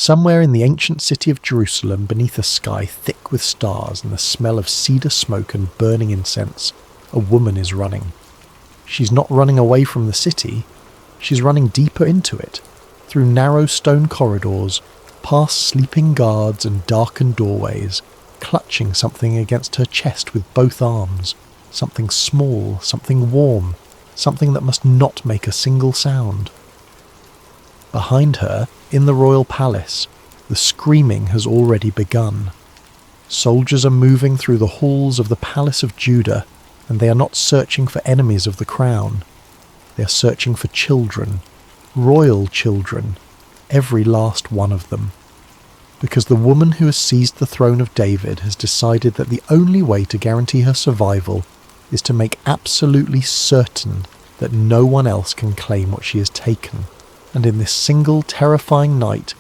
Somewhere in the ancient city of Jerusalem, beneath a sky thick with stars and the smell of cedar smoke and burning incense, a woman is running. She's not running away from the city, she's running deeper into it, through narrow stone corridors, past sleeping guards and darkened doorways, clutching something against her chest with both arms, something small, something warm, something that must not make a single sound. Behind her, in the royal palace, the screaming has already begun. Soldiers are moving through the halls of the palace of Judah, and they are not searching for enemies of the crown. They are searching for children, royal children, every last one of them. Because the woman who has seized the throne of David has decided that the only way to guarantee her survival is to make absolutely certain that no one else can claim what she has taken. And in this single terrifying night,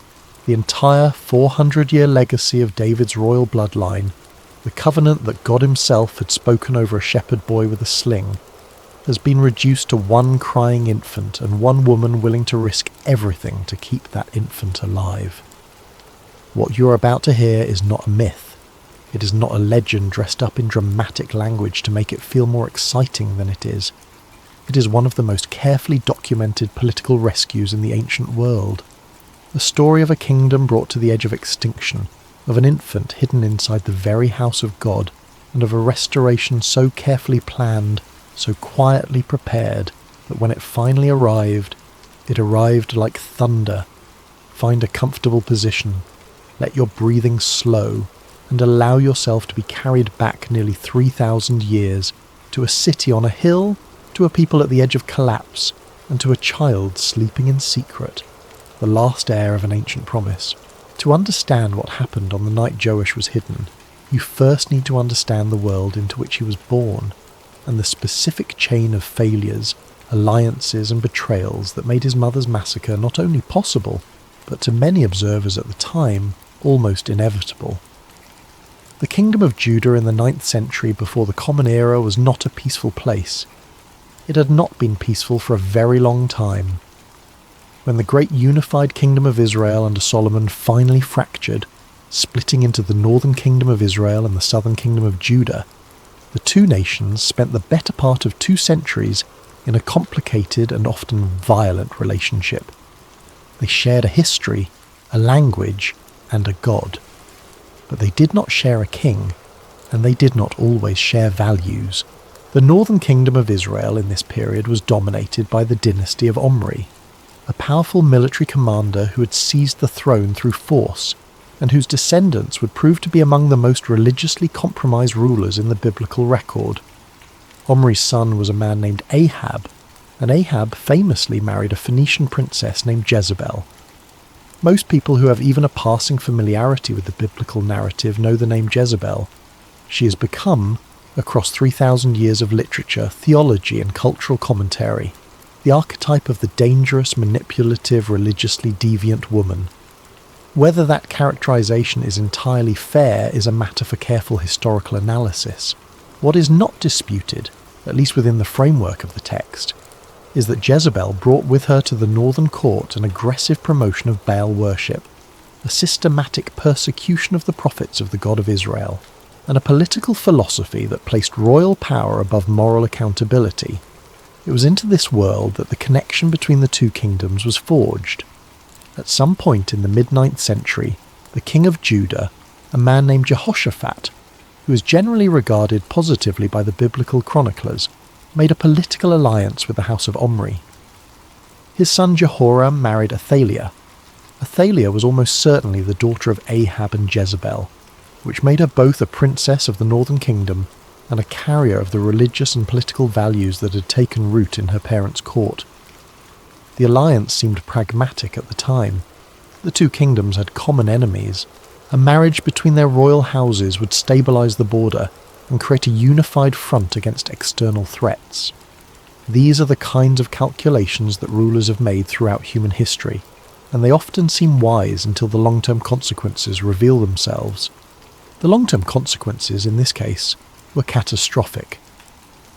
the entire 400-year legacy of David's royal bloodline, the covenant that God himself had spoken over a shepherd boy with a sling, has been reduced to one crying infant and one woman willing to risk everything to keep that infant alive. What you're about to hear is not a myth. It is not a legend dressed up in dramatic language to make it feel more exciting than it is. It is one of the most carefully documented political rescues in the ancient world. The story of a kingdom brought to the edge of extinction, of an infant hidden inside the very house of God, and of a restoration so carefully planned, so quietly prepared, that when it finally arrived, it arrived like thunder. Find a comfortable position, let your breathing slow, and allow yourself to be carried back nearly 3,000 years, to a city on a hill, to a people at the edge of collapse, and to a child sleeping in secret, the last heir of an ancient promise. To understand what happened on the night Joash was hidden, you first need to understand the world into which he was born, and the specific chain of failures, alliances and betrayals that made his mother's massacre not only possible, but to many observers at the time, almost inevitable. The kingdom of Judah in the 9th century before the Common Era was not a peaceful place. It had not been peaceful for a very long time. When the great unified kingdom of Israel under Solomon finally fractured, splitting into the northern kingdom of Israel and the southern kingdom of Judah, the two nations spent the better part of 2 centuries in a complicated and often violent relationship. They shared a history, a language, and a god. But they did not share a king, and they did not always share values. The northern kingdom of Israel in this period was dominated by the dynasty of Omri, a powerful military commander who had seized the throne through force, and whose descendants would prove to be among the most religiously compromised rulers in the biblical record. Omri's son was a man named Ahab, and Ahab famously married a Phoenician princess named Jezebel. Most people who have even a passing familiarity with the biblical narrative know the name Jezebel. She has become, across 3,000 years of literature, theology and cultural commentary, the archetype of the dangerous, manipulative, religiously deviant woman. Whether that characterization is entirely fair is a matter for careful historical analysis. What is not disputed, at least within the framework of the text, is that Jezebel brought with her to the northern court an aggressive promotion of Baal worship, a systematic persecution of the prophets of the God of Israel, and a political philosophy that placed royal power above moral accountability. It was into this world that the connection between the two kingdoms was forged. At some point in the mid-9th century, the king of Judah, a man named Jehoshaphat, who is generally regarded positively by the biblical chroniclers, made a political alliance with the house of Omri. His son Jehoram married Athaliah. Athaliah was almost certainly the daughter of Ahab and Jezebel, which made her both a princess of the northern kingdom and a carrier of the religious and political values that had taken root in her parents' court. The alliance seemed pragmatic at the time. The two kingdoms had common enemies. A marriage between their royal houses would stabilise the border and create a unified front against external threats. These are the kinds of calculations that rulers have made throughout human history, and they often seem wise until the long-term consequences reveal themselves. The long-term consequences, in this case, were catastrophic.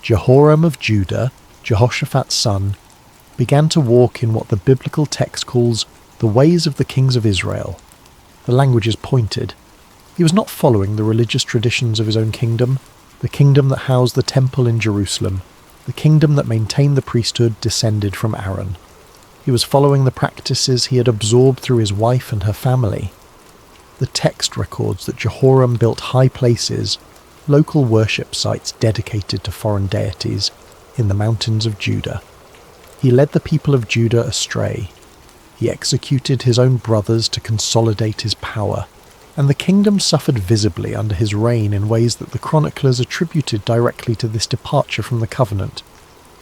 Jehoram of Judah, Jehoshaphat's son, began to walk in what the biblical text calls the ways of the kings of Israel, The language is pointed. He was not following the religious traditions of his own kingdom, the kingdom that housed the temple in Jerusalem, the kingdom that maintained the priesthood descended from Aaron. He was following the practices he had absorbed through his wife and her family. The text records that Jehoram built high places, local worship sites dedicated to foreign deities, in the mountains of Judah. He led the people of Judah astray. He executed his own brothers to consolidate his power, and the kingdom suffered visibly under his reign in ways that the chroniclers attributed directly to this departure from the covenant.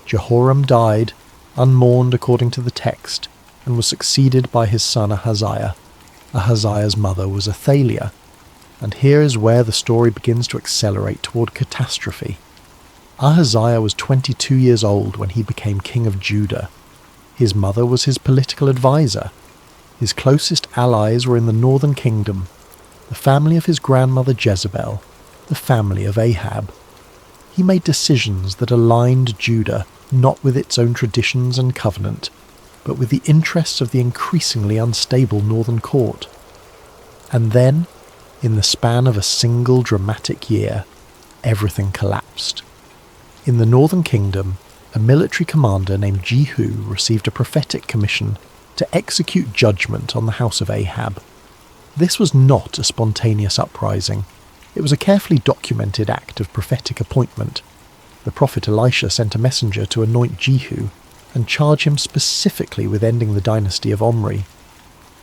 Jehoram died, unmourned according to the text, and was succeeded by his son Ahaziah. Ahaziah's mother was Athaliah, and here is where the story begins to accelerate toward catastrophe. Ahaziah was 22 years old when he became king of Judah. His mother was his political advisor. His closest allies were in the northern kingdom, the family of his grandmother Jezebel, the family of Ahab. He made decisions that aligned Judah not with its own traditions and covenant, but with the interests of the increasingly unstable northern court. And then, in the span of a single dramatic year, everything collapsed. In the northern kingdom, a military commander named Jehu received a prophetic commission to execute judgment on the house of Ahab. This was not a spontaneous uprising. It was a carefully documented act of prophetic appointment. The prophet Elisha sent a messenger to anoint Jehu and charge him specifically with ending the dynasty of Omri.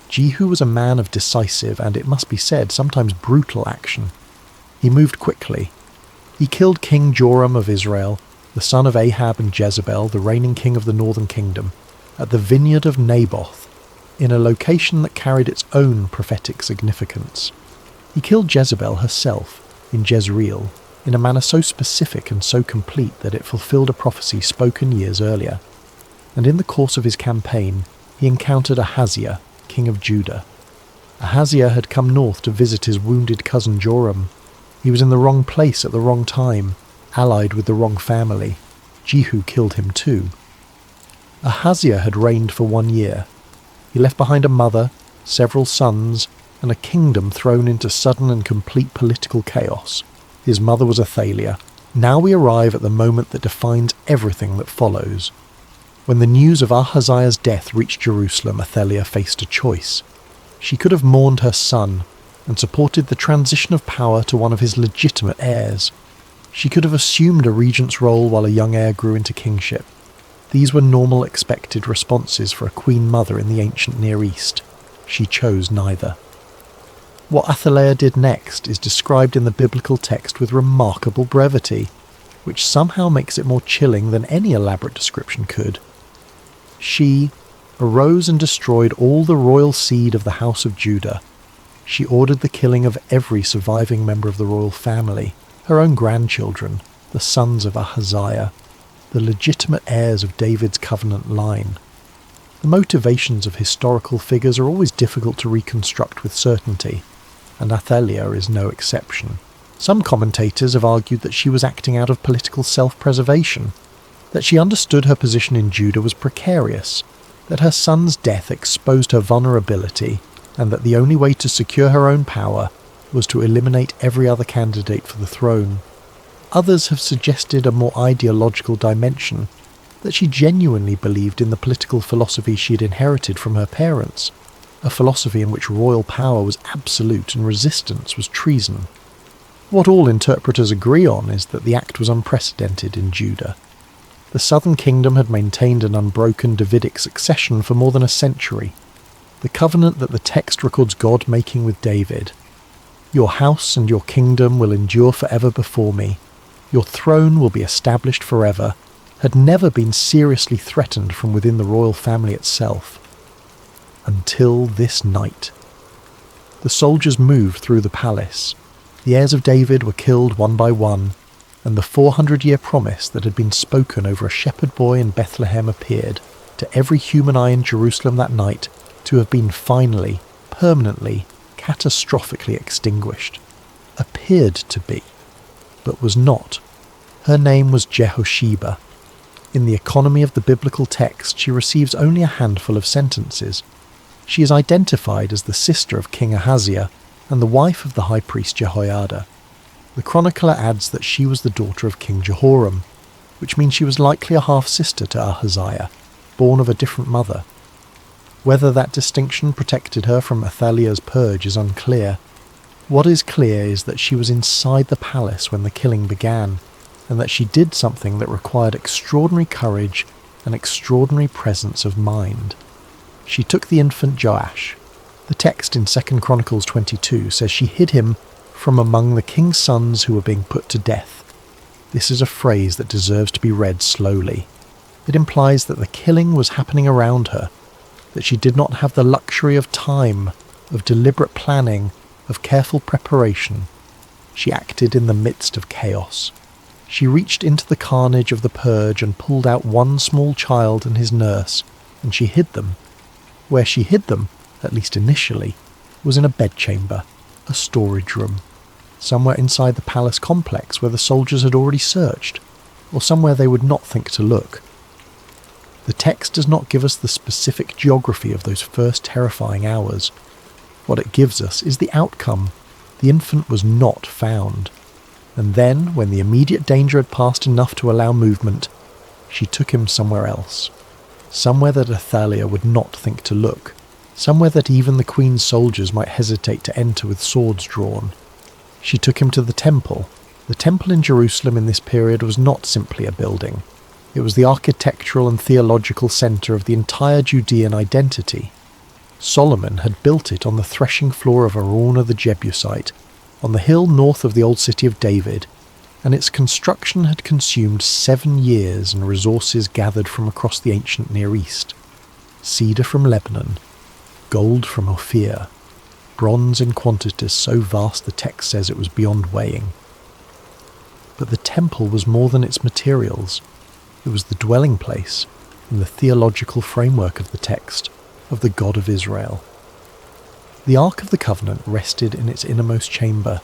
Jehu was a man of decisive and, it must be said, sometimes brutal action. He moved quickly. He killed King Joram of Israel, the son of Ahab and Jezebel, the reigning king of the northern kingdom, at the vineyard of Naboth, in a location that carried its own prophetic significance. He killed Jezebel herself, in Jezreel, in a manner so specific and so complete that it fulfilled a prophecy spoken years earlier. And in the course of his campaign, he encountered Ahaziah, king of Judah. Ahaziah had come north to visit his wounded cousin Joram. He was in the wrong place at the wrong time, allied with the wrong family. Jehu killed him too. Ahaziah had reigned for 1 year. He left behind a mother, several sons, and a kingdom thrown into sudden and complete political chaos. His mother was Athaliah. Now we arrive at the moment that defines everything that follows. When the news of Ahaziah's death reached Jerusalem, Athaliah faced a choice. She could have mourned her son and supported the transition of power to one of his legitimate heirs. She could have assumed a regent's role while a young heir grew into kingship. These were normal expected responses for a queen mother in the ancient Near East. She chose neither. What Athaliah did next is described in the biblical text with remarkable brevity, which somehow makes it more chilling than any elaborate description could. She arose and destroyed all the royal seed of the house of Judah. She ordered the killing of every surviving member of the royal family, her own grandchildren, the sons of Ahaziah, the legitimate heirs of David's covenant line. The motivations of historical figures are always difficult to reconstruct with certainty, and Athaliah is no exception. Some commentators have argued that she was acting out of political self-preservation, that she understood her position in Judah was precarious, that her son's death exposed her vulnerability, and that the only way to secure her own power was to eliminate every other candidate for the throne. Others have suggested a more ideological dimension, that she genuinely believed in the political philosophy she had inherited from her parents, a philosophy in which royal power was absolute and resistance was treason. What all interpreters agree on is that the act was unprecedented in Judah. The southern kingdom had maintained an unbroken Davidic succession for more than a century. The covenant that the text records God making with David, "Your house and your kingdom will endure forever before me. Your throne will be established forever," had never been seriously threatened from within the royal family itself. Until this night. The soldiers moved through the palace. The heirs of David were killed one by one, and the 400-year promise that had been spoken over a shepherd boy in Bethlehem appeared, to every human eye in Jerusalem that night, to have been finally, permanently, catastrophically extinguished. Appeared to be, but was not. Her name was Jehosheba. In the economy of the biblical text, she receives only a handful of sentences. She is identified as the sister of King Ahaziah and the wife of the high priest Jehoiada. The chronicler adds that she was the daughter of King Jehoram, which means she was likely a half-sister to Ahaziah, born of a different mother. Whether that distinction protected her from Athaliah's purge is unclear. What is clear is that she was inside the palace when the killing began, and that she did something that required extraordinary courage and extraordinary presence of mind. She took the infant Joash. The text in 2 Chronicles 22 says she hid him from among the king's sons who were being put to death. This is a phrase that deserves to be read slowly. It implies that the killing was happening around her, that she did not have the luxury of time, of deliberate planning, of careful preparation. She acted in the midst of chaos. She reached into the carnage of the purge and pulled out one small child and his nurse, and she hid them. Where she hid them, at least initially, was in a bedchamber, a storage room, somewhere inside the palace complex where the soldiers had already searched, or somewhere they would not think to look. The text does not give us the specific geography of those first terrifying hours. What it gives us is the outcome. The infant was not found. And then, when the immediate danger had passed enough to allow movement, she took him somewhere else. Somewhere that Athaliah would not think to look. Somewhere that even the queen's soldiers might hesitate to enter with swords drawn. She took him to the temple. The temple in Jerusalem in this period was not simply a building. It was the architectural and theological centre of the entire Judean identity. Solomon had built it on the threshing floor of Araunah the Jebusite, on the hill north of the old city of David, and its construction had consumed 7 years and resources gathered from across the ancient Near East. Cedar from Lebanon, gold from Ophir, bronze in quantities so vast the text says it was beyond weighing. But the temple was more than its materials. It was the dwelling place, in the theological framework of the text, of the God of Israel. The Ark of the Covenant rested in its innermost chamber,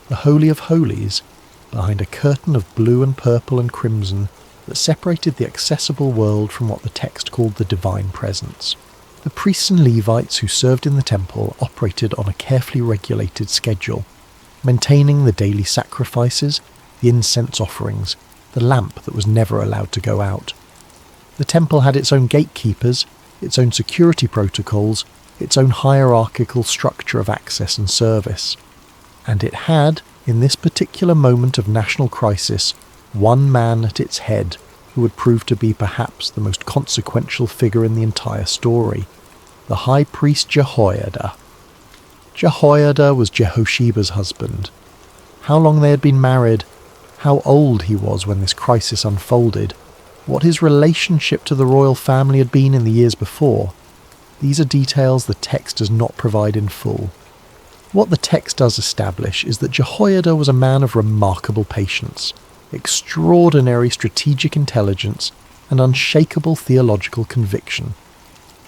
the Holy of Holies, behind a curtain of blue and purple and crimson that separated the accessible world from what the text called the divine presence. The priests and Levites who served in the temple operated on a carefully regulated schedule, maintaining the daily sacrifices, the incense offerings, the lamp that was never allowed to go out. The temple had its own gatekeepers, its own security protocols, its own hierarchical structure of access and service. And it had, in this particular moment of national crisis, one man at its head who would prove to be perhaps the most consequential figure in the entire story, the high priest Jehoiada. Jehoiada was Jehosheba's husband. How long they had been married, how old he was when this crisis unfolded, what his relationship to the royal family had been in the years before. These are details the text does not provide in full. What the text does establish is that Jehoiada was a man of remarkable patience, extraordinary strategic intelligence, and unshakable theological conviction.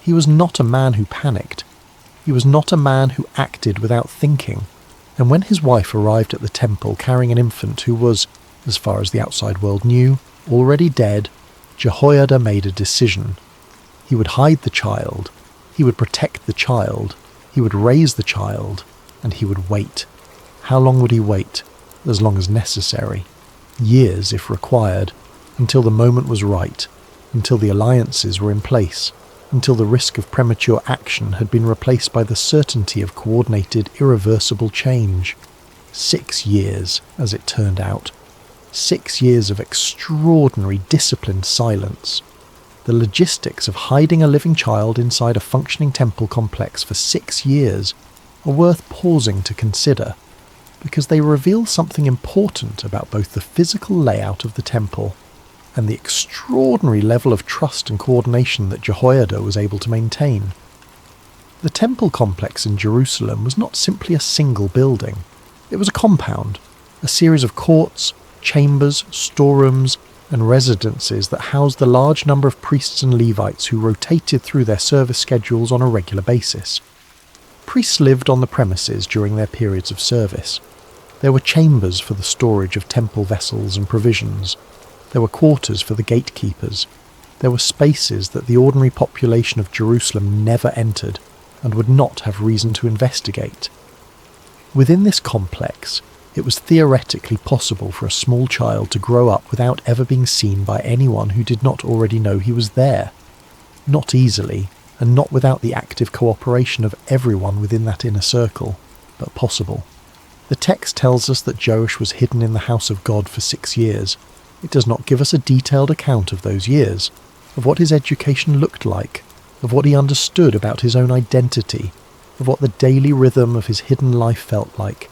He was not a man who panicked. He was not a man who acted without thinking. And when his wife arrived at the temple carrying an infant who was, as far as the outside world knew, already dead, Jehoiada made a decision. He would hide the child, he would protect the child, he would raise the child, and he would wait. How long would he wait? As long as necessary. Years, if required, until the moment was right, until the alliances were in place, until the risk of premature action had been replaced by the certainty of coordinated, irreversible change. 6 years, as it turned out. 6 years of extraordinary disciplined silence. The logistics of hiding a living child inside a functioning temple complex for 6 years are worth pausing to consider, because they reveal something important about both the physical layout of the temple and the extraordinary level of trust and coordination that Jehoiada was able to maintain. The temple complex in Jerusalem was not simply a single building. It was a compound, a series of courts, chambers, storerooms, and residences that housed the large number of priests and Levites who rotated through their service schedules on a regular basis. Priests lived on the premises during their periods of service. There were chambers for the storage of temple vessels and provisions. There were quarters for the gatekeepers. There were spaces that the ordinary population of Jerusalem never entered. and would not have reason to investigate. Within this complex, it was theoretically possible for a small child to grow up without ever being seen by anyone who did not already know he was there. Not easily, and not without the active cooperation of everyone within that inner circle, but possible. The text tells us that Joash was hidden in the house of God for 6 years. It does not give us a detailed account of those years, of what his education looked like, of what he understood about his own identity, of what the daily rhythm of his hidden life felt like.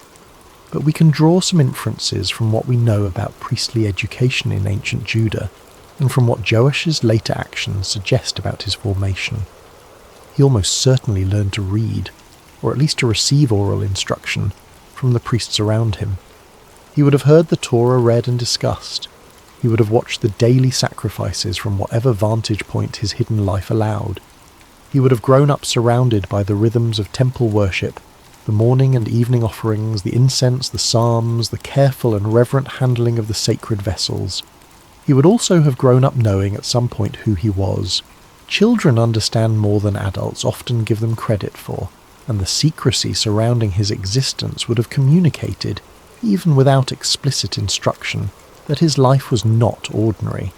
But we can draw some inferences from what we know about priestly education in ancient Judah, and from what Joash's later actions suggest about his formation. He almost certainly learned to read, or at least to receive oral instruction, from the priests around him. He would have heard the Torah read and discussed. He would have watched the daily sacrifices from whatever vantage point his hidden life allowed. He would have grown up surrounded by the rhythms of temple worship, the morning and evening offerings, the incense, the psalms, the careful and reverent handling of the sacred vessels. He would also have grown up knowing at some point who he was. Children understand more than adults often give them credit for, and the secrecy surrounding his existence would have communicated, even without explicit instruction, that his life was not ordinary,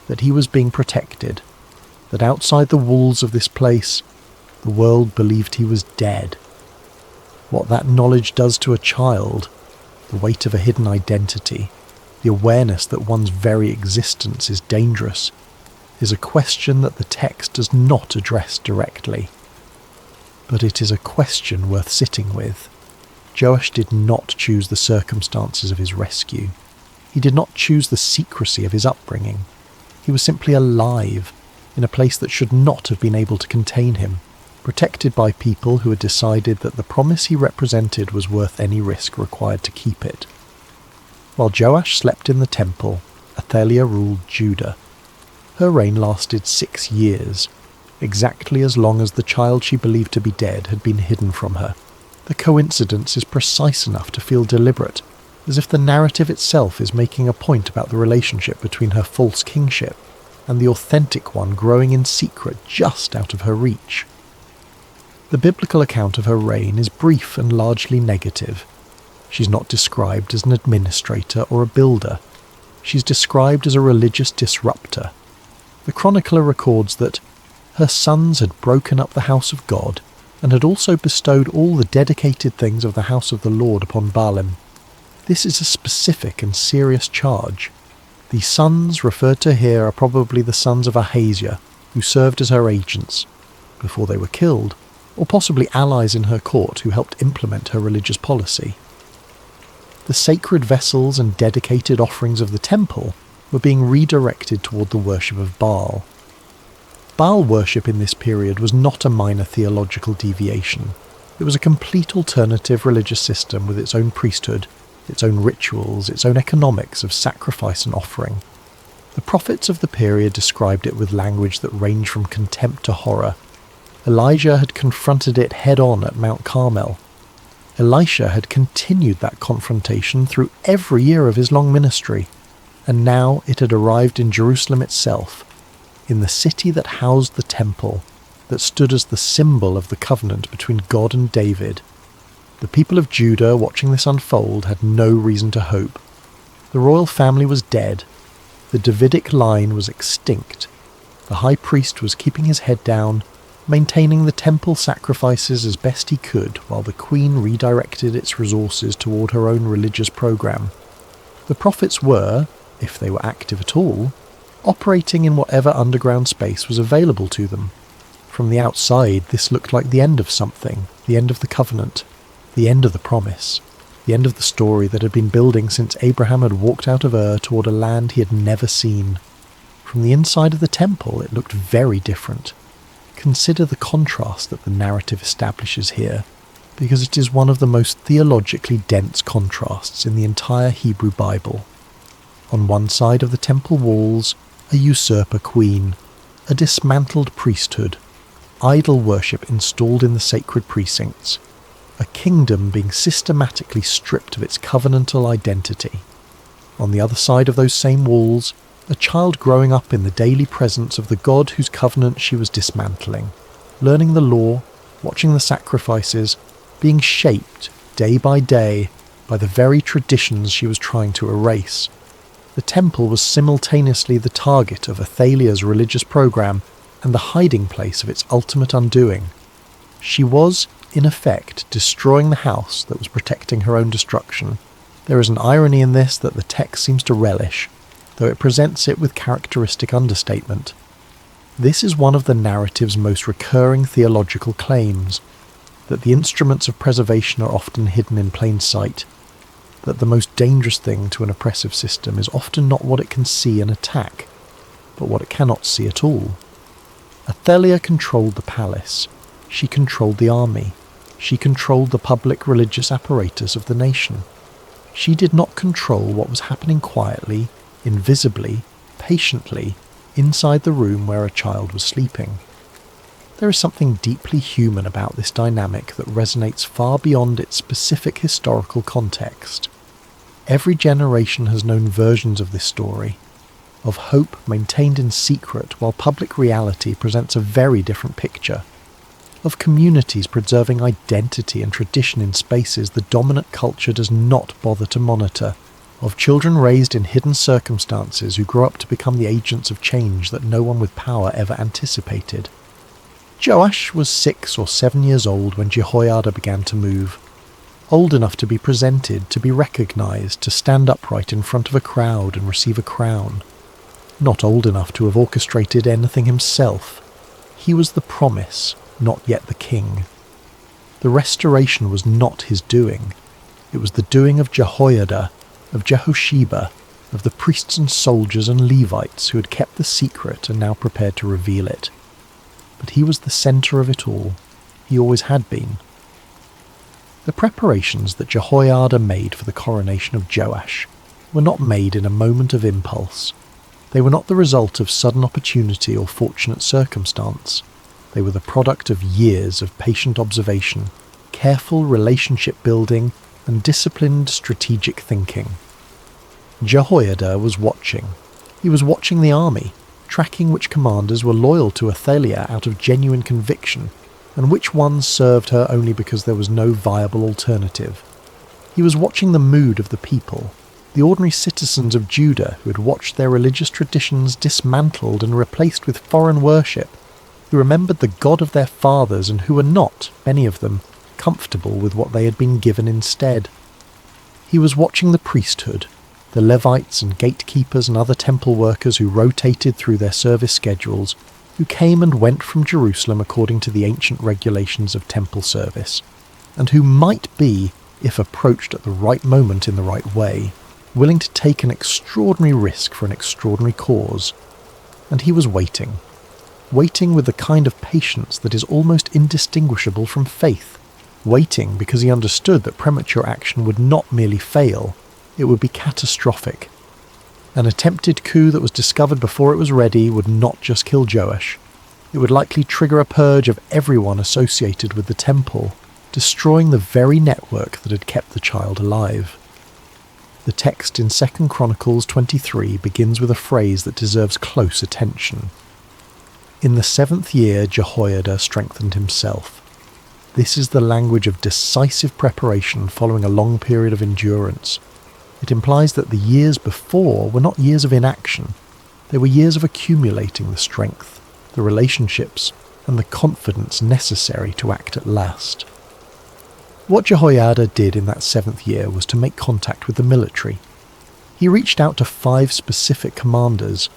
that he was being protected, that outside the walls of this place, the world believed he was dead. What that knowledge does to a child, the weight of a hidden identity, the awareness that one's very existence is dangerous, is a question that the text does not address directly. But it is a question worth sitting with. Joash did not choose the circumstances of his rescue. He did not choose the secrecy of his upbringing. He was simply alive, in a place that should not have been able to contain him, protected by people who had decided that the promise he represented was worth any risk required to keep it. While Joash slept in the temple, Athaliah ruled Judah. Her reign lasted 6 years, exactly as long as the child she believed to be dead had been hidden from her. The coincidence is precise enough to feel deliberate, as if the narrative itself is making a point about the relationship between her false kingship and the authentic one growing in secret just out of her reach. The biblical account of her reign is brief and largely negative. She's not described as an administrator or a builder. She's described as a religious disruptor. The chronicler records that her sons had broken up the house of God and had also bestowed all the dedicated things of the house of the Lord upon Baalim. This is a specific and serious charge. The sons referred to here are probably the sons of Ahaziah, who served as her agents before they were killed, or possibly allies in her court who helped implement her religious policy. The sacred vessels and dedicated offerings of the temple were being redirected toward the worship of Baal. Baal worship in this period was not a minor theological deviation. It was a complete alternative religious system with its own priesthood, its own rituals, its own economics of sacrifice and offering. The prophets of the period described it with language that ranged from contempt to horror. Elijah had confronted it head-on at Mount Carmel. Elisha had continued that confrontation through every year of his long ministry, and now it had arrived in Jerusalem itself, in the city that housed the temple, that stood as the symbol of the covenant between God and David. The people of Judah watching this unfold had no reason to hope. The royal family was dead. The Davidic line was extinct. The high priest was keeping his head down, maintaining the temple sacrifices as best he could while the queen redirected its resources toward her own religious program. The prophets were, if they were active at all, operating in whatever underground space was available to them. From the outside, this looked like the end of something, the end of the covenant, the end of the promise, the end of the story that had been building since Abraham had walked out of Ur toward a land he had never seen. From the inside of the temple, it looked very different. Consider the contrast that the narrative establishes here, because it is one of the most theologically dense contrasts in the entire Hebrew Bible. On one side of the temple walls, a usurper queen, a dismantled priesthood, idol worship installed in the sacred precincts, a kingdom being systematically stripped of its covenantal identity. On the other side of those same walls, a child growing up in the daily presence of the God whose covenant she was dismantling, learning the law, watching the sacrifices being shaped day by day by the very traditions she was trying to erase. The temple was simultaneously the target of Athalia's religious program and the hiding place of its ultimate undoing. She was, in effect, destroying the house that was protecting her own destruction. There is an irony in this that the text seems to relish, though it presents it with characteristic understatement. This is one of the narrative's most recurring theological claims, that the instruments of preservation are often hidden in plain sight, that the most dangerous thing to an oppressive system is often not what it can see and attack, but what it cannot see at all. Athalia controlled the palace. She controlled the army. She controlled the public religious apparatus of the nation. She did not control what was happening quietly, invisibly, patiently, inside the room where a child was sleeping. There is something deeply human about this dynamic that resonates far beyond its specific historical context. Every generation has known versions of this story, of hope maintained in secret while public reality presents a very different picture, of communities preserving identity and tradition in spaces the dominant culture does not bother to monitor, of children raised in hidden circumstances who grow up to become the agents of change that no one with power ever anticipated. Joash was 6 or 7 years old when Jehoiada began to move, old enough to be presented, to be recognised, to stand upright in front of a crowd and receive a crown. Not old enough to have orchestrated anything himself. He was the promise, not yet the king. The restoration was not his doing. It was the doing of Jehoiada, of Jehosheba, of the priests and soldiers and Levites who had kept the secret and now prepared to reveal it. But he was the centre of it all. He always had been. The preparations that Jehoiada made for the coronation of Joash were not made in a moment of impulse. They were not the result of sudden opportunity or fortunate circumstance. They were the product of years of patient observation, careful relationship building, and disciplined strategic thinking. Jehoiada was watching. He was watching the army, tracking which commanders were loyal to Athalia out of genuine conviction, and which ones served her only because there was no viable alternative. He was watching the mood of the people, the ordinary citizens of Judah who had watched their religious traditions dismantled and replaced with foreign worship, who remembered the God of their fathers and who were not, many of them, comfortable with what they had been given instead. He was watching the priesthood, the Levites and gatekeepers and other temple workers who rotated through their service schedules, who came and went from Jerusalem according to the ancient regulations of temple service, and who might be, if approached at the right moment in the right way, willing to take an extraordinary risk for an extraordinary cause. And he was waiting with the kind of patience that is almost indistinguishable from faith, waiting because he understood that premature action would not merely fail, it would be catastrophic. An attempted coup that was discovered before it was ready would not just kill Joash. It would likely trigger a purge of everyone associated with the temple, destroying the very network that had kept the child alive. The text in 2 Chronicles 23 begins with a phrase that deserves close attention. In the 7th year Jehoiada strengthened himself. This is the language of decisive preparation following a long period of endurance. It implies that the years before were not years of inaction. They were years of accumulating the strength, the relationships, and the confidence necessary to act at last. What Jehoiada did in that 7th year was to make contact with the military. He reached out to 5 specific commanders.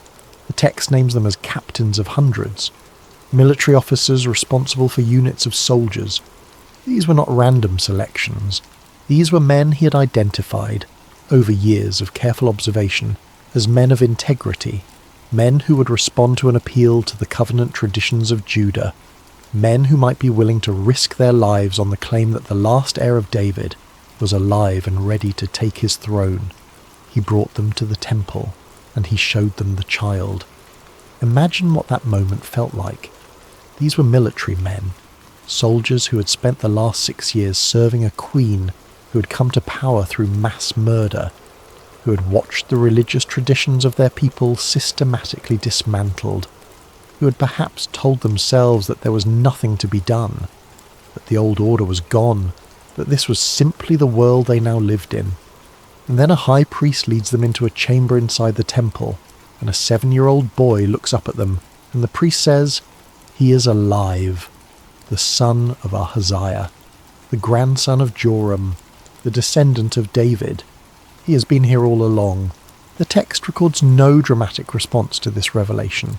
The text names them as captains of hundreds, military officers responsible for units of soldiers. These were not random selections. These were men he had identified, over years of careful observation, as men of integrity, men who would respond to an appeal to the covenant traditions of Judah, men who might be willing to risk their lives on the claim that the last heir of David was alive and ready to take his throne. He brought them to the temple, and he showed them the child. Imagine what that moment felt like. These were military men, soldiers who had spent the last 6 years serving a queen who had come to power through mass murder, who had watched the religious traditions of their people systematically dismantled, who had perhaps told themselves that there was nothing to be done, that the old order was gone, that this was simply the world they now lived in. And then a high priest leads them into a chamber inside the temple, and a 7-year-old boy looks up at them, and the priest says, "He is alive, the son of Ahaziah, the grandson of Joram, the descendant of David. He has been here all along." The text records no dramatic response to this revelation.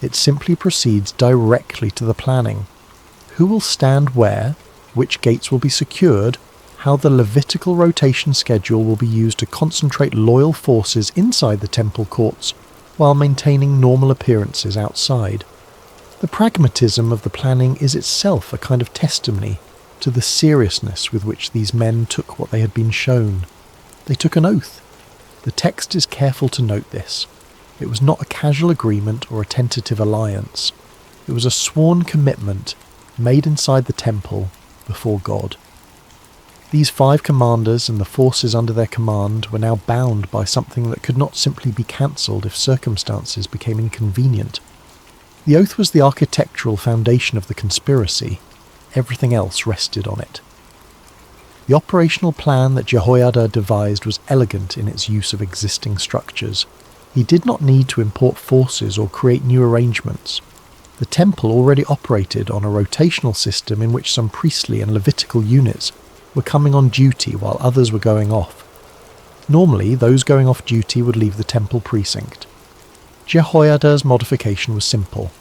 It simply proceeds directly to the planning. Who will stand where, which gates will be secured, how the Levitical rotation schedule will be used to concentrate loyal forces inside the temple courts while maintaining normal appearances outside. The pragmatism of the planning is itself a kind of testimony to the seriousness with which these men took what they had been shown. They took an oath. The text is careful to note this. It was not a casual agreement or a tentative alliance. It was a sworn commitment made inside the temple before God. These 5 commanders and the forces under their command were now bound by something that could not simply be cancelled if circumstances became inconvenient. The oath was the architectural foundation of the conspiracy. Everything else rested on it. The operational plan that Jehoiada devised was elegant in its use of existing structures. He did not need to import forces or create new arrangements. The temple already operated on a rotational system in which some priestly and Levitical units were coming on duty while others were going off. Normally, those going off duty would leave the temple precinct. Jehoiada's modification was simple.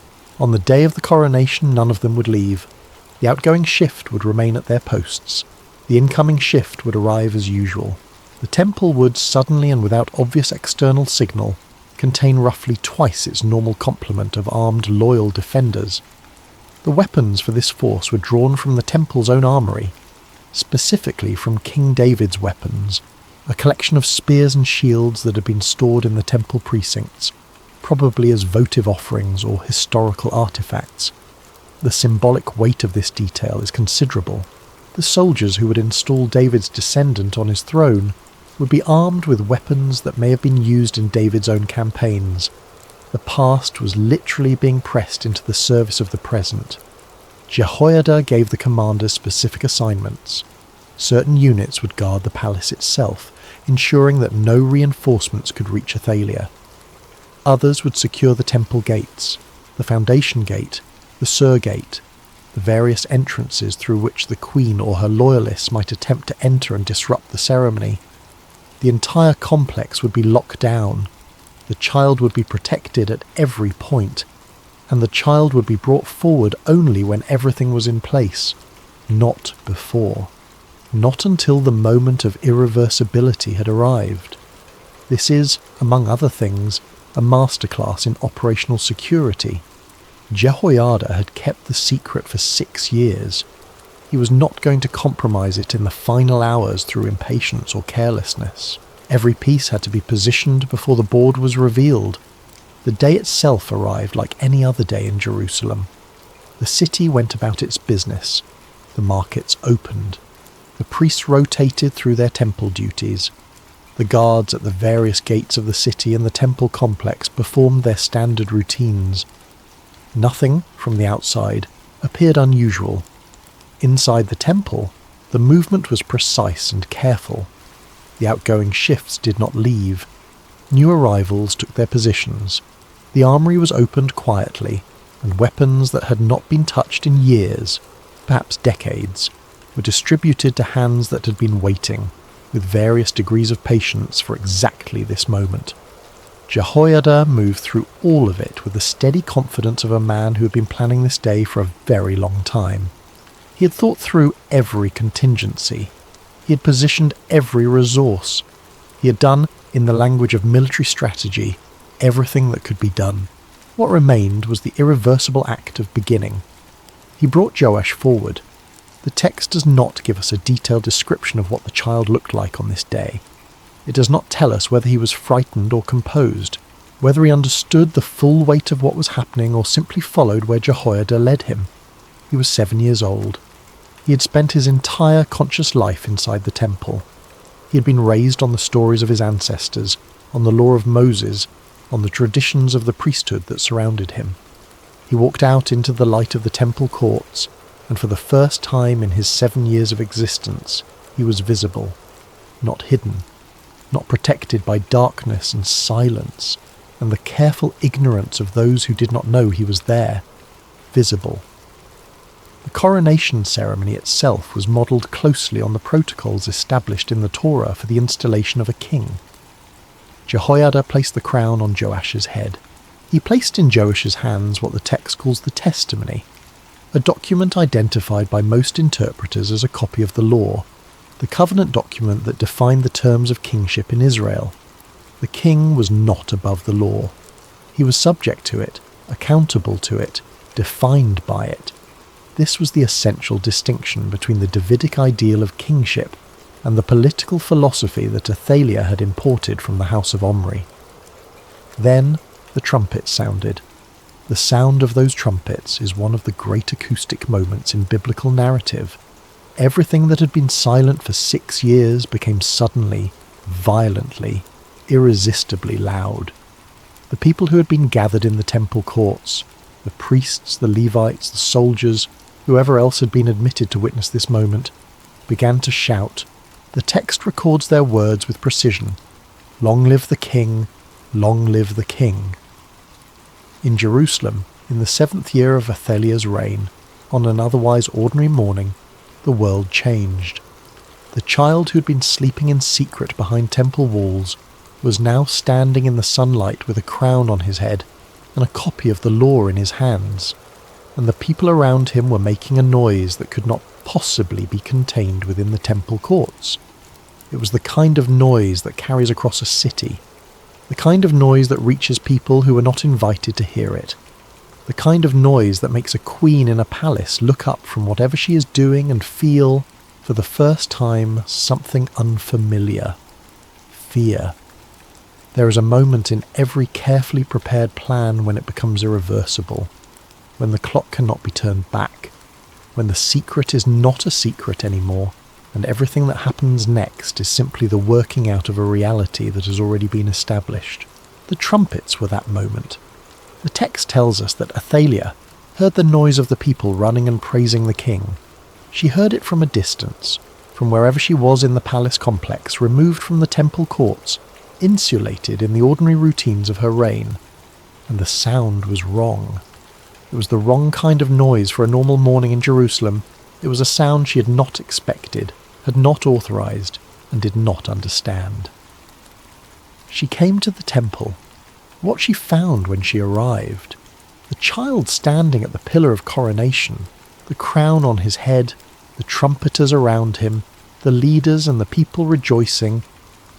On the day of the coronation, none of them would leave. The outgoing shift would remain at their posts. The incoming shift would arrive as usual. The temple would, suddenly and without obvious external signal, contain roughly twice its normal complement of armed, loyal defenders. The weapons for this force were drawn from the temple's own armoury, specifically from King David's weapons, a collection of spears and shields that had been stored in the temple precincts, probably as votive offerings or historical artefacts. The symbolic weight of this detail is considerable. The soldiers who would install David's descendant on his throne would be armed with weapons that may have been used in David's own campaigns. The past was literally being pressed into the service of the present. Jehoiada gave the commanders specific assignments. Certain units would guard the palace itself, ensuring that no reinforcements could reach Athaliah. Others would secure the temple gates, the foundation gate, the Sur gate, the various entrances through which the queen or her loyalists might attempt to enter and disrupt the ceremony. The entire complex would be locked down. The child would be protected at every point, and the child would be brought forward only when everything was in place, not before. Not until the moment of irreversibility had arrived. This is, among other things, a masterclass in operational security. Jehoiada had kept the secret for 6 years. He was not going to compromise it in the final hours through impatience or carelessness. Every piece had to be positioned before the board was revealed. The day itself arrived like any other day in Jerusalem. The city went about its business. The markets opened. The priests rotated through their temple duties. The guards at the various gates of the city and the temple complex performed their standard routines. Nothing, from the outside, appeared unusual. Inside the temple, the movement was precise and careful. The outgoing shifts did not leave. New arrivals took their positions. The armory was opened quietly, and weapons that had not been touched in years, perhaps decades, were distributed to hands that had been waiting, with various degrees of patience for exactly this moment. Jehoiada moved through all of it with the steady confidence of a man who had been planning this day for a very long time. He had thought through every contingency. He had positioned every resource. He had done, in the language of military strategy, everything that could be done. What remained was the irreversible act of beginning. He brought Joash forward. The text does not give us a detailed description of what the child looked like on this day. It does not tell us whether he was frightened or composed, whether he understood the full weight of what was happening or simply followed where Jehoiada led him. He was 7 years old. He had spent his entire conscious life inside the temple. He had been raised on the stories of his ancestors, on the law of Moses, on the traditions of the priesthood that surrounded him. He walked out into the light of the temple courts, and for the first time in his 7 years of existence, he was visible, not hidden, not protected by darkness and silence, and the careful ignorance of those who did not know he was there, visible. The coronation ceremony itself was modelled closely on the protocols established in the Torah for the installation of a king. Jehoiada placed the crown on Joash's head. He placed in Joash's hands what the text calls the testimony, a document identified by most interpreters as a copy of the law, the covenant document that defined the terms of kingship in Israel. The king was not above the law. He was subject to it, accountable to it, defined by it. This was the essential distinction between the Davidic ideal of kingship and the political philosophy that Athaliah had imported from the house of Omri. Then the trumpets sounded. The sound of those trumpets is one of the great acoustic moments in biblical narrative. Everything that had been silent for 6 years became suddenly, violently, irresistibly loud. The people who had been gathered in the temple courts, the priests, the Levites, the soldiers, whoever else had been admitted to witness this moment, began to shout. The text records their words with precision. Long live the king, long live the king. In Jerusalem, in the 7th year of Athaliah's reign, on an otherwise ordinary morning, the world changed. The child who had been sleeping in secret behind temple walls was now standing in the sunlight with a crown on his head and a copy of the law in his hands, and the people around him were making a noise that could not possibly be contained within the temple courts. It was the kind of noise that carries across a city, the kind of noise that reaches people who were not invited to hear it, the kind of noise that makes a queen in a palace look up from whatever she is doing and feel, for the first time, something unfamiliar. Fear. There is a moment in every carefully prepared plan when it becomes irreversible, when the clock cannot be turned back, when the secret is not a secret anymore, and everything that happens next is simply the working out of a reality that has already been established. The trumpets were that moment. The text tells us that Athaliah heard the noise of the people running and praising the king. She heard it from a distance, from wherever she was in the palace complex, removed from the temple courts, insulated in the ordinary routines of her reign. And the sound was wrong. It was the wrong kind of noise for a normal morning in Jerusalem. It was a sound she had not expected, had not authorized, and did not understand. She came to the temple. What she found when she arrived, the child standing at the pillar of coronation, the crown on his head, the trumpeters around him, the leaders and the people rejoicing,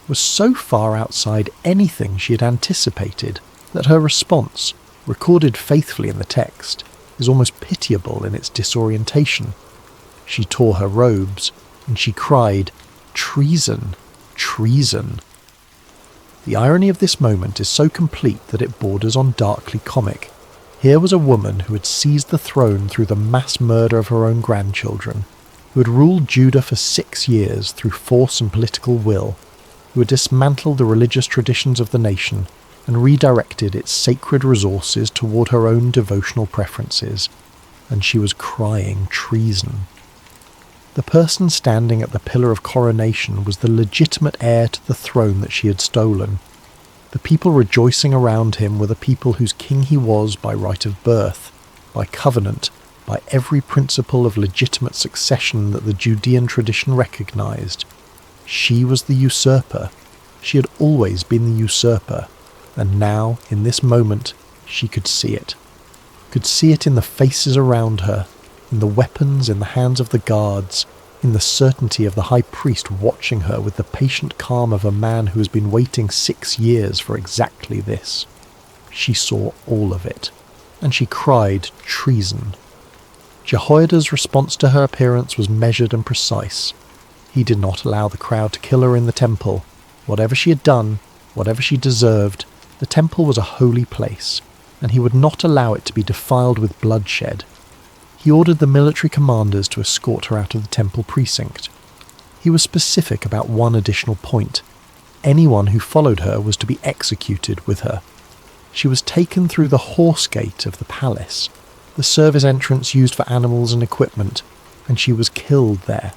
was so far outside anything she had anticipated that her response, recorded faithfully in the text, is almost pitiable in its disorientation. She tore her robes, and she cried, "Treason! Treason!" The irony of this moment is so complete that it borders on darkly comic. Here was a woman who had seized the throne through the mass murder of her own grandchildren, who had ruled Judah for 6 years through force and political will, who had dismantled the religious traditions of the nation and redirected its sacred resources toward her own devotional preferences, and she was crying treason. The person standing at the pillar of coronation was the legitimate heir to the throne that she had stolen. The people rejoicing around him were the people whose king he was by right of birth, by covenant, by every principle of legitimate succession that the Judean tradition recognized. She was the usurper. She had always been the usurper, and now, in this moment, she could see it. Could see it in the faces around her, in the weapons in the hands of the guards, in the certainty of the high priest watching her with the patient calm of a man who has been waiting 6 years for exactly this. She saw all of it, and she cried treason. Jehoiada's response to her appearance was measured and precise. He did not allow the crowd to kill her in the temple. Whatever she had done, whatever she deserved, the temple was a holy place, and he would not allow it to be defiled with bloodshed. He ordered the military commanders to escort her out of the temple precinct. He was specific about one additional point. Anyone who followed her was to be executed with her. She was taken through the horse gate of the palace, the service entrance used for animals and equipment, and she was killed there.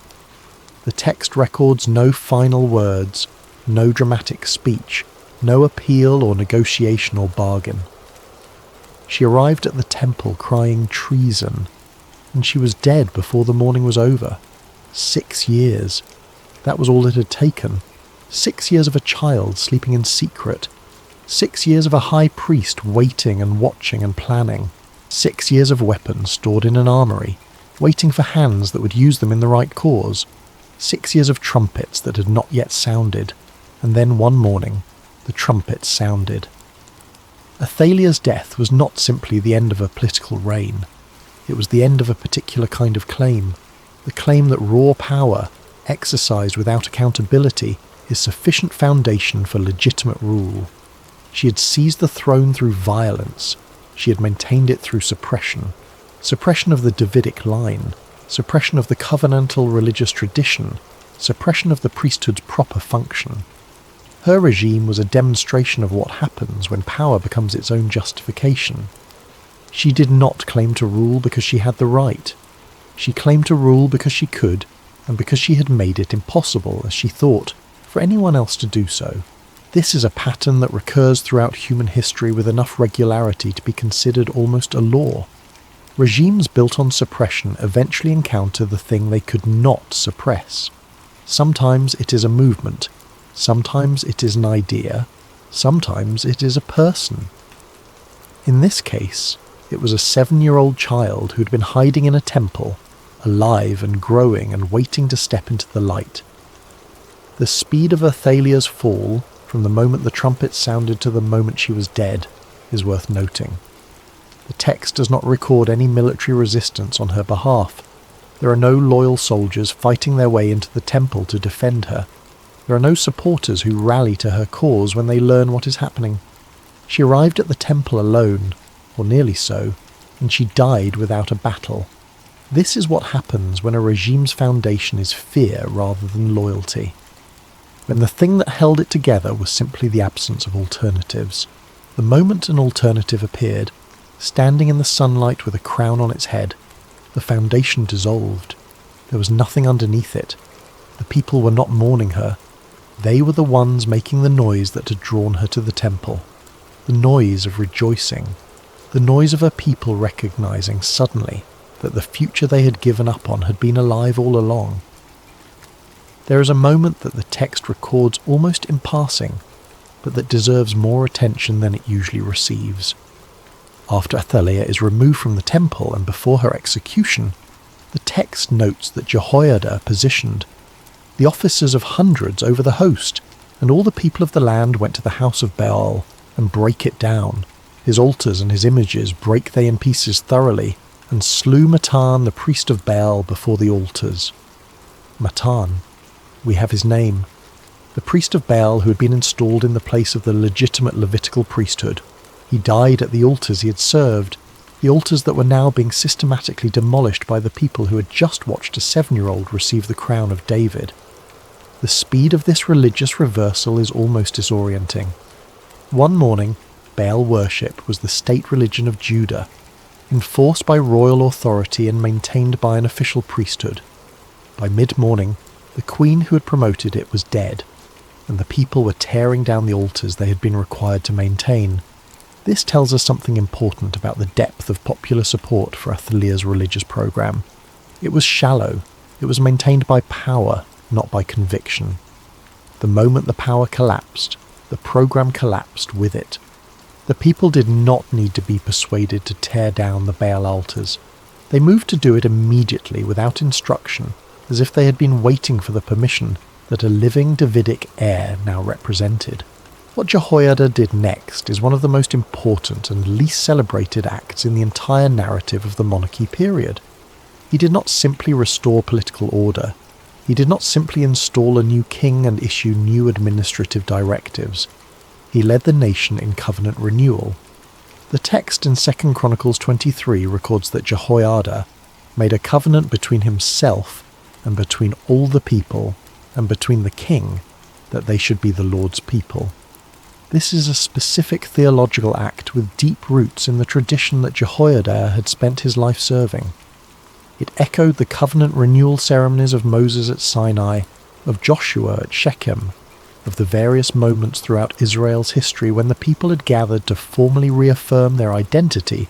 The text records no final words, no dramatic speech, no appeal or negotiation or bargain. She arrived at the temple crying treason, and she was dead before the morning was over. 6 years. That was all it had taken. 6 years of a child sleeping in secret. 6 years of a high priest waiting and watching and planning. 6 years of weapons stored in an armory, waiting for hands that would use them in the right cause. 6 years of trumpets that had not yet sounded, and then one morning, the trumpets sounded. Athaliah's death was not simply the end of a political reign. It was the end of a particular kind of claim, the claim that raw power, exercised without accountability, is sufficient foundation for legitimate rule. She had seized the throne through violence. She had maintained it through suppression. Suppression of the Davidic line, suppression of the covenantal religious tradition, suppression of the priesthood's proper function. Her regime was a demonstration of what happens when power becomes its own justification. She did not claim to rule because she had the right. She claimed to rule because she could, and because she had made it impossible, as she thought, for anyone else to do so. This is a pattern that recurs throughout human history with enough regularity to be considered almost a law. Regimes built on suppression eventually encounter the thing they could not suppress. Sometimes it is a movement, sometimes it is an idea, sometimes it is a person. In this case, it was a 7-year-old child who'd been hiding in a temple, alive and growing and waiting to step into the light. The speed of Athaliah's fall, from the moment the trumpet sounded to the moment she was dead, is worth noting. The text does not record any military resistance on her behalf. There are no loyal soldiers fighting their way into the temple to defend her. There are no supporters who rally to her cause when they learn what is happening. She arrived at the temple alone, or nearly so, and she died without a battle. This is what happens when a regime's foundation is fear rather than loyalty. When the thing that held it together was simply the absence of alternatives. The moment an alternative appeared, standing in the sunlight with a crown on its head, the foundation dissolved. There was nothing underneath it. The people were not mourning her. They were the ones making the noise that had drawn her to the temple. The noise of rejoicing. The noise of her people recognizing suddenly that the future they had given up on had been alive all along. There is a moment that the text records almost in passing, but that deserves more attention than it usually receives. After Athaliah is removed from the temple and before her execution, the text notes that Jehoiada positioned the officers of hundreds over the host, and all the people of the land went to the house of Baal and break it down. His altars and his images break they in pieces thoroughly, and slew Matan the priest of Baal before the altars. Matan, we have his name. The priest of Baal who had been installed in the place of the legitimate Levitical priesthood. He died at the altars he had served, the altars that were now being systematically demolished by the people who had just watched a 7-year-old receive the crown of David. The speed of this religious reversal is almost disorienting. One morning, Baal worship was the state religion of Judah, enforced by royal authority and maintained by an official priesthood. By mid-morning, the queen who had promoted it was dead, and the people were tearing down the altars they had been required to maintain. This tells us something important about the depth of popular support for Athaliah's religious program. It was shallow. It was maintained by power, not by conviction. The moment the power collapsed, the program collapsed with it. The people did not need to be persuaded to tear down the Baal altars. They moved to do it immediately without instruction, as if they had been waiting for the permission that a living Davidic heir now represented. What Jehoiada did next is one of the most important and least celebrated acts in the entire narrative of the monarchy period. He did not simply restore political order. He did not simply install a new king and issue new administrative directives. He led the nation in covenant renewal. The text in 2 Chronicles 23 records that Jehoiada made a covenant between himself and between all the people and between the king that they should be the Lord's people. This is a specific theological act with deep roots in the tradition that Jehoiada had spent his life serving. It echoed the covenant renewal ceremonies of Moses at Sinai, of Joshua at Shechem, of the various moments throughout Israel's history when the people had gathered to formally reaffirm their identity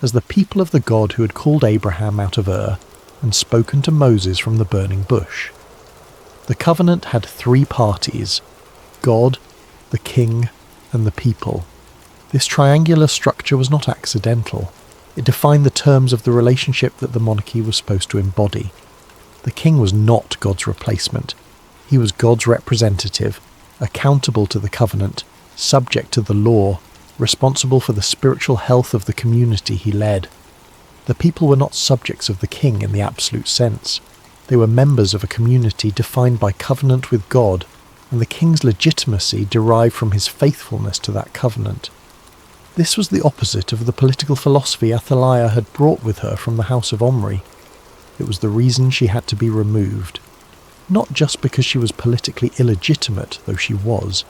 as the people of the God who had called Abraham out of Ur and spoken to Moses from the burning bush. The covenant had three parties: God, the king, and the people. This triangular structure was not accidental. It defined the terms of the relationship that the monarchy was supposed to embody. The king was not God's replacement. He was God's representative, accountable to the covenant, subject to the law, responsible for the spiritual health of the community he led. The people were not subjects of the king in the absolute sense. They were members of a community defined by covenant with God, and the king's legitimacy derived from his faithfulness to that covenant. This was the opposite of the political philosophy Athaliah had brought with her from the house of Omri. It was the reason she had to be removed. Not just because she was politically illegitimate, though she was,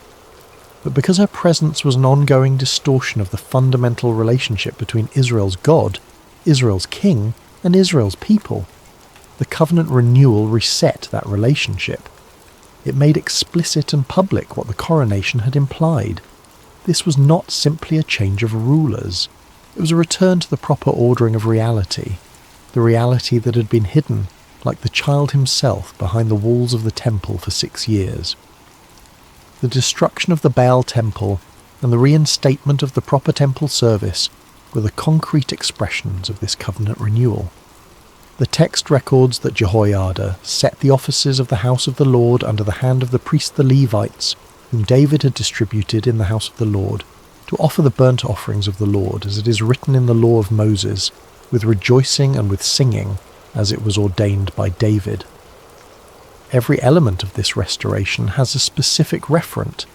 but because her presence was an ongoing distortion of the fundamental relationship between Israel's God, Israel's king, and Israel's people. The covenant renewal reset that relationship. It made explicit and public what the coronation had implied. This was not simply a change of rulers. It was a return to the proper ordering of reality, the reality that had been hidden, like the child himself, behind the walls of the temple for 6 years. The destruction of the Baal temple and the reinstatement of the proper temple service were the concrete expressions of this covenant renewal. The text records that Jehoiada set the offices of the house of the Lord under the hand of the priests the Levites, whom David had distributed in the house of the Lord, to offer the burnt offerings of the Lord, as it is written in the law of Moses, with rejoicing and with singing, as it was ordained by David. Every element of this restoration has a specific referent.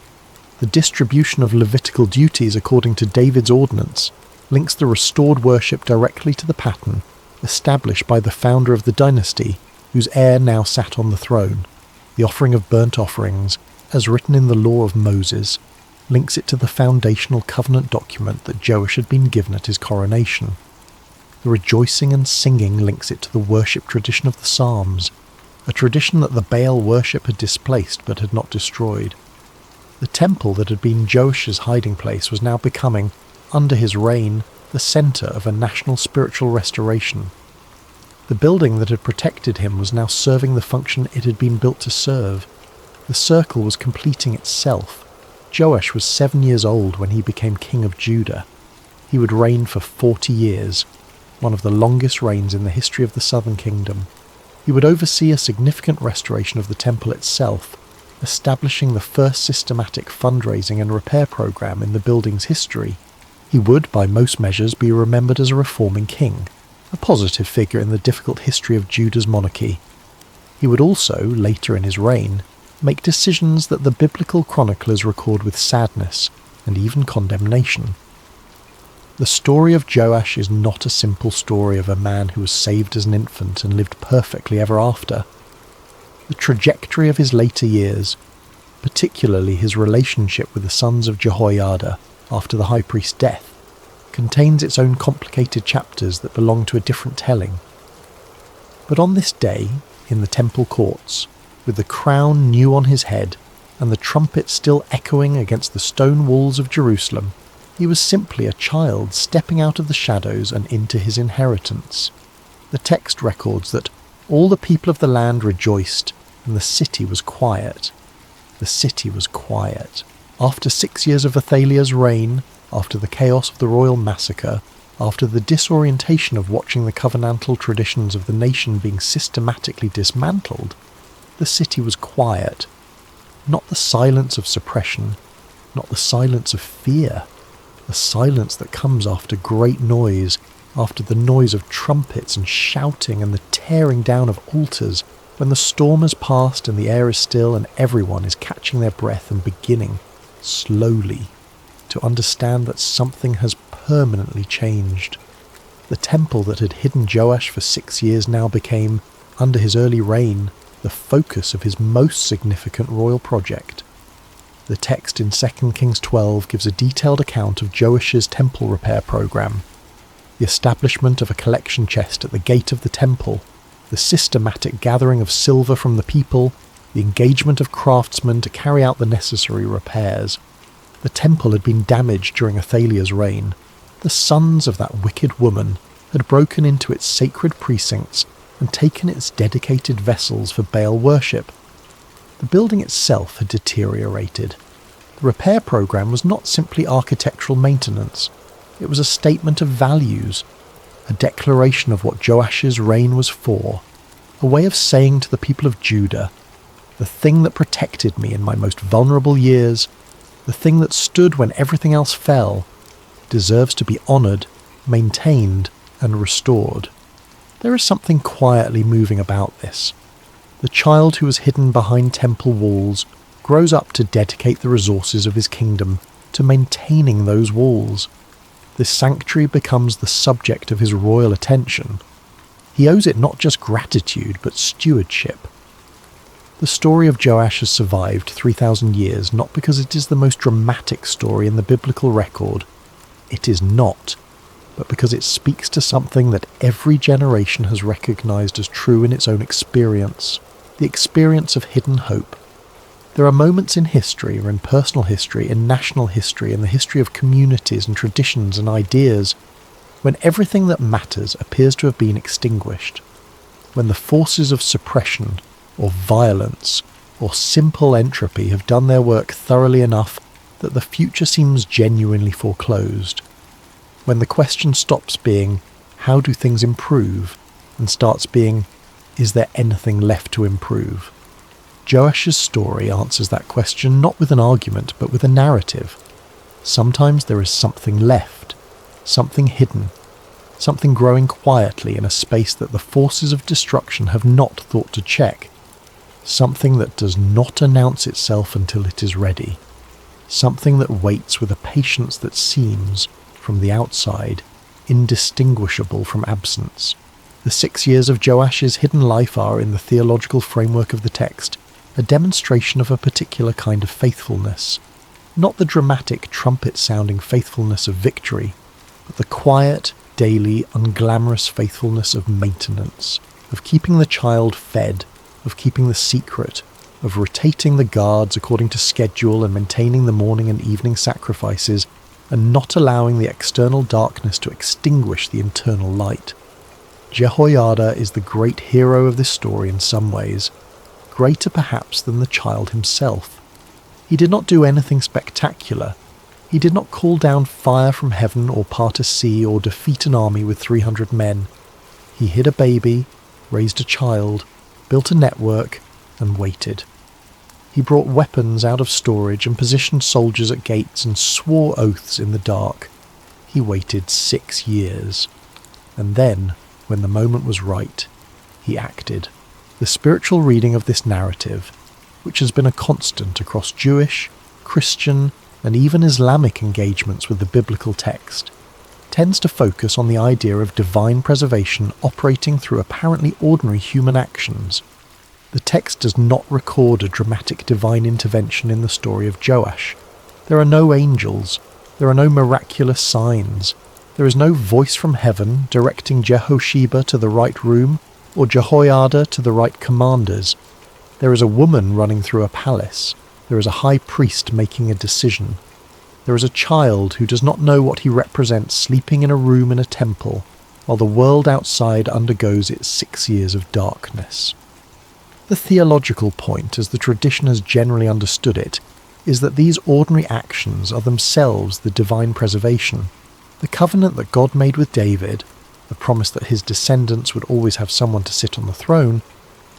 The distribution of Levitical duties according to David's ordinance links the restored worship directly to the pattern established by the founder of the dynasty, whose heir now sat on the throne. The offering of burnt offerings, as written in the law of Moses, links it to the foundational covenant document that Joash had been given at his coronation. The rejoicing and singing links it to the worship tradition of the Psalms, a tradition that the Baal worship had displaced but had not destroyed. The temple that had been Joash's hiding place was now becoming, under his reign, the centre of a national spiritual restoration. The building that had protected him was now serving the function it had been built to serve. The circle was completing itself. Joash was 7 years old when he became king of Judah. He would reign for 40 years, one of the longest reigns in the history of the southern kingdom. He would oversee a significant restoration of the temple itself, establishing the first systematic fundraising and repair program in the building's history. He would, by most measures, be remembered as a reforming king, a positive figure in the difficult history of Judah's monarchy. He would also, later in his reign, make decisions that the biblical chroniclers record with sadness and even condemnation. The story of Joash is not a simple story of a man who was saved as an infant and lived perfectly ever after. The trajectory of his later years, particularly his relationship with the sons of Jehoiada after the high priest's death, contains its own complicated chapters that belong to a different telling. But on this day, in the temple courts, with the crown new on his head and the trumpet still echoing against the stone walls of Jerusalem, he was simply a child stepping out of the shadows and into his inheritance. The text records that all the people of the land rejoiced, and the city was quiet. The city was quiet. After 6 years of Athaliah's reign, after the chaos of the royal massacre, after the disorientation of watching the covenantal traditions of the nation being systematically dismantled, the city was quiet. Not the silence of suppression, not the silence of fear, the silence that comes after great noise, after the noise of trumpets and shouting and the tearing down of altars, when the storm has passed and the air is still and everyone is catching their breath and beginning, slowly, to understand that something has permanently changed. The temple that had hidden Joash for 6 years now became, under his early reign, the focus of his most significant royal project. The text in 2 Kings 12 gives a detailed account of Joash's temple repair program, the establishment of a collection chest at the gate of the temple, the systematic gathering of silver from the people, the engagement of craftsmen to carry out the necessary repairs. The temple had been damaged during Athaliah's reign. The sons of that wicked woman had broken into its sacred precincts and taken its dedicated vessels for Baal worship. The building itself had deteriorated. The repair program was not simply architectural maintenance. It was a statement of values, a declaration of what Joash's reign was for, a way of saying to the people of Judah, the thing that protected me in my most vulnerable years, the thing that stood when everything else fell, deserves to be honoured, maintained, and restored. There is something quietly moving about this. The child who was hidden behind temple walls grows up to dedicate the resources of his kingdom to maintaining those walls. This sanctuary becomes the subject of his royal attention. He owes it not just gratitude, but stewardship. The story of Joash has survived 3,000 years not because it is the most dramatic story in the biblical record. It is not, but because it speaks to something that every generation has recognized as true in its own experience, the experience of hidden hope. There are moments in history, or in personal history, in national history, in the history of communities and traditions and ideas, when everything that matters appears to have been extinguished, when the forces of suppression, or violence, or simple entropy have done their work thoroughly enough that the future seems genuinely foreclosed, when the question stops being, how do things improve, and starts being, is there anything left to improve? Joash's story answers that question not with an argument, but with a narrative. Sometimes there is something left, something hidden, something growing quietly in a space that the forces of destruction have not thought to check, something that does not announce itself until it is ready, something that waits with a patience that seems, from the outside, indistinguishable from absence. The 6 years of Joash's hidden life are, in the theological framework of the text, a demonstration of a particular kind of faithfulness, not the dramatic trumpet-sounding faithfulness of victory, but the quiet, daily, unglamorous faithfulness of maintenance, of keeping the child fed, of keeping the secret, of rotating the guards according to schedule and maintaining the morning and evening sacrifices, and not allowing the external darkness to extinguish the internal light. Jehoiada is the great hero of this story in some ways, greater perhaps than the child himself. He did not do anything spectacular. He did not call down fire from heaven or part a sea or defeat an army with 300 men. He hid a baby, raised a child, built a network, and waited. He brought weapons out of storage and positioned soldiers at gates and swore oaths in the dark. He waited 6 years. And then, when the moment was right, he acted. The spiritual reading of this narrative, which has been a constant across Jewish, Christian, and even Islamic engagements with the biblical text, tends to focus on the idea of divine preservation operating through apparently ordinary human actions. The text does not record a dramatic divine intervention in the story of Joash. There are no angels. There are no miraculous signs. There is no voice from heaven directing Jehosheba to the right room or Jehoiada to the right commanders. There is a woman running through a palace. There is a high priest making a decision. There is a child who does not know what he represents sleeping in a room in a temple, while the world outside undergoes its 6 years of darkness. The theological point, as the tradition has generally understood it, is that these ordinary actions are themselves the divine preservation. The covenant that God made with David, the promise that his descendants would always have someone to sit on the throne,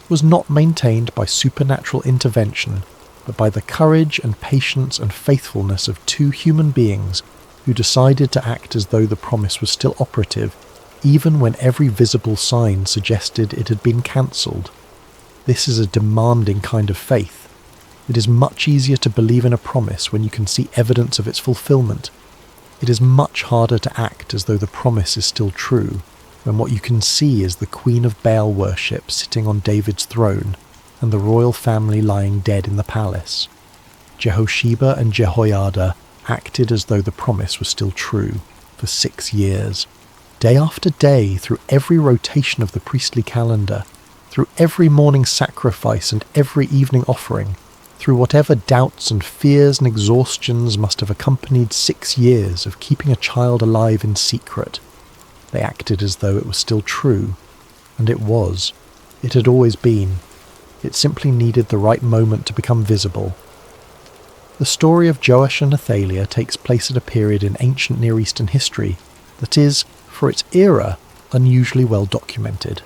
was not maintained by supernatural intervention, but by the courage and patience and faithfulness of 2 human beings who decided to act as though the promise was still operative, even when every visible sign suggested it had been cancelled. This is a demanding kind of faith. It is much easier to believe in a promise when you can see evidence of its fulfillment. It is much harder to act as though the promise is still true, when what you can see is the Queen of Baal worship sitting on David's throne, and the royal family lying dead in the palace. Jehosheba and Jehoiada acted as though the promise was still true for 6 years. Day after day, through every rotation of the priestly calendar, through every morning sacrifice and every evening offering, through whatever doubts and fears and exhaustions must have accompanied 6 years of keeping a child alive in secret, they acted as though it was still true. And it was. It had always been. It simply needed the right moment to become visible. The story of Joash and Athaliah takes place at a period in ancient Near Eastern history that is, for its era, unusually well documented.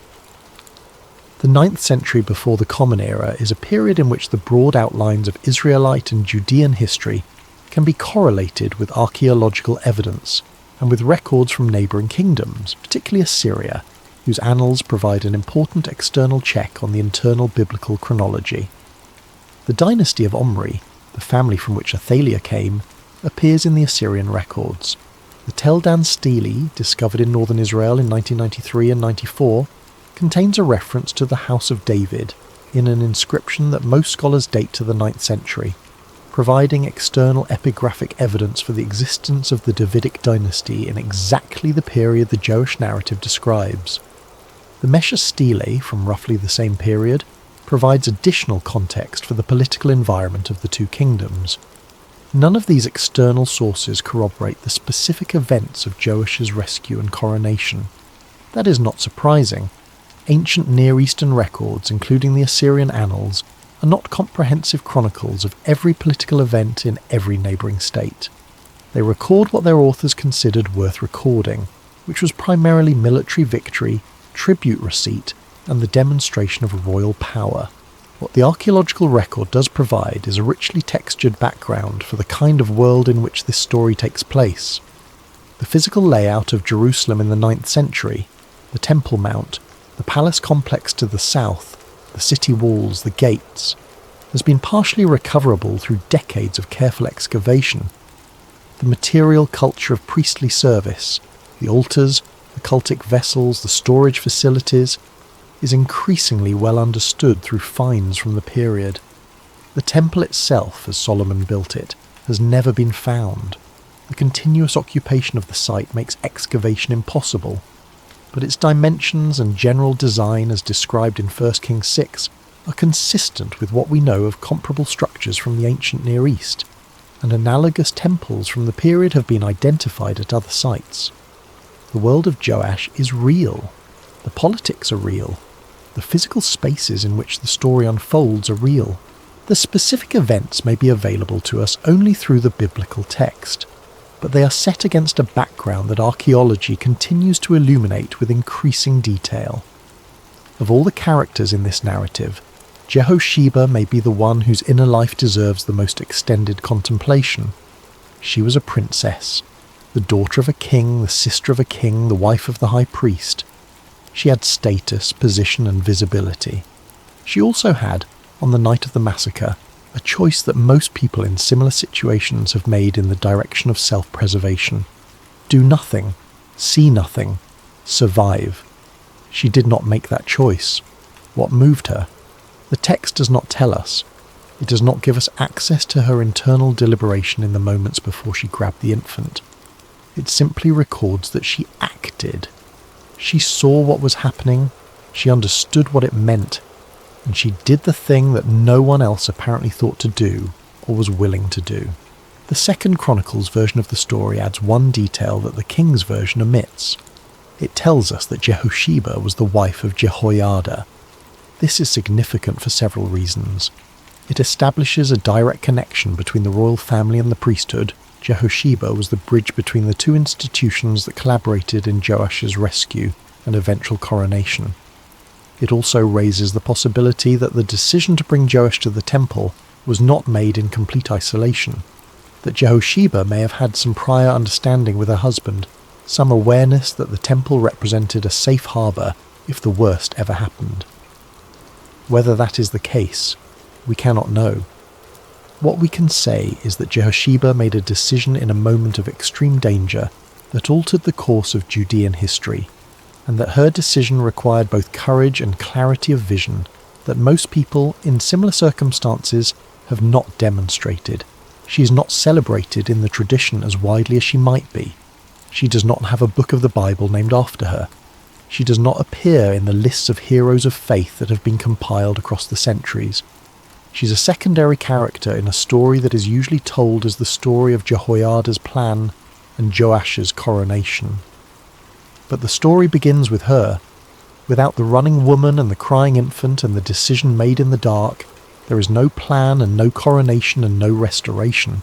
The 9th century before the Common Era is a period in which the broad outlines of Israelite and Judean history can be correlated with archaeological evidence and with records from neighbouring kingdoms, particularly Assyria, whose annals provide an important external check on the internal biblical chronology. The dynasty of Omri, the family from which Athaliah came, appears in the Assyrian records. The Tel Dan stele, discovered in northern Israel in 1993 and 94, contains a reference to the House of David in an inscription that most scholars date to the 9th century, providing external epigraphic evidence for the existence of the Davidic dynasty in exactly the period the Joash narrative describes. The Mesha stele, from roughly the same period, provides additional context for the political environment of the two kingdoms. None of these external sources corroborate the specific events of Joash's rescue and coronation. That is not surprising. Ancient Near Eastern records, including the Assyrian annals, are not comprehensive chronicles of every political event in every neighbouring state. They record what their authors considered worth recording, which was primarily military victory, tribute receipt, and the demonstration of royal power. What the archaeological record does provide is a richly textured background for the kind of world in which this story takes place. The physical layout of Jerusalem in the 9th century, the Temple Mount, the palace complex to the south, the city walls, the gates, has been partially recoverable through decades of careful excavation. The material culture of priestly service, the altars, the cultic vessels, the storage facilities, is increasingly well understood through finds from the period. The temple itself, as Solomon built it, has never been found. The continuous occupation of the site makes excavation impossible, but its dimensions and general design as described in 1 Kings 6 are consistent with what we know of comparable structures from the ancient Near East, and analogous temples from the period have been identified at other sites. The world of Joash is real. The politics are real. The physical spaces in which the story unfolds are real. The specific events may be available to us only through the biblical text, but they are set against a background that archaeology continues to illuminate with increasing detail. Of all the characters in this narrative, Jehosheba may be the one whose inner life deserves the most extended contemplation. She was a princess, the daughter of a king, the sister of a king, the wife of the high priest. She had status, position, and visibility. She also had, on the night of the massacre, a choice that most people in similar situations have made in the direction of self-preservation. Do nothing, see nothing, survive. She did not make that choice. What moved her? The text does not tell us. It does not give us access to her internal deliberation in the moments before she grabbed the infant. It simply records that she acted. She saw what was happening, she understood what it meant, and she did the thing that no one else apparently thought to do or was willing to do. The Second Chronicles version of the story adds one detail that the King's version omits. It tells us that Jehosheba was the wife of Jehoiada. This is significant for several reasons. It establishes a direct connection between the royal family and the priesthood. Jehosheba was the bridge between the two institutions that collaborated in Joash's rescue and eventual coronation. It also raises the possibility that the decision to bring Joash to the temple was not made in complete isolation, that Jehosheba may have had some prior understanding with her husband, some awareness that the temple represented a safe harbour if the worst ever happened. Whether that is the case, we cannot know. What we can say is that Jehosheba made a decision in a moment of extreme danger that altered the course of Judean history, and that her decision required both courage and clarity of vision that most people in similar circumstances have not demonstrated. She is not celebrated in the tradition as widely as she might be. She does not have a book of the Bible named after her. She does not appear in the lists of heroes of faith that have been compiled across the centuries. She's a secondary character in a story that is usually told as the story of Jehoiada's plan and Joash's coronation. But the story begins with her. Without the running woman and the crying infant and the decision made in the dark, there is no plan and no coronation and no restoration.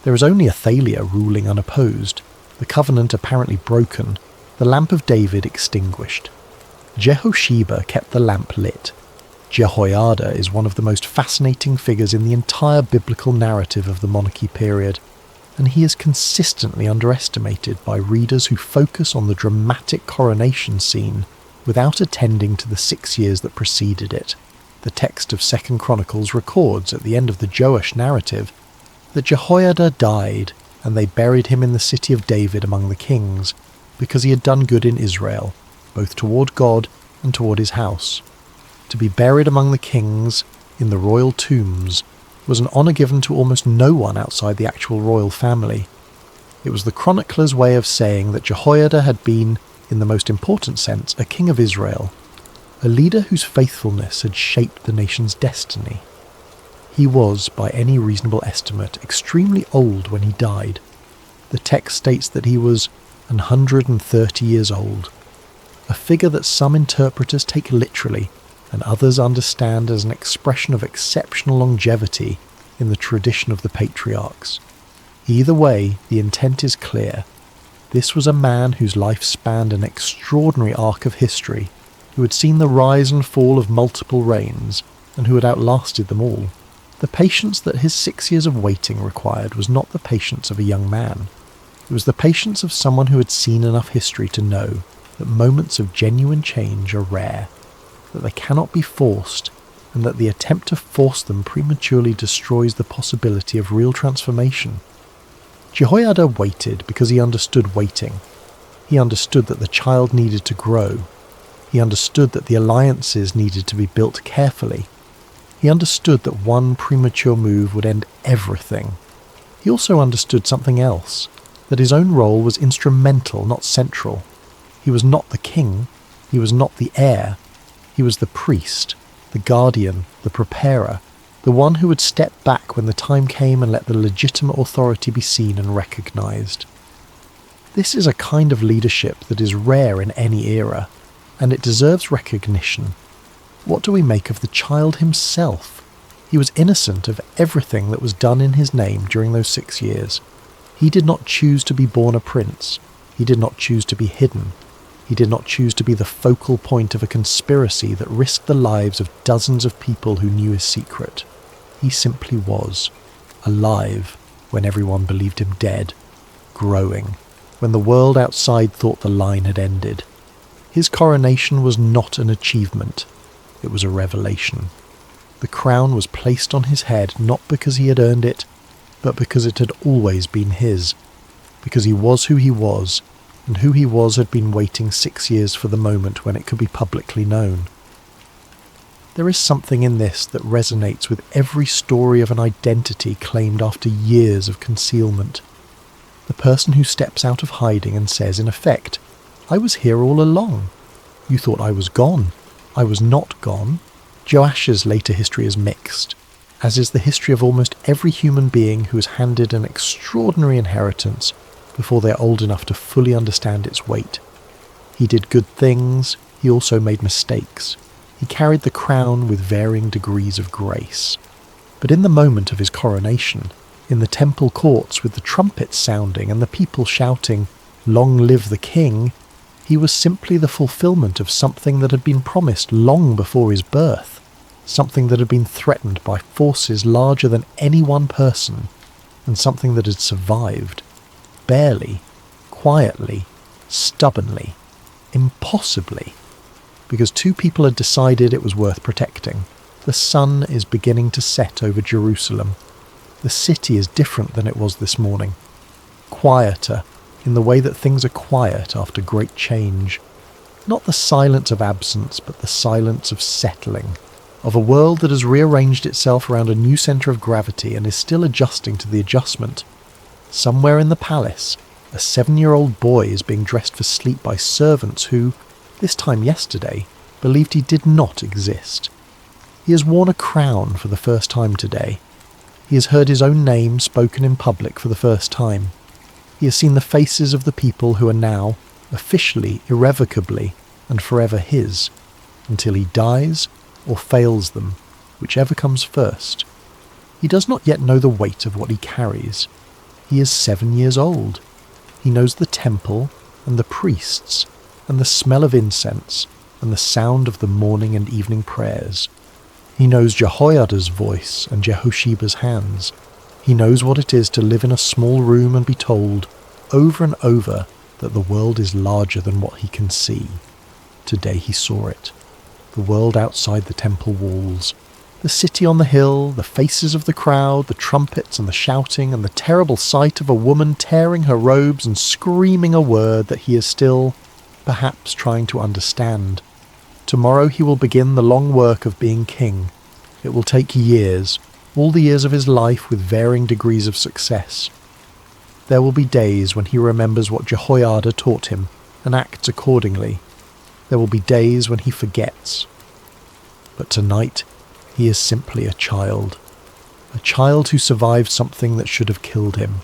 There is only Athaliah ruling unopposed, the covenant apparently broken, the lamp of David extinguished. Jehosheba kept the lamp lit. Jehoiada is one of the most fascinating figures in the entire biblical narrative of the monarchy period, and he is consistently underestimated by readers who focus on the dramatic coronation scene without attending to the 6 years that preceded it. The text of 2 Chronicles records at the end of the Joash narrative that Jehoiada died and they buried him in the city of David among the kings, because he had done good in Israel, both toward God and toward his house. To be buried among the kings, in the royal tombs, was an honour given to almost no one outside the actual royal family. It was the chronicler's way of saying that Jehoiada had been, in the most important sense, a king of Israel, a leader whose faithfulness had shaped the nation's destiny. He was, by any reasonable estimate, extremely old when he died. The text states that he was 130 years old, a figure that some interpreters take literally and others understand as an expression of exceptional longevity in the tradition of the patriarchs. Either way, the intent is clear. This was a man whose life spanned an extraordinary arc of history, who had seen the rise and fall of multiple reigns, and who had outlasted them all. The patience that his 6 years of waiting required was not the patience of a young man. It was the patience of someone who had seen enough history to know that moments of genuine change are rare, that they cannot be forced, and that the attempt to force them prematurely destroys the possibility of real transformation. Jehoiada waited because he understood waiting. He understood that the child needed to grow. He understood that the alliances needed to be built carefully. He understood that one premature move would end everything. He also understood something else, that his own role was instrumental, not central. He was not the king. He was not the heir. He was the priest, the guardian, the preparer, the one who would step back when the time came and let the legitimate authority be seen and recognized. This is a kind of leadership that is rare in any era, and it deserves recognition. What do we make of the child himself? He was innocent of everything that was done in his name during those 6 years. He did not choose to be born a prince. He did not choose to be hidden. He did not choose to be the focal point of a conspiracy that risked the lives of dozens of people who knew his secret. He simply was, alive when everyone believed him dead, growing, when the world outside thought the line had ended. His coronation was not an achievement. It was a revelation. The crown was placed on his head not because he had earned it, but because it had always been his, because he was who he was, and who he was had been waiting 6 years for the moment when it could be publicly known. There is something in this that resonates with every story of an identity claimed after years of concealment. The person who steps out of hiding and says, in effect, "I was here all along. You thought I was gone. I was not gone." Joash's later history is mixed, as is the history of almost every human being who is handed an extraordinary inheritance before they are old enough to fully understand its weight. He did good things, he also made mistakes. He carried the crown with varying degrees of grace. But in the moment of his coronation, in the temple courts with the trumpets sounding and the people shouting, "Long live the king," he was simply the fulfillment of something that had been promised long before his birth, something that had been threatened by forces larger than any one person, and something that had survived, barely, quietly, stubbornly, impossibly, because 2 people had decided it was worth protecting. The sun is beginning to set over Jerusalem. The city is different than it was this morning, quieter, in the way that things are quiet after great change. Not the silence of absence, but the silence of settling, of a world that has rearranged itself around a new centre of gravity and is still adjusting to the adjustment. Somewhere in the palace, a 7-year-old boy is being dressed for sleep by servants who, this time yesterday, believed he did not exist. He has worn a crown for the first time today. He has heard his own name spoken in public for the first time. He has seen the faces of the people who are now, officially, irrevocably, and forever his, until he dies or fails them, whichever comes first. He does not yet know the weight of what he carries. He is 7 years old. He knows the temple and the priests and the smell of incense and the sound of the morning and evening prayers. He knows Jehoiada's voice and Jehosheba's hands. He knows what it is to live in a small room and be told, over and over, that the world is larger than what he can see. Today he saw it. The world outside the temple walls. The city on the hill, the faces of the crowd, the trumpets and the shouting, and the terrible sight of a woman tearing her robes and screaming a word that he is still, perhaps, trying to understand. Tomorrow he will begin the long work of being king. It will take years, all the years of his life with varying degrees of success. There will be days when he remembers what Jehoiada taught him and acts accordingly. There will be days when he forgets. But tonight, he is simply a child who survived something that should have killed him,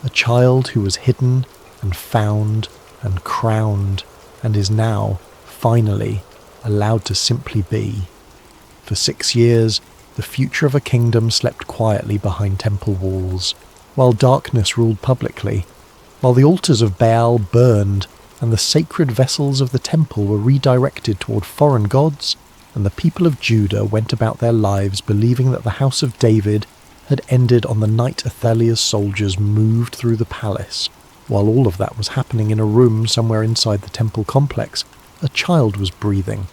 a child who was hidden and found and crowned and is now, finally, allowed to simply be. For 6 years, the future of a kingdom slept quietly behind temple walls, while darkness ruled publicly, while the altars of Baal burned and the sacred vessels of the temple were redirected toward foreign gods, and the people of Judah went about their lives believing that the house of David had ended on the night Athaliah's soldiers moved through the palace. While all of that was happening in a room somewhere inside the temple complex, a child was breathing,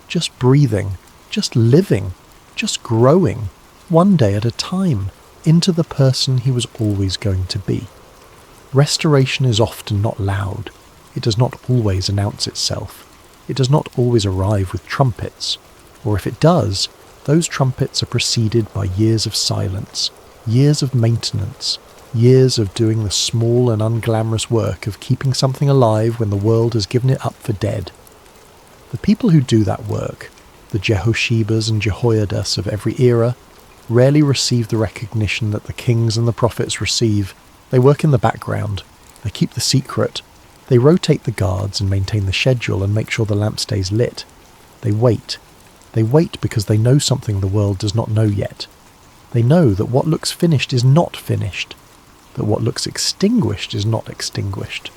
just living, just growing, one day at a time, into the person he was always going to be. Restoration is often not loud. It does not always announce itself. It does not always arrive with trumpets. Or if it does, those trumpets are preceded by years of silence, years of maintenance, years of doing the small and unglamorous work of keeping something alive when the world has given it up for dead. The people who do that work, the Jehoshebas and Jehoiadas of every era, rarely receive the recognition that the kings and the prophets receive. They work in the background. They keep the secret. They rotate the guards and maintain the schedule and make sure the lamp stays lit. They wait. They wait because they know something the world does not know yet. They know that what looks finished is not finished, that what looks extinguished is not extinguished,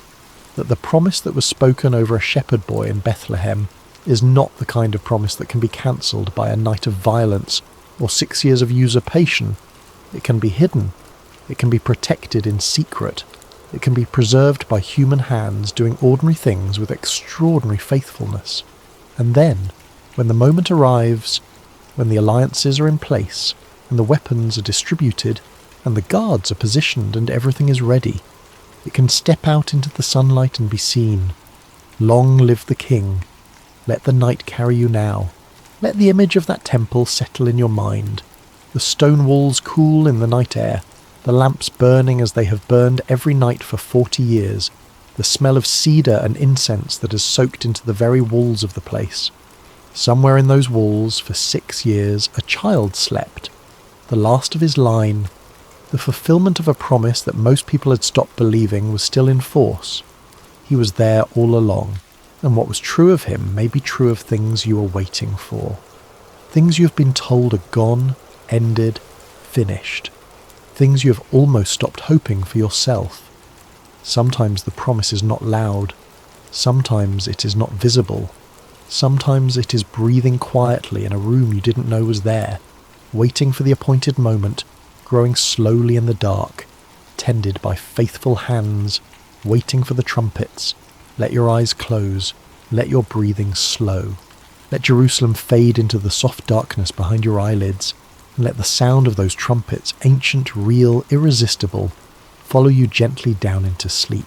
that the promise that was spoken over a shepherd boy in Bethlehem is not the kind of promise that can be cancelled by a night of violence or 6 years of usurpation. It can be hidden. It can be protected in secret. It can be preserved by human hands doing ordinary things with extraordinary faithfulness. And then, when the moment arrives, when the alliances are in place, and the weapons are distributed, and the guards are positioned and everything is ready, it can step out into the sunlight and be seen. Long live the king. Let the night carry you now. Let the image of that temple settle in your mind. The stone walls cool in the night air, the lamps burning as they have burned every night for 40 years, the smell of cedar and incense that has soaked into the very walls of the place. Somewhere in those walls, for 6 years, a child slept, the last of his line. The fulfillment of a promise that most people had stopped believing was still in force. He was there all along, and what was true of him may be true of things you are waiting for. Things you have been told are gone, ended, finished. Things you have almost stopped hoping for yourself. Sometimes the promise is not loud. Sometimes it is not visible. Sometimes it is breathing quietly in a room you didn't know was there, waiting for the appointed moment, growing slowly in the dark, tended by faithful hands, waiting for the trumpets. Let your eyes close. Let your breathing slow. Let Jerusalem fade into the soft darkness behind your eyelids, and let the sound of those trumpets, ancient, real, irresistible, follow you gently down into sleep.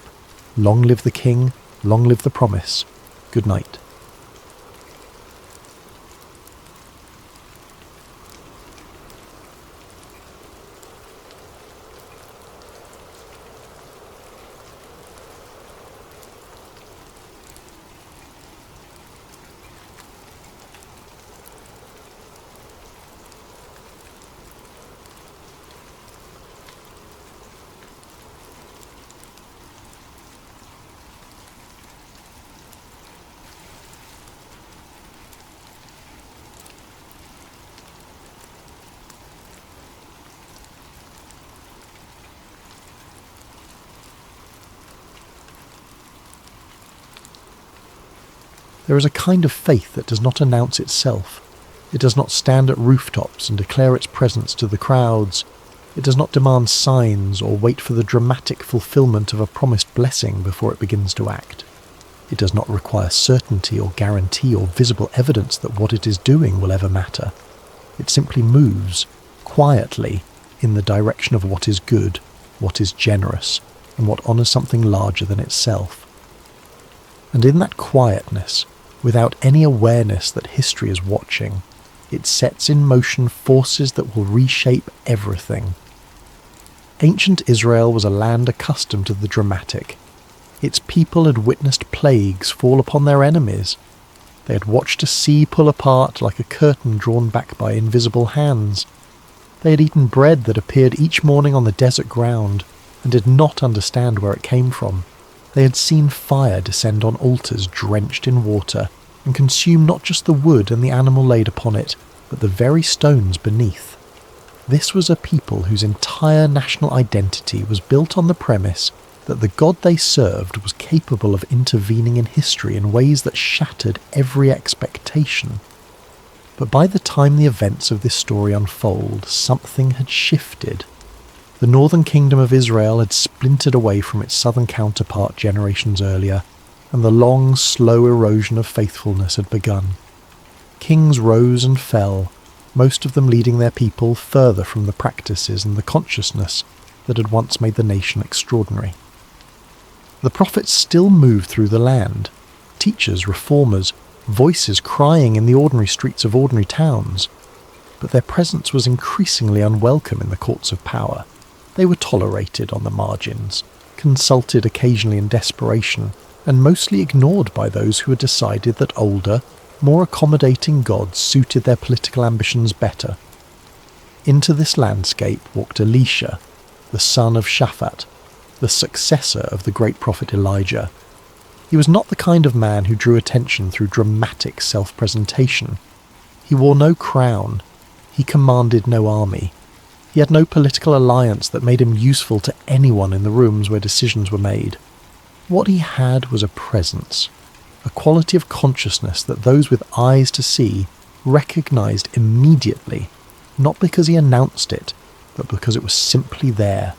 Long live the king, long live the promise. Good night. There is a kind of faith that does not announce itself. It does not stand at rooftops and declare its presence to the crowds. It does not demand signs or wait for the dramatic fulfillment of a promised blessing before it begins to act. It does not require certainty or guarantee or visible evidence that what it is doing will ever matter. It simply moves, quietly, in the direction of what is good, what is generous, and what honours something larger than itself. And in that quietness, without any awareness that history is watching, it sets in motion forces that will reshape everything. Ancient Israel was a land accustomed to the dramatic. Its people had witnessed plagues fall upon their enemies. They had watched a sea pull apart like a curtain drawn back by invisible hands. They had eaten bread that appeared each morning on the desert ground and did not understand where it came from. They had seen fire descend on altars drenched in water and consume not just the wood and the animal laid upon it, but the very stones beneath. This was a people whose entire national identity was built on the premise that the God they served was capable of intervening in history in ways that shattered every expectation. But by the time the events of this story unfold, something had shifted. The northern kingdom of Israel had splintered away from its southern counterpart generations earlier, and the long, slow erosion of faithfulness had begun. Kings rose and fell, most of them leading their people further from the practices and the consciousness that had once made the nation extraordinary. The prophets still moved through the land, teachers, reformers, voices crying in the ordinary streets of ordinary towns, but their presence was increasingly unwelcome in the courts of power. They were tolerated on the margins, consulted occasionally in desperation, and mostly ignored by those who had decided that older, more accommodating gods suited their political ambitions better. Into this landscape walked Elisha, the son of Shaphat, the successor of the great prophet Elijah. He was not the kind of man who drew attention through dramatic self-presentation. He wore no crown. He commanded no army. He had no political alliance that made him useful to anyone in the rooms where decisions were made. What he had was a presence, a quality of consciousness that those with eyes to see recognized immediately, not because he announced it, but because it was simply there,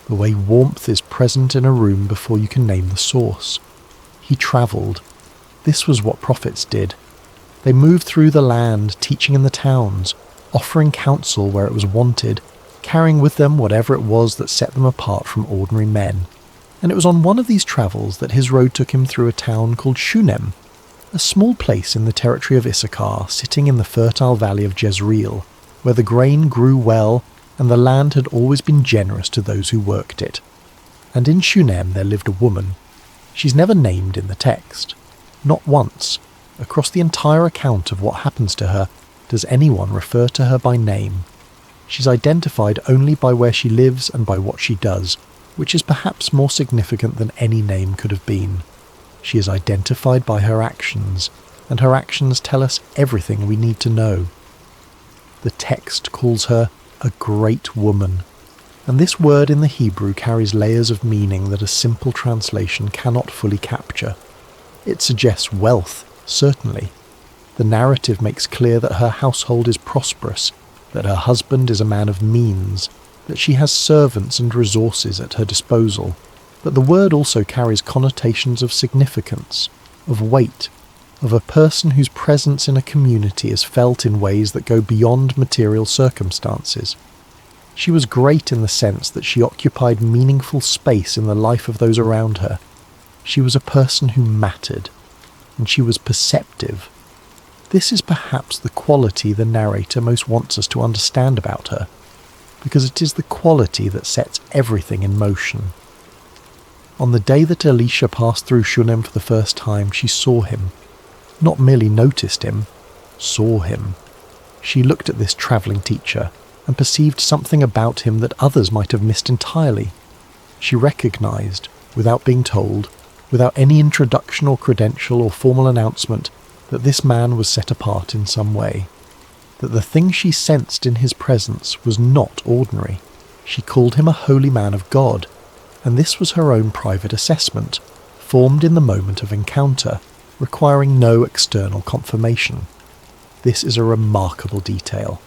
the way warmth is present in a room before you can name the source. He travelled. This was what prophets did. They moved through the land, teaching in the towns, offering counsel where it was wanted, carrying with them whatever it was that set them apart from ordinary men. And it was on one of these travels that his road took him through a town called Shunem, a small place in the territory of Issachar, sitting in the fertile valley of Jezreel, where the grain grew well and the land had always been generous to those who worked it. And in Shunem there lived a woman. She's never named in the text. Not once, across the entire account of what happens to her, does anyone refer to her by name. She's identified only by where she lives and by what she does, which is perhaps more significant than any name could have been. She is identified by her actions, and her actions tell us everything we need to know. The text calls her a great woman, and this word in the Hebrew carries layers of meaning that a simple translation cannot fully capture. It suggests wealth, certainly. The narrative makes clear that her household is prosperous, that her husband is a man of means, that she has servants and resources at her disposal, but the word also carries connotations of significance, of weight, of a person whose presence in a community is felt in ways that go beyond material circumstances. She was great in the sense that she occupied meaningful space in the life of those around her. She was a person who mattered, and she was perceptive. This is perhaps the quality the narrator most wants us to understand about her, because it is the quality that sets everything in motion. On the day that Elisha passed through Shunem for the first time, she saw him. Not merely noticed him, saw him. She looked at this travelling teacher and perceived something about him that others might have missed entirely. She recognised, without being told, without any introduction or credential or formal announcement, that this man was set apart in some way, that the thing she sensed in his presence was not ordinary. She called him a holy man of God, and this was her own private assessment, formed in the moment of encounter, requiring no external confirmation. This is a remarkable detail.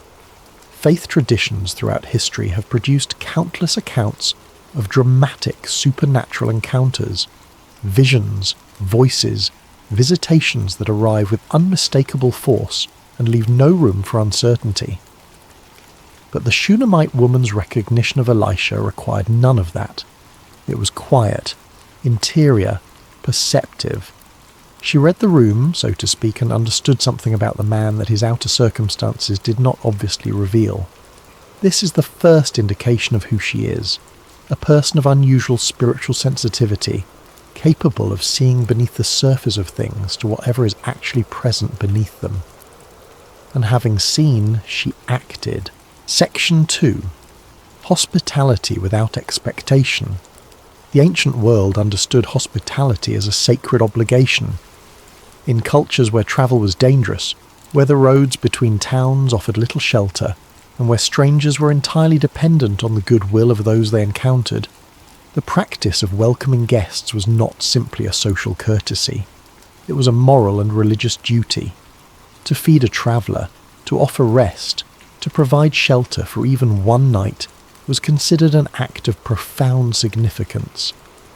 Faith traditions throughout history have produced countless accounts of dramatic supernatural encounters, visions, voices, visitations that arrive with unmistakable force and leave no room for uncertainty. But the Shunammite woman's recognition of Elisha required none of that. It was quiet, interior, perceptive. She read the room, so to speak, and understood something about the man that his outer circumstances did not obviously reveal. This is the first indication of who she is, a person of unusual spiritual sensitivity, capable of seeing beneath the surface of things to whatever is actually present beneath them. And having seen, she acted. Section 2. Hospitality without expectation. The ancient world understood hospitality as a sacred obligation. In cultures where travel was dangerous, where the roads between towns offered little shelter, and where strangers were entirely dependent on the goodwill of those they encountered, the practice of welcoming guests was not simply a social courtesy. It was a moral and religious duty. To feed a traveller, to offer rest, to provide shelter for even one night was considered an act of profound significance,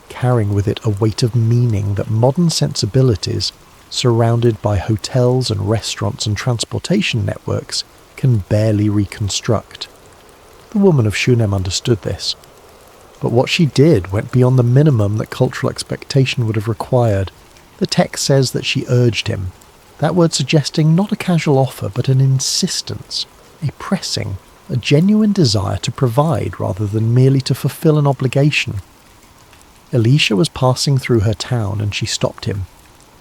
carrying with it a weight of meaning that modern sensibilities, surrounded by hotels and restaurants and transportation networks, can barely reconstruct. The woman of Shunem understood this. But what she did went beyond the minimum that cultural expectation would have required. The text says that she urged him, that word suggesting not a casual offer but an insistence, a pressing, a genuine desire to provide rather than merely to fulfill an obligation. Elisha was passing through her town and she stopped him.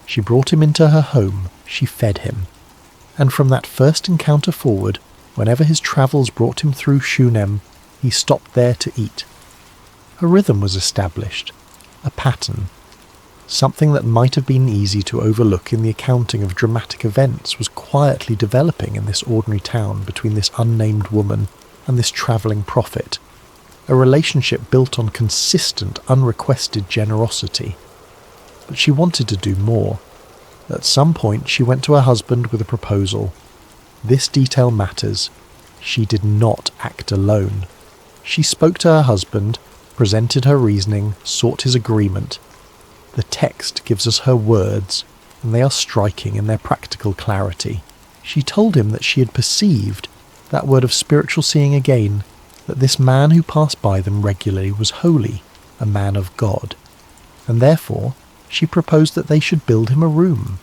She brought him into her home, she fed him. And from that first encounter forward, whenever his travels brought him through Shunem, he stopped there to eat. A rhythm was established, a pattern. Something that might have been easy to overlook in the accounting of dramatic events was quietly developing in this ordinary town between this unnamed woman and this travelling prophet, a relationship built on consistent, unrequested generosity. But she wanted to do more. At some point she went to her husband with a proposal. This detail matters. She did not act alone. She spoke to her husband, presented her reasoning, sought his agreement. The text gives us her words, and they are striking in their practical clarity. She told him that she had perceived, that word of spiritual seeing again, that this man who passed by them regularly was holy, a man of God, and therefore she proposed that they should build him a room,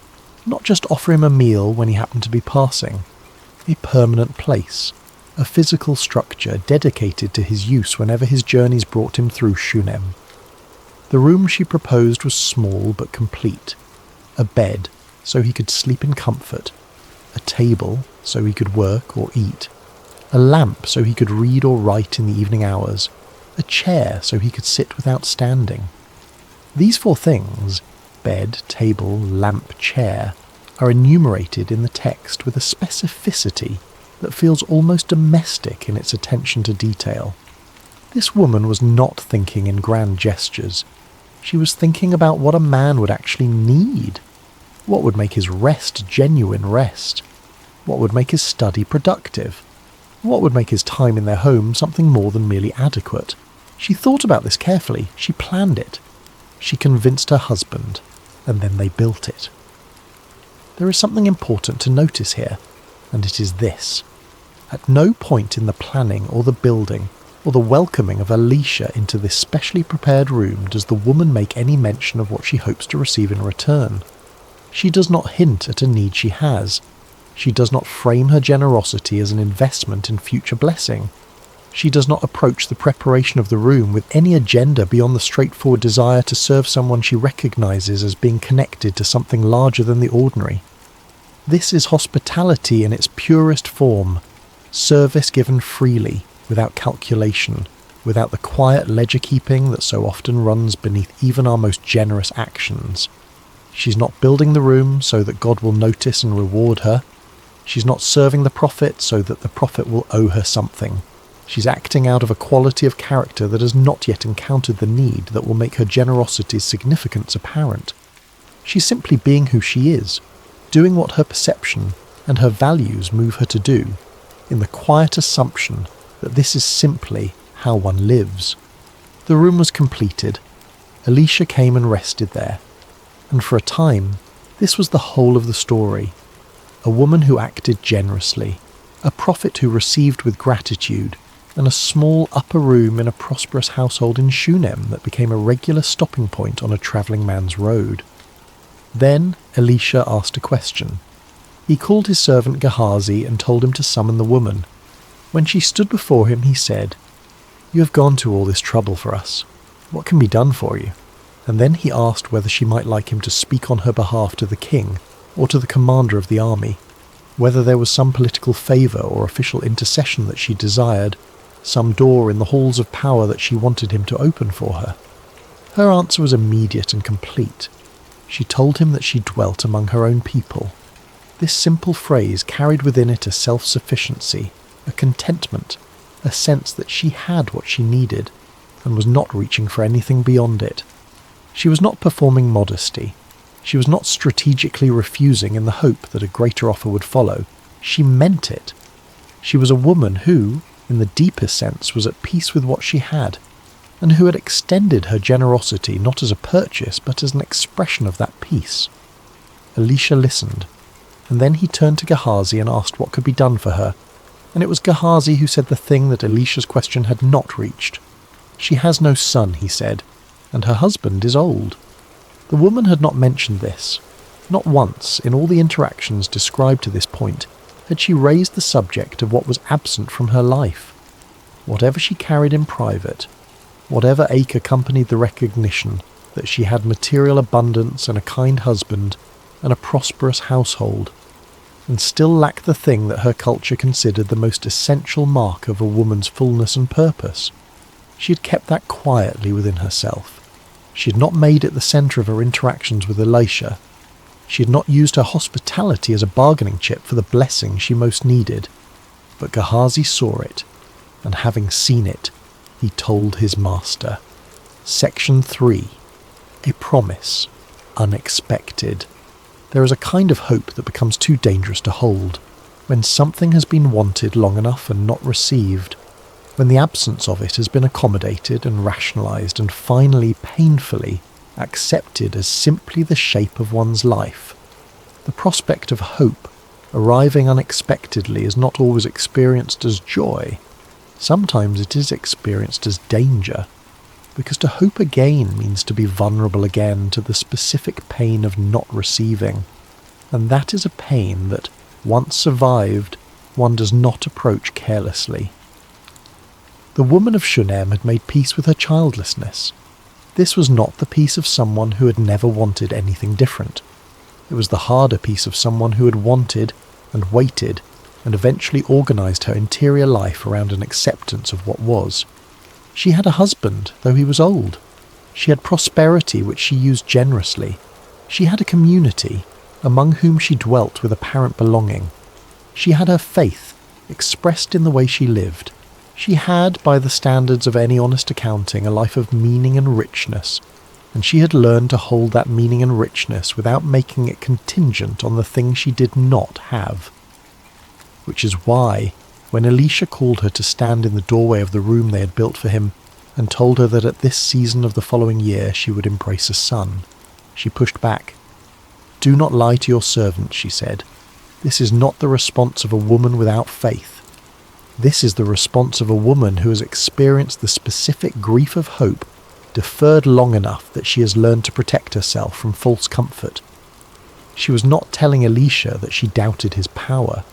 not just offer him a meal when he happened to be passing, a permanent place, a physical structure dedicated to his use whenever his journeys brought him through Shunem. The room she proposed was small but complete. A bed, so he could sleep in comfort. A table, so he could work or eat. A lamp, so he could read or write in the evening hours. A chair, so he could sit without standing. These 4 things, bed, table, lamp, chair, are enumerated in the text with a specificity that feels almost domestic in its attention to detail. This woman was not thinking in grand gestures. She was thinking about what a man would actually need. What would make his rest genuine rest? What would make his study productive? What would make his time in their home something more than merely adequate? She thought about this carefully. She planned it. She convinced her husband, and then they built it. There is something important to notice here, and it is this. At no point in the planning or the building or the welcoming of Elisha into this specially prepared room does the woman make any mention of what she hopes to receive in return. She does not hint at a need she has. She does not frame her generosity as an investment in future blessing. She does not approach the preparation of the room with any agenda beyond the straightforward desire to serve someone she recognizes as being connected to something larger than the ordinary. This is hospitality in its purest form, service given freely, without calculation, without the quiet ledger-keeping that so often runs beneath even our most generous actions. She's not building the room so that God will notice and reward her. She's not serving the prophet so that the prophet will owe her something. She's acting out of a quality of character that has not yet encountered the need that will make her generosity's significance apparent. She's simply being who she is, doing what her perception and her values move her to do, in the quiet assumption that this is simply how one lives. The room was completed. Elisha came and rested there, and for a time, this was the whole of the story. A woman who acted generously, a prophet who received with gratitude, and a small upper room in a prosperous household in Shunem that became a regular stopping point on a travelling man's road. Then Elisha asked a question. He called his servant Gehazi and told him to summon the woman. When she stood before him, he said, "You have gone to all this trouble for us. What can be done for you?" And then he asked whether she might like him to speak on her behalf to the king or to the commander of the army, whether there was some political favour or official intercession that she desired, some door in the halls of power that she wanted him to open for her. Her answer was immediate and complete. She told him that she dwelt among her own people. This simple phrase carried within it a self-sufficiency, a contentment, a sense that she had what she needed and was not reaching for anything beyond it. She was not performing modesty. She was not strategically refusing in the hope that a greater offer would follow. She meant it. She was a woman who, in the deepest sense, was at peace with what she had, and who had extended her generosity not as a purchase but as an expression of that peace. Elisha listened, and then he turned to Gehazi and asked what could be done for her, and it was Gehazi who said the thing that Elisha's question had not reached. "She has no son," he said, "and her husband is old." The woman had not mentioned this. Not once, in all the interactions described to this point, had she raised the subject of what was absent from her life. Whatever she carried in private, whatever ache accompanied the recognition that she had material abundance and a kind husband and a prosperous household, and still lacked the thing that her culture considered the most essential mark of a woman's fullness and purpose. She had kept that quietly within herself. She had not made it the centre of her interactions with Elisha. She had not used her hospitality as a bargaining chip for the blessing she most needed. But Gehazi saw it, and having seen it, he told his master. Section 3. A promise. Unexpected. There is a kind of hope that becomes too dangerous to hold, when something has been wanted long enough and not received, when the absence of it has been accommodated and rationalised and finally, painfully, accepted as simply the shape of one's life. The prospect of hope, arriving unexpectedly, is not always experienced as joy. Sometimes it is experienced as danger, because to hope again means to be vulnerable again to the specific pain of not receiving, and that is a pain that, once survived, one does not approach carelessly. The woman of Shunem had made peace with her childlessness. This was not the peace of someone who had never wanted anything different. It was the harder peace of someone who had wanted and waited and eventually organised her interior life around an acceptance of what was. She had a husband, though he was old. She had prosperity which she used generously. She had a community, among whom she dwelt with apparent belonging. She had her faith, expressed in the way she lived. She had, by the standards of any honest accounting, a life of meaning and richness, and she had learned to hold that meaning and richness without making it contingent on the thing she did not have. Which is why, when Elisha called her to stand in the doorway of the room they had built for him, and told her that at this season of the following year she would embrace a son, she pushed back. "Do not lie to your servant," she said. "This is not the response of a woman without faith. This is the response of a woman who has experienced the specific grief of hope, deferred long enough that she has learned to protect herself from false comfort." She was not telling Elisha that she doubted his power.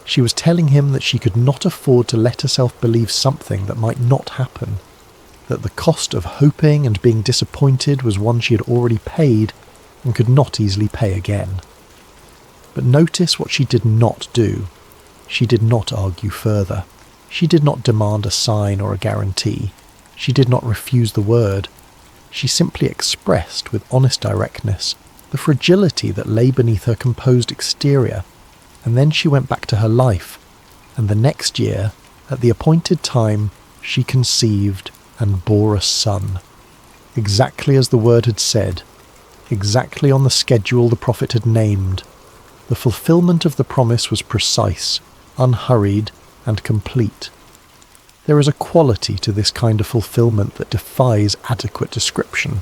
She was telling him that she could not afford to let herself believe something that might not happen, that the cost of hoping and being disappointed was one she had already paid and could not easily pay again. But notice what she did not do. She did not argue further. She did not demand a sign or a guarantee. She did not refuse the word. She simply expressed with honest directness the fragility that lay beneath her composed exterior, and then she went back to her life, and the next year, at the appointed time, she conceived and bore a son. Exactly as the word had said, exactly on the schedule the prophet had named. The fulfillment of the promise was precise, unhurried, and complete. There is a quality to this kind of fulfillment that defies adequate description.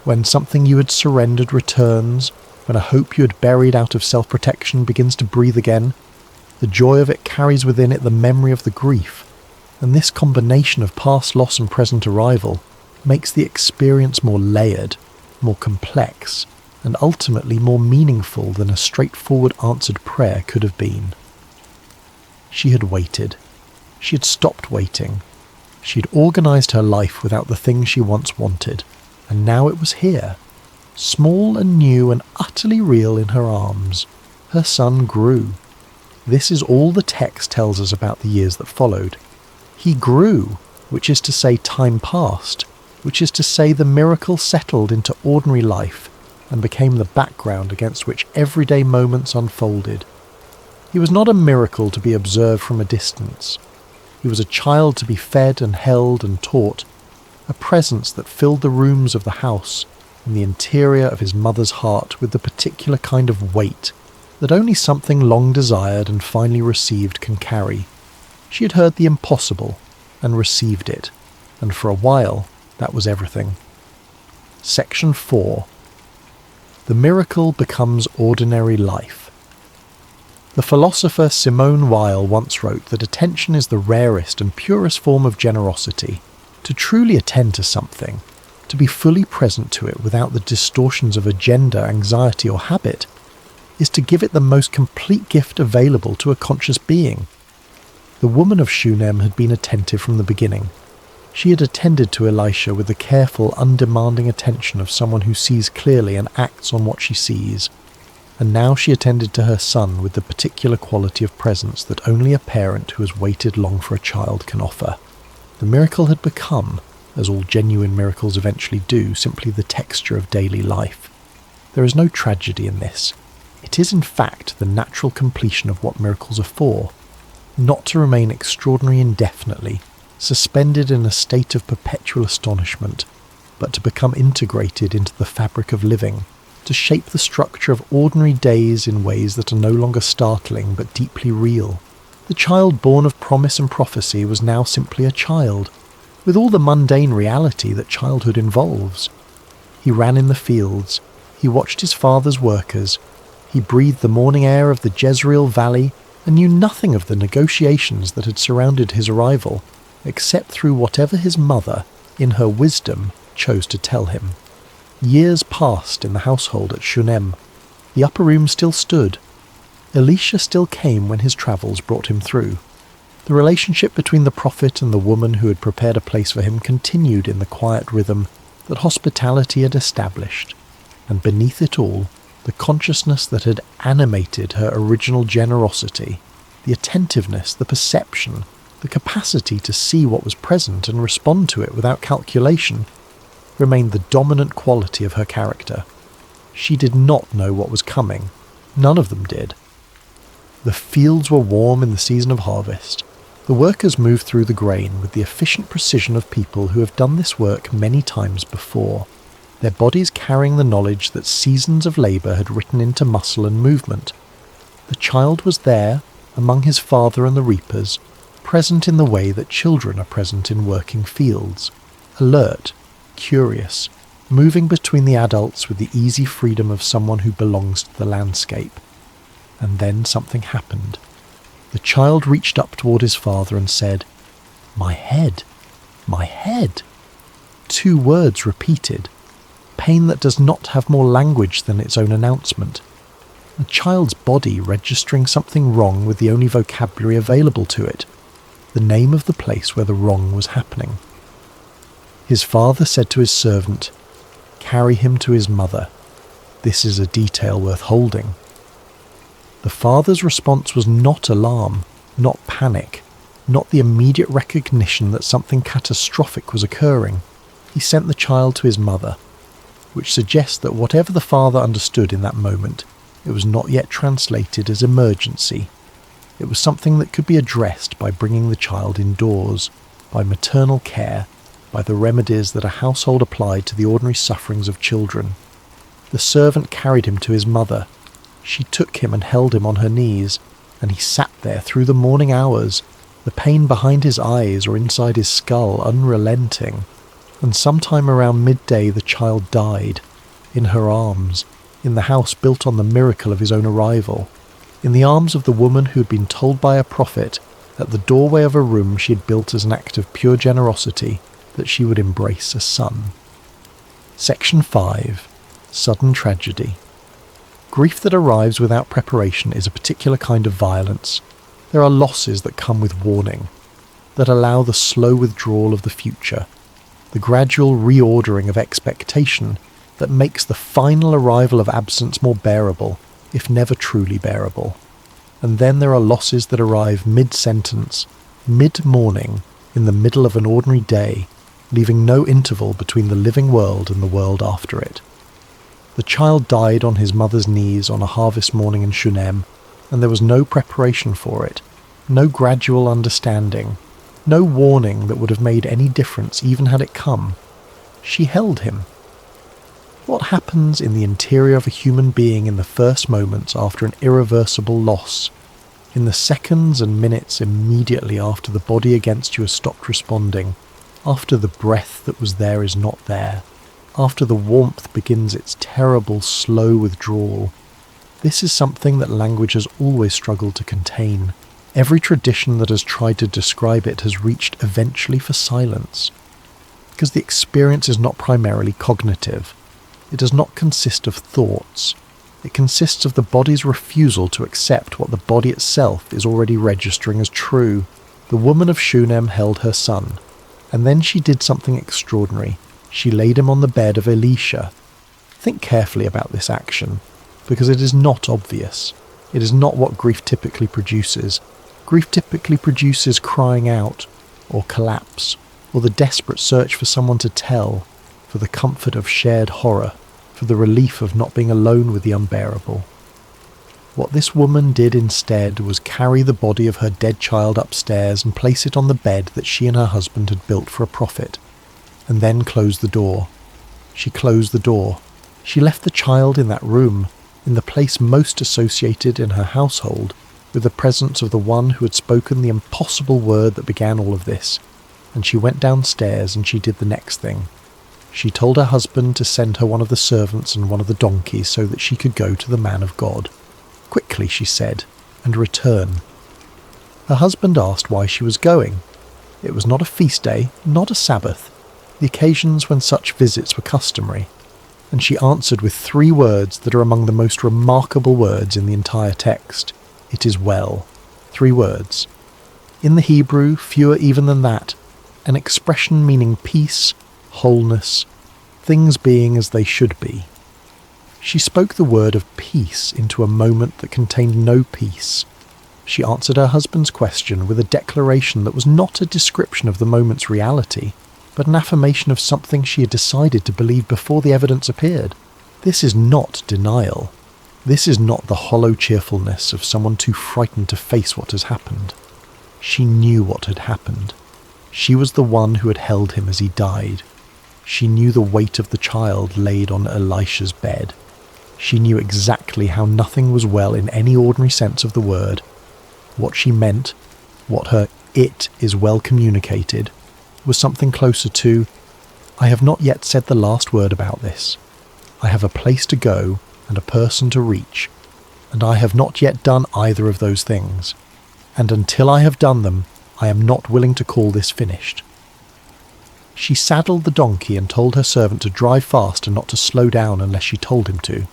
When something you had surrendered returns, when a hope you had buried out of self-protection begins to breathe again, the joy of it carries within it the memory of the grief, and this combination of past loss and present arrival makes the experience more layered, more complex, and ultimately more meaningful than a straightforward answered prayer could have been. She had waited. She had stopped waiting. She had organised her life without the thing she once wanted, and now it was here, small and new and utterly real in her arms. Her son grew. This is all the text tells us about the years that followed. He grew, which is to say time passed, which is to say the miracle settled into ordinary life and became the background against which everyday moments unfolded. He was not a miracle to be observed from a distance. He was a child to be fed and held and taught, a presence that filled the rooms of the house and the interior of his mother's heart with the particular kind of weight that only something long desired and finally received can carry. She had heard the impossible and received it, and for a while that was everything. Section 4. The miracle becomes ordinary life. The philosopher Simone Weil once wrote that attention is the rarest and purest form of generosity. To truly attend to something, to be fully present to it without the distortions of agenda, anxiety or habit, is to give it the most complete gift available to a conscious being. The woman of Shunem had been attentive from the beginning. She had attended to Elisha with the careful, undemanding attention of someone who sees clearly and acts on what she sees. And now she attended to her son with the particular quality of presence that only a parent who has waited long for a child can offer. The miracle had become, as all genuine miracles eventually do, simply the texture of daily life. There is no tragedy in this. It is in fact the natural completion of what miracles are for, not to remain extraordinary indefinitely, suspended in a state of perpetual astonishment, but to become integrated into the fabric of living, to shape the structure of ordinary days in ways that are no longer startling but deeply real. The child born of promise and prophecy was now simply a child, with all the mundane reality that childhood involves. He ran in the fields, he watched his father's workers, he breathed the morning air of the Jezreel Valley and knew nothing of the negotiations that had surrounded his arrival, except through whatever his mother, in her wisdom, chose to tell him. Years passed in the household at Shunem. The upper room still stood. Elisha still came when his travels brought him through. The relationship between the prophet and the woman who had prepared a place for him continued in the quiet rhythm that hospitality had established, and beneath it all, the consciousness that had animated her original generosity, the attentiveness, the perception, the capacity to see what was present and respond to it without calculation, remained the dominant quality of her character. She did not know what was coming. None of them did. The fields were warm in the season of harvest. The workers moved through the grain with the efficient precision of people who have done this work many times before, their bodies carrying the knowledge that seasons of labour had written into muscle and movement. The child was there, among his father and the reapers, present in the way that children are present in working fields, alert, curious, moving between the adults with the easy freedom of someone who belongs to the landscape. And then something happened. The child reached up toward his father and said, "My head, my head." 2 words repeated, pain that does not have more language than its own announcement. The child's body registering something wrong with the only vocabulary available to it, the name of the place where the wrong was happening. His father said to his servant, "Carry him to his mother. This is a detail worth holding." The father's response was not alarm, not panic, not the immediate recognition that something catastrophic was occurring. He sent the child to his mother, which suggests that whatever the father understood in that moment, it was not yet translated as emergency. It was something that could be addressed by bringing the child indoors, by maternal care, by the remedies that a household applied to the ordinary sufferings of children. The servant carried him to his mother. She took him and held him on her knees, and he sat there through the morning hours, the pain behind his eyes or inside his skull unrelenting. And sometime around midday the child died, in her arms, in the house built on the miracle of his own arrival, in the arms of the woman who had been told by a prophet, at the doorway of a room she had built as an act of pure generosity, that she would embrace a son. Section 5. Sudden Tragedy. Grief that arrives without preparation is a particular kind of violence. There are losses that come with warning, that allow the slow withdrawal of the future, the gradual reordering of expectation that makes the final arrival of absence more bearable, if never truly bearable. And then there are losses that arrive mid-sentence, mid-morning, in the middle of an ordinary day, leaving no interval between the living world and the world after it. The child died on his mother's knees on a harvest morning in Shunem, and there was no preparation for it, no gradual understanding, no warning that would have made any difference even had it come. She held him. What happens in the interior of a human being in the first moments after an irreversible loss, in the seconds and minutes immediately after the body against you has stopped responding, after the breath that was there is not there, after the warmth begins its terrible, slow withdrawal? This is something that language has always struggled to contain. Every tradition that has tried to describe it has reached eventually for silence, because the experience is not primarily cognitive. It does not consist of thoughts. It consists of the body's refusal to accept what the body itself is already registering as true. The woman of Shunem held her son, and then she did something extraordinary. She laid him on the bed of Elisha. Think carefully about this action, because it is not obvious. It is not what grief typically produces. Grief typically produces crying out, or collapse, or the desperate search for someone to tell, for the comfort of shared horror, for the relief of not being alone with the unbearable. What this woman did instead was carry the body of her dead child upstairs and place it on the bed that she and her husband had built for a prophet, and then close the door. She closed the door. She left the child in that room, in the place most associated in her household with the presence of the one who had spoken the impossible word that began all of this, and she went downstairs and she did the next thing. She told her husband to send her one of the servants and one of the donkeys so that she could go to the man of God. Quickly, she said, and return. Her husband asked why she was going. It was not a feast day, not a Sabbath, the occasions when such visits were customary, and she answered with 3 words that are among the most remarkable words in the entire text. It is well. 3 words. In the Hebrew, fewer even than that, an expression meaning peace, wholeness, things being as they should be. She spoke the word of peace into a moment that contained no peace. She answered her husband's question with a declaration that was not a description of the moment's reality, but an affirmation of something she had decided to believe before the evidence appeared. This is not denial. This is not the hollow cheerfulness of someone too frightened to face what has happened. She knew what had happened. She was the one who had held him as he died. She knew the weight of the child laid on Elisha's bed. She knew exactly how nothing was well in any ordinary sense of the word. What she meant, what her "it" is well communicated, was something closer to, I have not yet said the last word about this. I have a place to go and a person to reach, and I have not yet done either of those things. And until I have done them, I am not willing to call this finished. She saddled the donkey and told her servant to drive fast and not to slow down unless she told him to,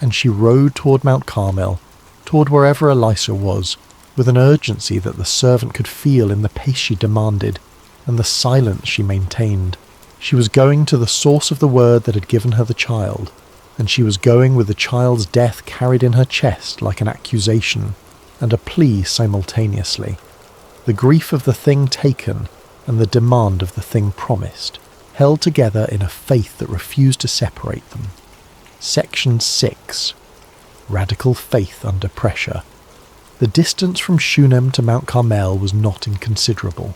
and she rode toward Mount Carmel, toward wherever Elisha was, with an urgency that the servant could feel in the pace she demanded and the silence she maintained. She was going to the source of the word that had given her the child, and she was going with the child's death carried in her chest like an accusation and a plea simultaneously. The grief of the thing taken and the demand of the thing promised, held together in a faith that refused to separate them. Section 6. Radical faith under pressure. The distance from Shunem to Mount Carmel was not inconsiderable.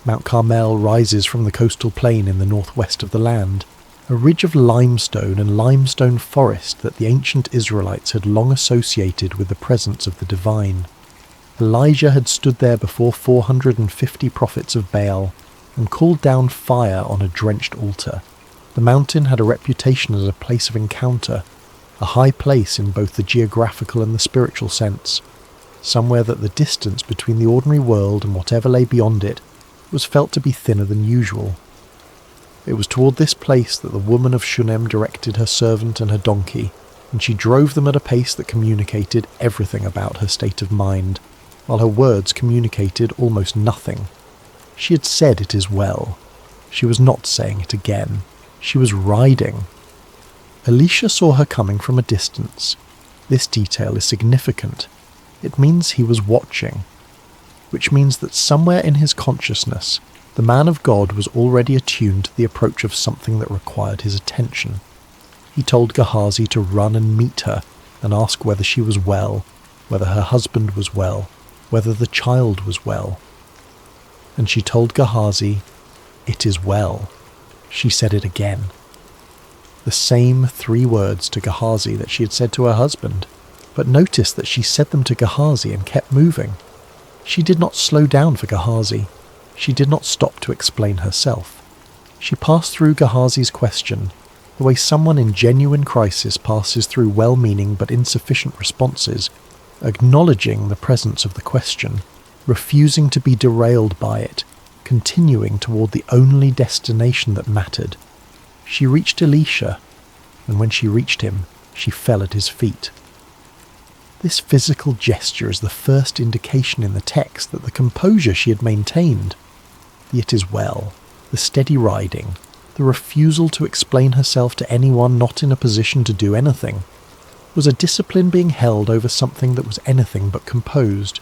Mount Carmel rises from the coastal plain in the northwest of the land, a ridge of limestone and limestone forest that the ancient Israelites had long associated with the presence of the divine. Elijah had stood there before 450 prophets of Baal and called down fire on a drenched altar. The mountain had a reputation as a place of encounter, a high place in both the geographical and the spiritual sense, somewhere that the distance between the ordinary world and whatever lay beyond it was felt to be thinner than usual. It was toward this place that the woman of Shunem directed her servant and her donkey, and she drove them at a pace that communicated everything about her state of mind, while her words communicated almost nothing. She had said it is well. She was not saying it again. She was riding. Elisha saw her coming from a distance. This detail is significant. It means he was watching, which means that somewhere in his consciousness, the man of God was already attuned to the approach of something that required his attention. He told Gehazi to run and meet her and ask whether she was well, whether her husband was well, whether the child was well. And she told Gehazi, "It is well." She said it again. The same 3 words to Gehazi that she had said to her husband, but notice that she said them to Gehazi and kept moving. She did not slow down for Gehazi. She did not stop to explain herself. She passed through Gehazi's question, the way someone in genuine crisis passes through well-meaning but insufficient responses, acknowledging the presence of the question, refusing to be derailed by it, continuing toward the only destination that mattered. She reached Elisha, and when she reached him, she fell at his feet. This physical gesture is the first indication in the text that the composure she had maintained, the "it is well," the steady riding, the refusal to explain herself to anyone not in a position to do anything, was a discipline being held over something that was anything but composed.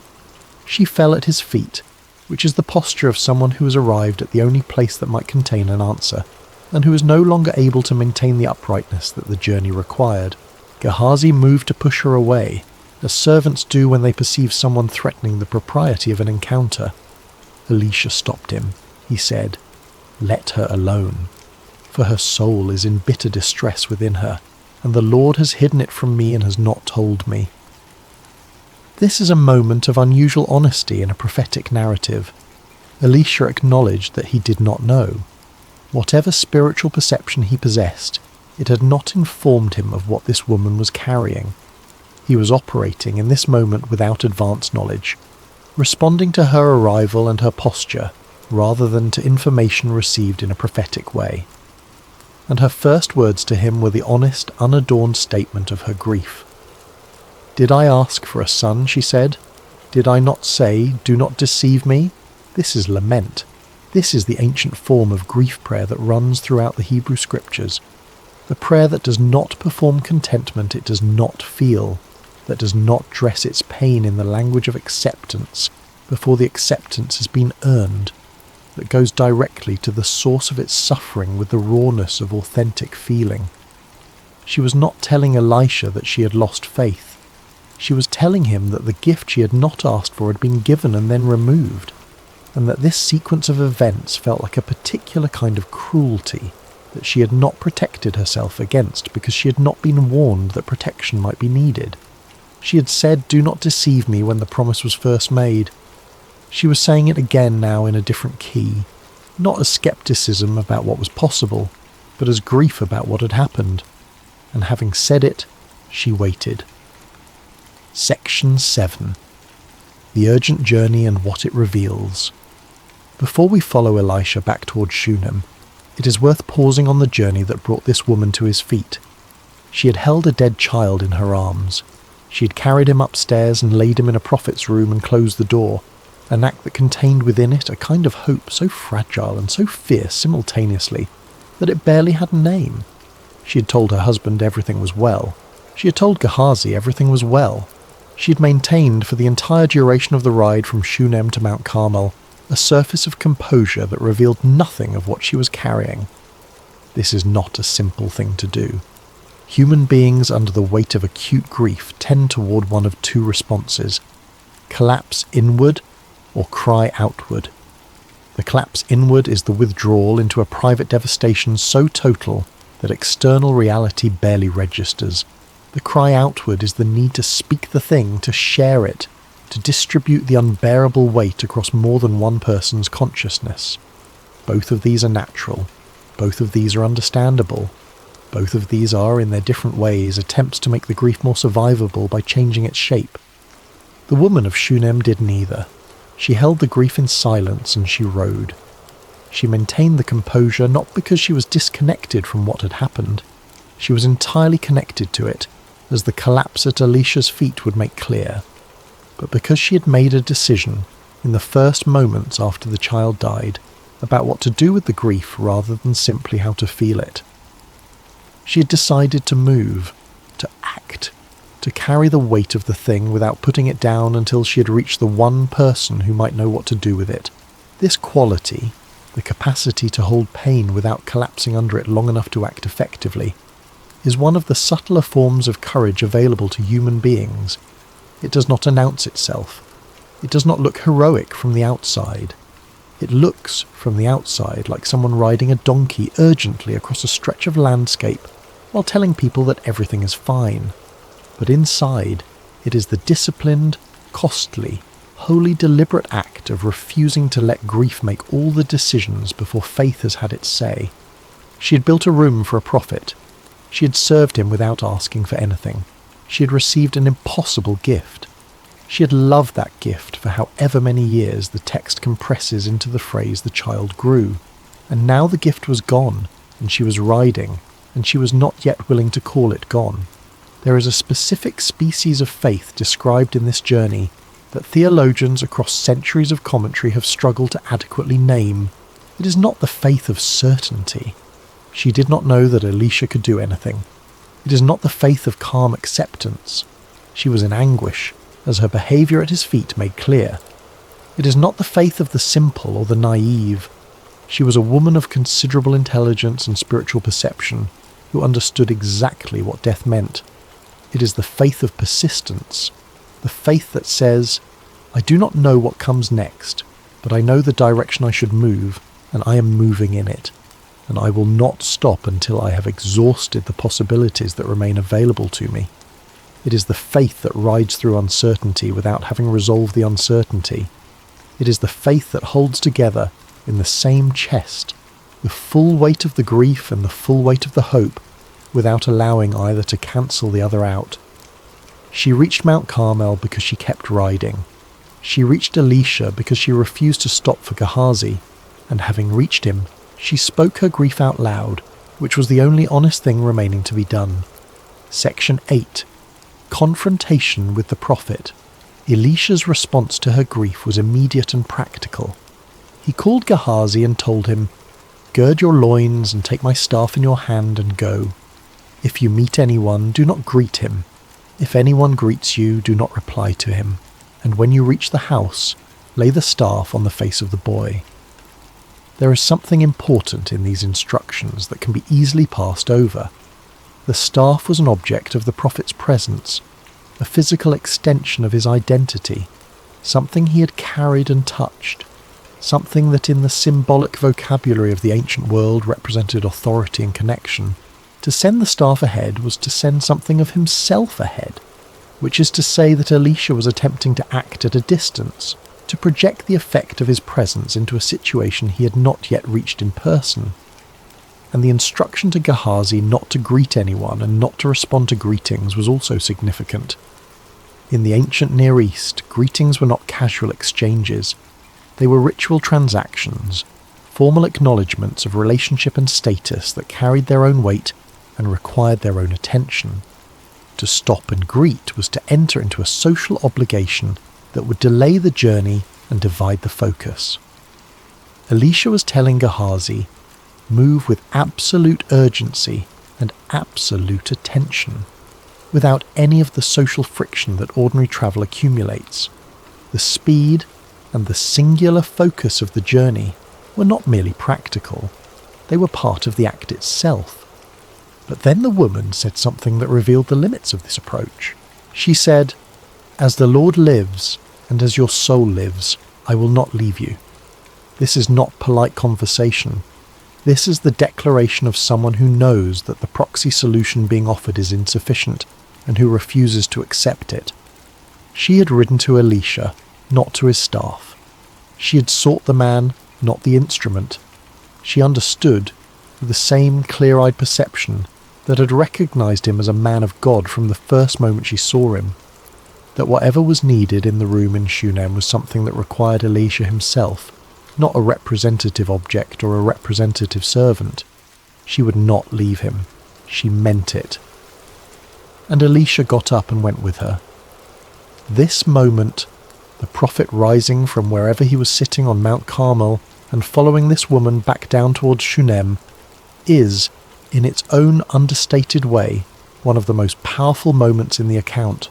She fell at his feet, which is the posture of someone who has arrived at the only place that might contain an answer, and who is no longer able to maintain the uprightness that the journey required. Gehazi moved to push her away, as servants do when they perceive someone threatening the propriety of an encounter. Elisha stopped him. He said, "Let her alone, for her soul is in bitter distress within her, and the Lord has hidden it from me and has not told me." This is a moment of unusual honesty in a prophetic narrative. Elisha acknowledged that he did not know. Whatever spiritual perception he possessed, it had not informed him of what this woman was carrying. He was operating in this moment without advanced knowledge, responding to her arrival and her posture rather than to information received in a prophetic way. And her first words to him were the honest, unadorned statement of her grief. "Did I ask for a son?" she said. "Did I not say, 'Do not deceive me'?" This is lament. This is the ancient form of grief prayer that runs throughout the Hebrew Scriptures. The prayer that does not perform contentment it does not feel, that does not dress its pain in the language of acceptance before the acceptance has been earned, that goes directly to the source of its suffering with the rawness of authentic feeling. She was not telling Elisha that she had lost faith. She was telling him that the gift she had not asked for had been given and then removed, and that this sequence of events felt like a particular kind of cruelty that she had not protected herself against because she had not been warned that protection might be needed. She had said, "Do not deceive me," when the promise was first made. She was saying it again now in a different key, not as skepticism about what was possible, but as grief about what had happened. And having said it, she waited. Section 7. The urgent journey and what it reveals. Before we follow Elisha back towards Shunem, it is worth pausing on the journey that brought this woman to his feet. She had held a dead child in her arms. She had carried him upstairs and laid him in a prophet's room and closed the door, an act that contained within it a kind of hope so fragile and so fierce simultaneously that it barely had a name. She had told her husband everything was well. She had told Gehazi everything was well. She had maintained for the entire duration of the ride from Shunem to Mount Carmel a surface of composure that revealed nothing of what she was carrying. This is not a simple thing to do. Human beings under the weight of acute grief tend toward one of 2 responses: collapse inward or cry outward. The collapse inward is the withdrawal into a private devastation so total that external reality barely registers. The cry outward is the need to speak the thing, to share it, to distribute the unbearable weight across more than one person's consciousness. Both of these are natural. Both of these are understandable. Both of these are, in their different ways, attempts to make the grief more survivable by changing its shape. The woman of Shunem did neither. She held the grief in silence and she rode. She maintained the composure not because she was disconnected from what had happened. She was entirely connected to it, as the collapse at Elisha's feet would make clear, but because she had made a decision, in the first moments after the child died, about what to do with the grief rather than simply how to feel it. She had decided to move, to act, to carry the weight of the thing without putting it down until she had reached the one person who might know what to do with it. This quality, the capacity to hold pain without collapsing under it long enough to act effectively, is one of the subtler forms of courage available to human beings. It does not announce itself. It does not look heroic from the outside. It looks, from the outside, like someone riding a donkey urgently across a stretch of landscape while telling people that everything is fine. But inside, it is the disciplined, costly, wholly deliberate act of refusing to let grief make all the decisions before faith has had its say. She had built a room for a prophet. She had served him without asking for anything. She had received an impossible gift. She had loved that gift for however many years the text compresses into the phrase the child grew. And now the gift was gone, and she was riding, and she was not yet willing to call it gone. There is a specific species of faith described in this journey that theologians across centuries of commentary have struggled to adequately name. It is not the faith of certainty. She did not know that Elisha could do anything. It is not the faith of calm acceptance. She was in anguish, as her behaviour at his feet made clear. It is not the faith of the simple or the naive. She was a woman of considerable intelligence and spiritual perception, who understood exactly what death meant. It is the faith of persistence, the faith that says, I do not know what comes next, but I know the direction I should move, and I am moving in it, and I will not stop until I have exhausted the possibilities that remain available to me. It is the faith that rides through uncertainty without having resolved the uncertainty. It is the faith that holds together, in the same chest, the full weight of the grief and the full weight of the hope, without allowing either to cancel the other out. She reached Mount Carmel because she kept riding. She reached Elisha because she refused to stop for Gehazi, and having reached him, she spoke her grief out loud, which was the only honest thing remaining to be done. Section 8. Confrontation with the prophet. Elisha's response to her grief was immediate and practical. He called Gehazi and told him, Gird your loins and take my staff in your hand and go. If you meet anyone, do not greet him. If anyone greets you, do not reply to him. And when you reach the house, lay the staff on the face of the boy. There is something important in these instructions that can be easily passed over. The staff was an object of the prophet's presence, a physical extension of his identity, something he had carried and touched, something that in the symbolic vocabulary of the ancient world represented authority and connection. To send the staff ahead was to send something of himself ahead, which is to say that Elisha was attempting to act at a distance, to project the effect of his presence into a situation he had not yet reached in person. And the instruction to Gehazi not to greet anyone and not to respond to greetings was also significant. In the ancient Near East, greetings were not casual exchanges. They were ritual transactions, formal acknowledgements of relationship and status that carried their own weight and required their own attention. To stop and greet was to enter into a social obligation that would delay the journey and divide the focus. Elisha was telling Gehazi, move with absolute urgency and absolute attention, without any of the social friction that ordinary travel accumulates. The speed and the singular focus of the journey were not merely practical, they were part of the act itself. But then the woman said something that revealed the limits of this approach. She said, As the Lord lives, and as your soul lives, I will not leave you. This is not polite conversation. This is the declaration of someone who knows that the proxy solution being offered is insufficient and who refuses to accept it. She had ridden to Elisha, not to his staff. She had sought the man, not the instrument. She understood, with the same clear-eyed perception, that had recognised him as a man of God from the first moment she saw him, that whatever was needed in the room in Shunem was something that required Elisha himself, not a representative object or a representative servant. She would not leave him. She meant it. And Elisha got up and went with her. This moment, the prophet rising from wherever he was sitting on Mount Carmel and following this woman back down towards Shunem, is, in its own understated way, one of the most powerful moments in the account.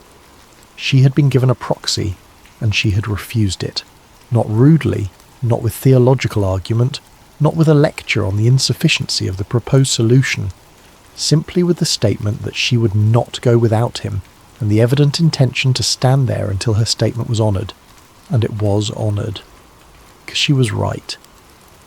She had been given a proxy, and she had refused it. Not rudely, not with theological argument, not with a lecture on the insufficiency of the proposed solution, simply with the statement that she would not go without him, and the evident intention to stand there until her statement was honoured. And it was honoured. Because she was right.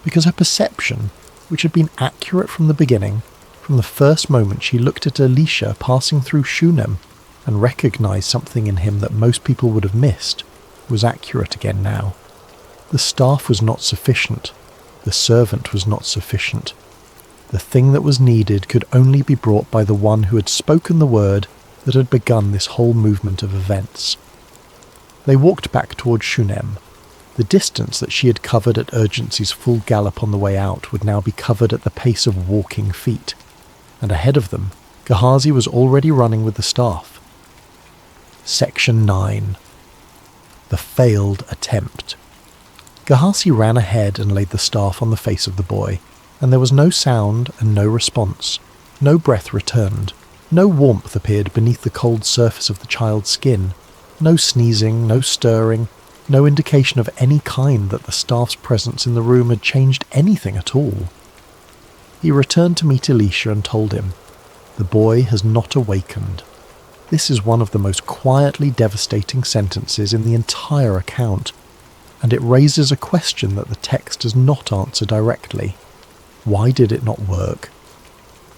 Because her perception, which had been accurate from the beginning, from the first moment she looked at Elisha passing through Shunem and recognised something in him that most people would have missed, was accurate again now. The staff was not sufficient. The servant was not sufficient. The thing that was needed could only be brought by the one who had spoken the word that had begun this whole movement of events. They walked back towards Shunem. The distance that she had covered at Urgency's full gallop on the way out would now be covered at the pace of walking feet, and ahead of them, Gehazi was already running with the staff. Section 9. The Failed Attempt. Gehazi ran ahead and laid the staff on the face of the boy, and there was no sound and no response. No breath returned. No warmth appeared beneath the cold surface of the child's skin. No sneezing, no stirring, no indication of any kind that the staff's presence in the room had changed anything at all. He returned to meet Elisha and told him, "The boy has not awakened." This is one of the most quietly devastating sentences in the entire account, and it raises a question that the text does not answer directly. Why did it not work?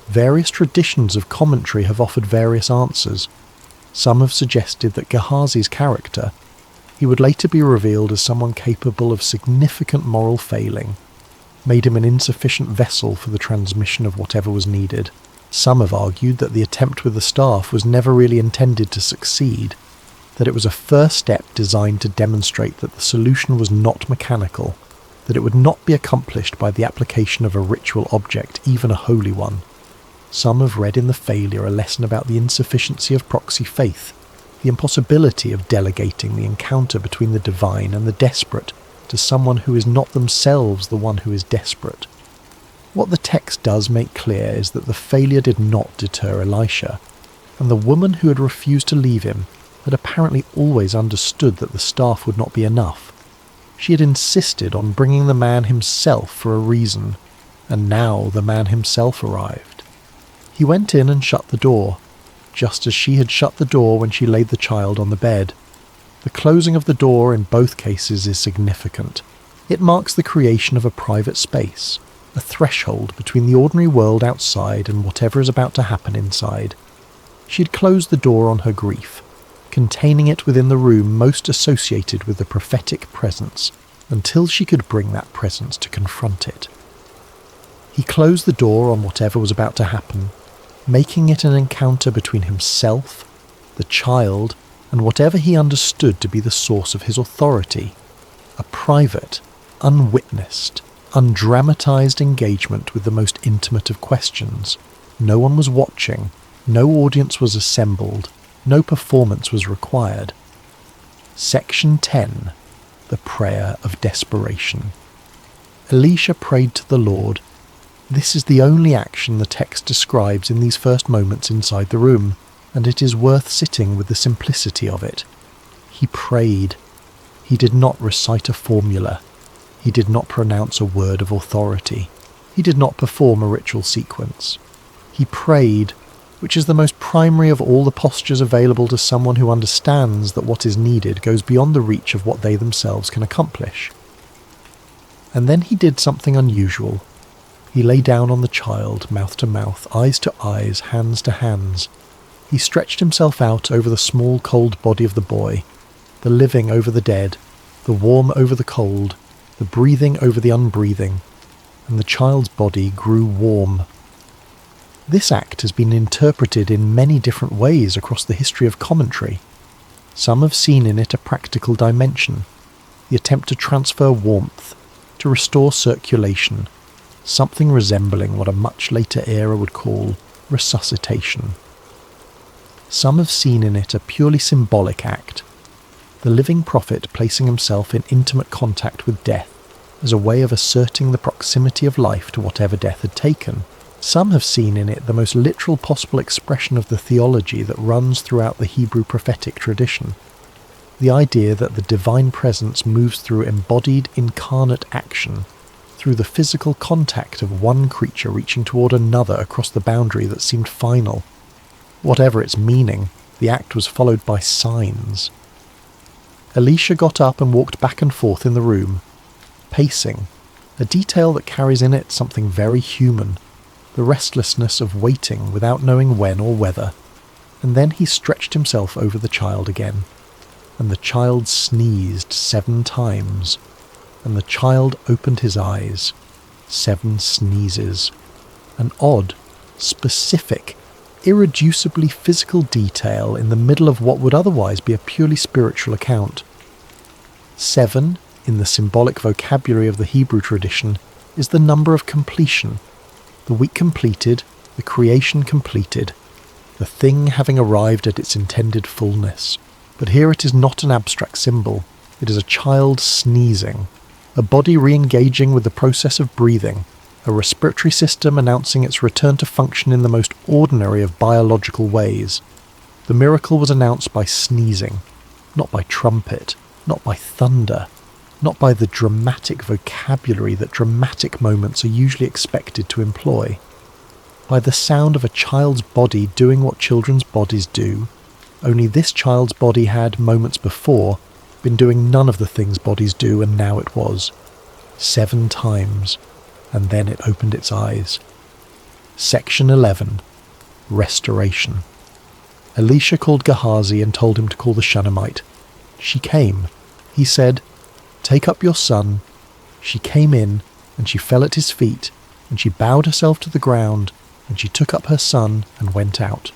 Various traditions of commentary have offered various answers. Some have suggested that Gehazi's character, he would later be revealed as someone capable of significant moral failing, made him an insufficient vessel for the transmission of whatever was needed. Some have argued that the attempt with the staff was never really intended to succeed, that it was a first step designed to demonstrate that the solution was not mechanical, that it would not be accomplished by the application of a ritual object, even a holy one. Some have read in the failure a lesson about the insufficiency of proxy faith, the impossibility of delegating the encounter between the divine and the desperate to someone who is not themselves the one who is desperate. What the text does make clear is that the failure did not deter Elisha, and the woman who had refused to leave him had apparently always understood that the staff would not be enough. She had insisted on bringing the man himself for a reason, and now the man himself arrived. He went in and shut the door, just as she had shut the door when she laid the child on the bed. The closing of the door in both cases is significant. It marks the creation of a private space, a threshold between the ordinary world outside and whatever is about to happen inside. She had closed the door on her grief, containing it within the room most associated with the prophetic presence, until she could bring that presence to confront it. He closed the door on whatever was about to happen, making it an encounter between himself, the child, and whatever he understood to be the source of his authority, a private, unwitnessed, undramatized engagement with the most intimate of questions. No one was watching, no audience was assembled, no performance was required. Section 10. The Prayer of Desperation. Elisha prayed to the Lord. This is the only action the text describes in these first moments inside the room, and it is worth sitting with the simplicity of it. He prayed. He did not recite a formula. He did not pronounce a word of authority. He did not perform a ritual sequence. He prayed, which is the most primary of all the postures available to someone who understands that what is needed goes beyond the reach of what they themselves can accomplish. And then he did something unusual. He lay down on the child, mouth to mouth, eyes to eyes, hands to hands. He stretched himself out over the small, cold body of the boy, the living over the dead, the warm over the cold, the breathing over the unbreathing, and the child's body grew warm. This act has been interpreted in many different ways across the history of commentary. Some have seen in it a practical dimension, the attempt to transfer warmth, to restore circulation, something resembling what a much later era would call resuscitation. Some have seen in it a purely symbolic act, the living prophet placing himself in intimate contact with death as a way of asserting the proximity of life to whatever death had taken. Some have seen in it the most literal possible expression of the theology that runs throughout the Hebrew prophetic tradition, the idea that the divine presence moves through embodied incarnate action, through the physical contact of one creature reaching toward another across the boundary that seemed final. Whatever its meaning, the act was followed by signs. Elisha got up and walked back and forth in the room, pacing, a detail that carries in it something very human, the restlessness of waiting without knowing when or whether, and then he stretched himself over the child again, and the child sneezed 7 times, and the child opened his eyes, 7 sneezes, an odd, specific, irreducibly physical detail in the middle of what would otherwise be a purely spiritual account. 7, in the symbolic vocabulary of the Hebrew tradition, is the number of completion, the week completed, the creation completed, the thing having arrived at its intended fullness. But here it is not an abstract symbol, it is a child sneezing, a body re-engaging with the process of breathing, a respiratory system announcing its return to function in the most ordinary of biological ways. The miracle was announced by sneezing, not by trumpet, not by thunder, not by the dramatic vocabulary that dramatic moments are usually expected to employ. By the sound of a child's body doing what children's bodies do, only this child's body had, moments before, been doing none of the things bodies do, and now it was. 7 times, and then it opened its eyes. Section 11. Restoration. Elisha called Gehazi and told him to call the Shunammite. She came. He said, "Take up your son." She came in, and she fell at his feet, and she bowed herself to the ground, and she took up her son and went out.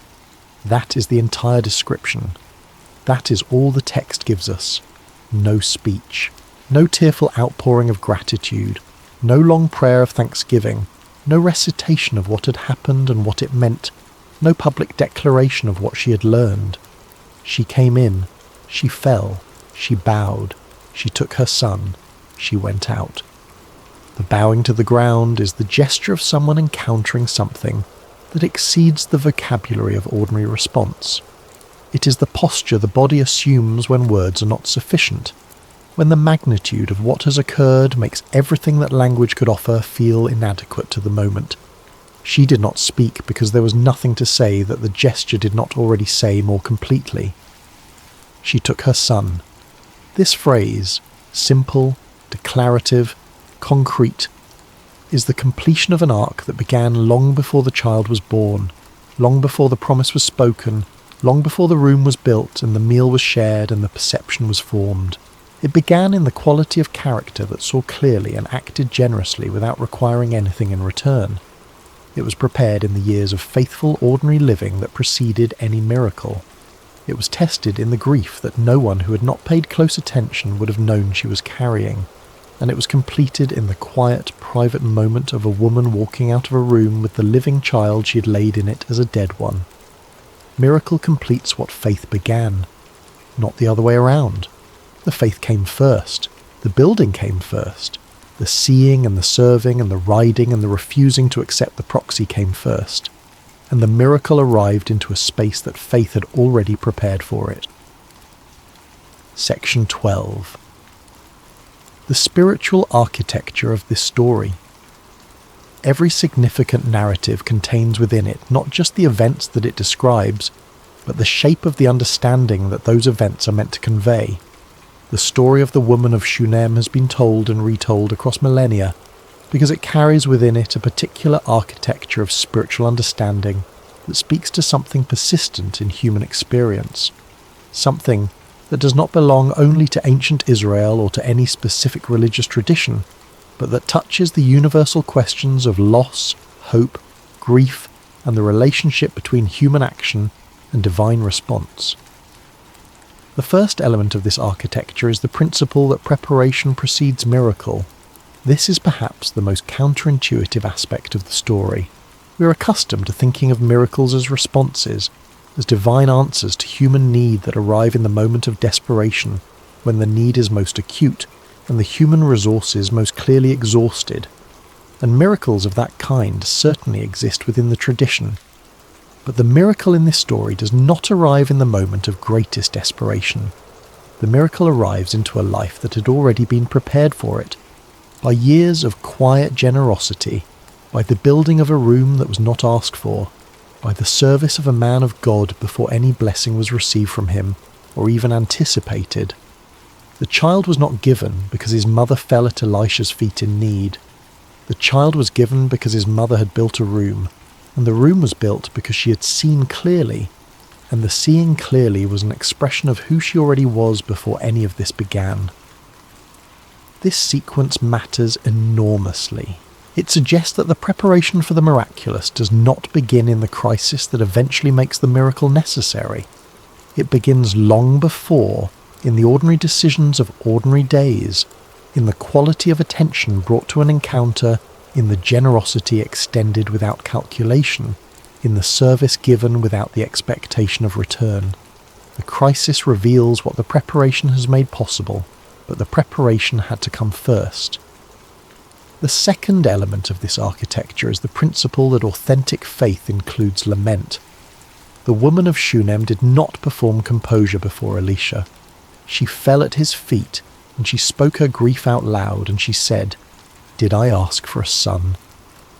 That is the entire description. That is all the text gives us. No speech. No tearful outpouring of gratitude. No long prayer of thanksgiving. No recitation of what had happened and what it meant. No public declaration of what she had learned. She came in. She fell. She bowed. She took her son. She went out. The bowing to the ground is the gesture of someone encountering something that exceeds the vocabulary of ordinary response. It is the posture the body assumes when words are not sufficient, when the magnitude of what has occurred makes everything that language could offer feel inadequate to the moment. She did not speak because there was nothing to say that the gesture did not already say more completely. She took her son. This phrase, simple, declarative, concrete, is the completion of an arc that began long before the child was born, long before the promise was spoken, long before the room was built and the meal was shared and the perception was formed. It began in the quality of character that saw clearly and acted generously without requiring anything in return. It was prepared in the years of faithful ordinary living that preceded any miracle. It was tested in the grief that no one who had not paid close attention would have known she was carrying, and it was completed in the quiet, private moment of a woman walking out of a room with the living child she had laid in it as a dead one. Miracle completes what faith began, not the other way around. The faith came first, the building came first, the seeing and the serving and the riding and the refusing to accept the proxy came first, and the miracle arrived into a space that faith had already prepared for it. Section 12. The spiritual architecture of this story. Every significant narrative contains within it not just the events that it describes, but the shape of the understanding that those events are meant to convey. The story of the woman of Shunem has been told and retold across millennia, because it carries within it a particular architecture of spiritual understanding that speaks to something persistent in human experience, something that does not belong only to ancient Israel or to any specific religious tradition, but that touches the universal questions of loss, hope, grief, and the relationship between human action and divine response. The first element of this architecture is the principle that preparation precedes miracle. This is perhaps the most counterintuitive aspect of the story. We are accustomed to thinking of miracles as responses, as divine answers to human need that arrive in the moment of desperation, when the need is most acute and the human resources most clearly exhausted. And miracles of that kind certainly exist within the tradition. But the miracle in this story does not arrive in the moment of greatest desperation. The miracle arrives into a life that had already been prepared for it, by years of quiet generosity, by the building of a room that was not asked for, by the service of a man of God before any blessing was received from him, or even anticipated. The child was not given because his mother fell at Elisha's feet in need. The child was given because his mother had built a room, and the room was built because she had seen clearly, and the seeing clearly was an expression of who she already was before any of this began. This sequence matters enormously. It suggests that the preparation for the miraculous does not begin in the crisis that eventually makes the miracle necessary. It begins long before, in the ordinary decisions of ordinary days, in the quality of attention brought to an encounter, in the generosity extended without calculation, in the service given without the expectation of return. The crisis reveals what the preparation has made possible, but the preparation had to come first. The second element of this architecture is the principle that authentic faith includes lament. The woman of Shunem did not perform composure before Elisha. She fell at his feet, and she spoke her grief out loud, and she said, "Did I ask for a son?"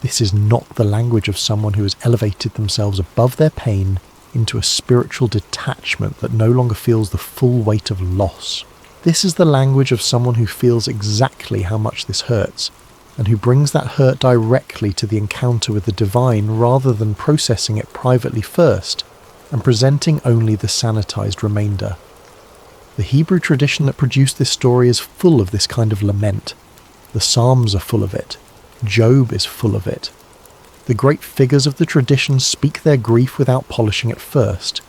This is not the language of someone who has elevated themselves above their pain into a spiritual detachment that no longer feels the full weight of loss. This is the language of someone who feels exactly how much this hurts, and who brings that hurt directly to the encounter with the divine rather than processing it privately first and presenting only the sanitized remainder. The Hebrew tradition that produced this story is full of this kind of lament. The Psalms are full of it. Job is full of it. The great figures of the tradition speak their grief without polishing it first,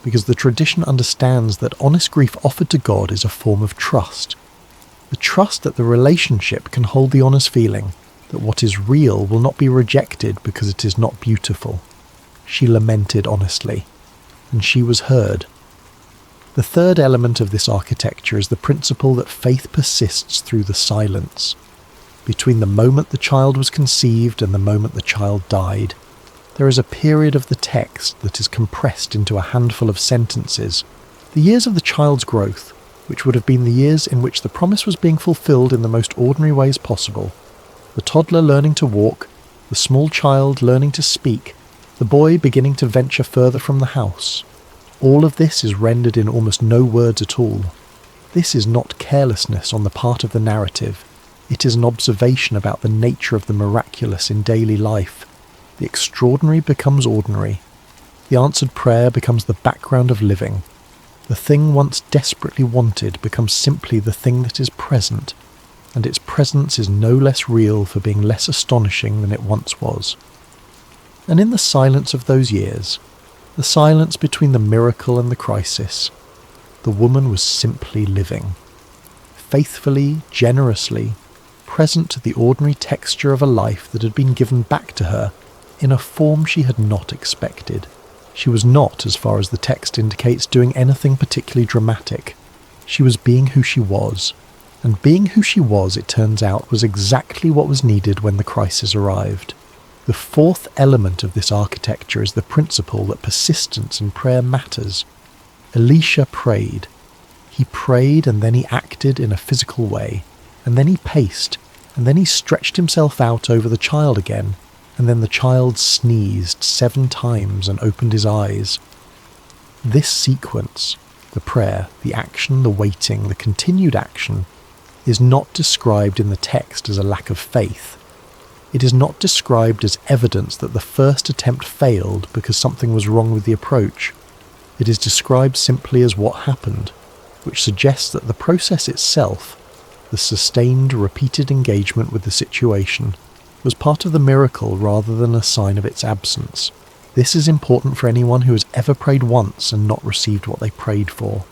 because the tradition understands that honest grief offered to God is a form of trust. The trust that the relationship can hold the honest feeling that what is real will not be rejected because it is not beautiful. She lamented honestly, and she was heard. The third element of this architecture is the principle that faith persists through the silence. Between the moment the child was conceived and the moment the child died, there is a period of the text that is compressed into a handful of sentences. The years of the child's growth, which would have been the years in which the promise was being fulfilled in the most ordinary ways possible. The toddler learning to walk, the small child learning to speak, the boy beginning to venture further from the house. All of this is rendered in almost no words at all. This is not carelessness on the part of the narrative. It is an observation about the nature of the miraculous in daily life. The extraordinary becomes ordinary. The answered prayer becomes the background of living. The thing once desperately wanted becomes simply the thing that is present, and its presence is no less real for being less astonishing than it once was. And in the silence of those years, the silence between the miracle and the crisis, the woman was simply living. Faithfully, generously, present to the ordinary texture of a life that had been given back to her in a form she had not expected. She was not, as far as the text indicates, doing anything particularly dramatic. She was being who she was, and being who she was, it turns out, was exactly what was needed when the crisis arrived. The fourth element of this architecture is the principle that persistence in prayer matters. Elisha prayed. He prayed, and then he acted in a physical way, and then he paced, and then he stretched himself out over the child again, and then the child sneezed 7 times and opened his eyes. This sequence, the prayer, the action, the waiting, the continued action, is not described in the text as a lack of faith. It is not described as evidence that the first attempt failed because something was wrong with the approach. It is described simply as what happened, which suggests that the process itself, the sustained, repeated engagement with the situation, was part of the miracle rather than a sign of its absence. This is important for anyone who has ever prayed once and not received what they prayed for.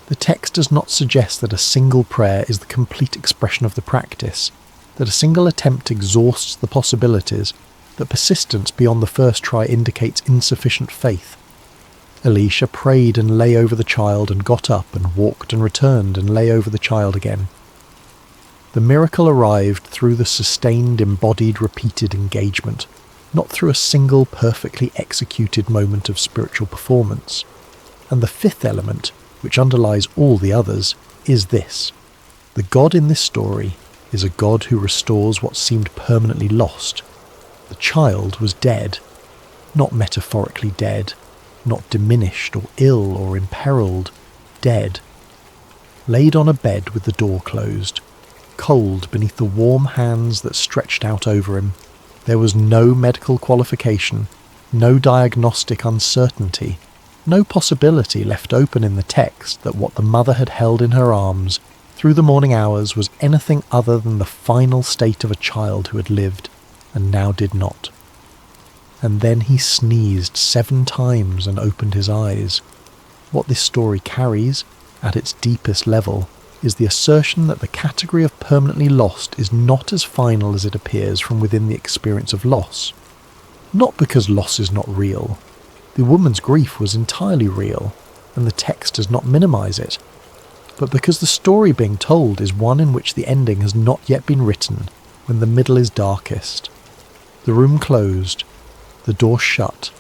The text does not suggest that a single prayer is the complete expression of the practice, that a single attempt exhausts the possibilities, that persistence beyond the first try indicates insufficient faith. Elisha prayed and lay over the child and got up and walked and returned and lay over the child again. The miracle arrived through the sustained, embodied, repeated engagement, not through a single perfectly executed moment of spiritual performance. And the fifth element, which underlies all the others, is this. The God in this story is a God who restores what seemed permanently lost. The child was dead, not metaphorically dead, not diminished or ill or imperiled, dead. Laid on a bed with the door closed, cold beneath the warm hands that stretched out over him. There was no medical qualification, no diagnostic uncertainty, no possibility left open in the text that what the mother had held in her arms through the morning hours was anything other than the final state of a child who had lived and now did not. And then he sneezed 7 times and opened his eyes. What this story carries, at its deepest level, is the assertion that the category of permanently lost is not as final as it appears from within the experience of loss. Not because loss is not real. The woman's grief was entirely real, and the text does not minimize it, but because the story being told is one in which the ending has not yet been written, when the middle is darkest. The room closed, the door shut,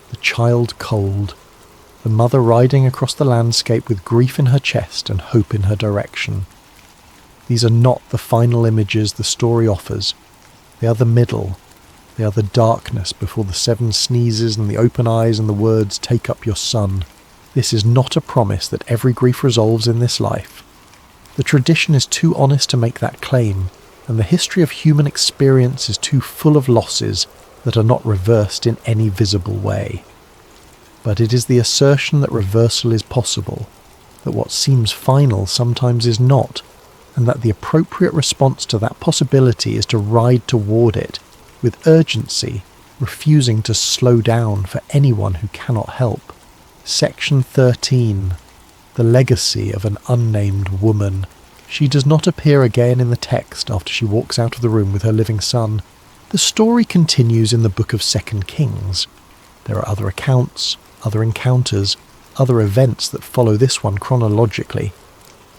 the child cold, the mother riding across the landscape with grief in her chest and hope in her direction. These are not the final images the story offers. They are the middle. They are the darkness before the 7 sneezes and the open eyes and the words, "Take up your son." This is not a promise that every grief resolves in this life. The tradition is too honest to make that claim, and the history of human experience is too full of losses that are not reversed in any visible way. But it is the assertion that reversal is possible, that what seems final sometimes is not, and that the appropriate response to that possibility is to ride toward it, with urgency, refusing to slow down for anyone who cannot help. Section 13. The legacy of an unnamed woman. She does not appear again in the text after she walks out of the room with her living son. The story continues in the book of 2 Kings. There are other accounts, other encounters, other events that follow this one chronologically,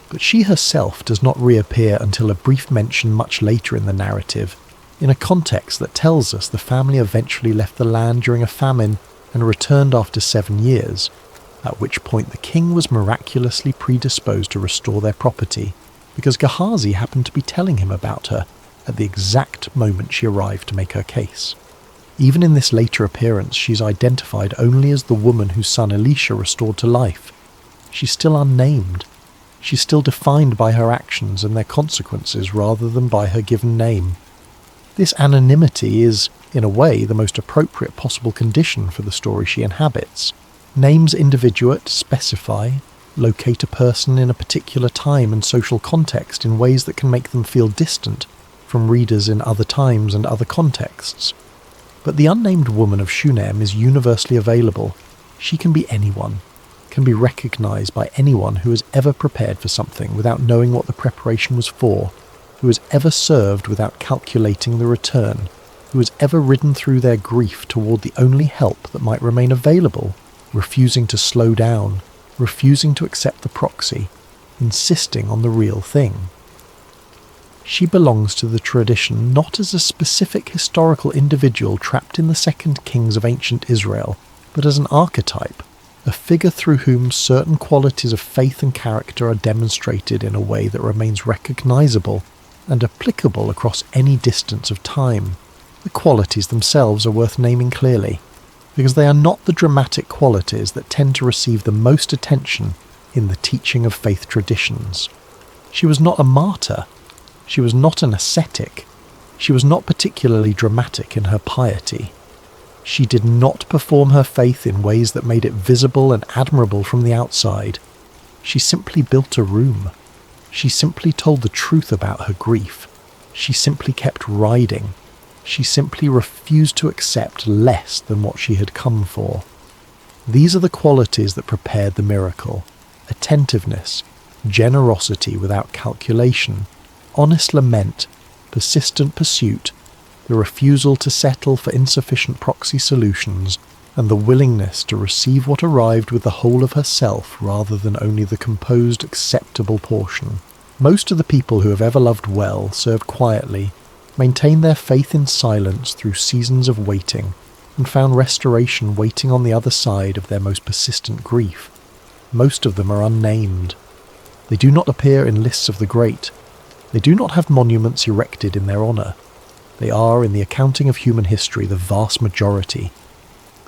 but she herself does not reappear until a brief mention much later in the narrative, in a context that tells us the family eventually left the land during a famine and returned after 7 years, at which point the king was miraculously predisposed to restore their property, because Gehazi happened to be telling him about her at the exact moment she arrived to make her case. Even in this later appearance, she's identified only as the woman whose son Elisha restored to life. She's still unnamed. She's still defined by her actions and their consequences rather than by her given name. This anonymity is, in a way, the most appropriate possible condition for the story she inhabits. Names individuate, specify, locate a person in a particular time and social context in ways that can make them feel distant from readers in other times and other contexts. But the unnamed woman of Shunem is universally available. She can be anyone, can be recognized by anyone who has ever prepared for something without knowing what the preparation was for, who has ever served without calculating the return, who has ever ridden through their grief toward the only help that might remain available, refusing to slow down, refusing to accept the proxy, insisting on the real thing. She belongs to the tradition not as a specific historical individual trapped in the 2 Kings of ancient Israel, but as an archetype, a figure through whom certain qualities of faith and character are demonstrated in a way that remains recognizable and applicable across any distance of time. The qualities themselves are worth naming clearly, because they are not the dramatic qualities that tend to receive the most attention in the teaching of faith traditions. She was not a martyr. She was not an ascetic. She was not particularly dramatic in her piety. She did not perform her faith in ways that made it visible and admirable from the outside. She simply built a room. She simply told the truth about her grief. She simply kept riding. She simply refused to accept less than what she had come for. These are the qualities that prepared the miracle: attentiveness, generosity without calculation, honest lament, persistent pursuit, the refusal to settle for insufficient proxy solutions, and the willingness to receive what arrived with the whole of herself rather than only the composed, acceptable portion. Most of the people who have ever loved well, served quietly, maintained their faith in silence through seasons of waiting, and found restoration waiting on the other side of their most persistent grief. Most of them are unnamed. They do not appear in lists of the great. They do not have monuments erected in their honour. They are, in the accounting of human history, the vast majority.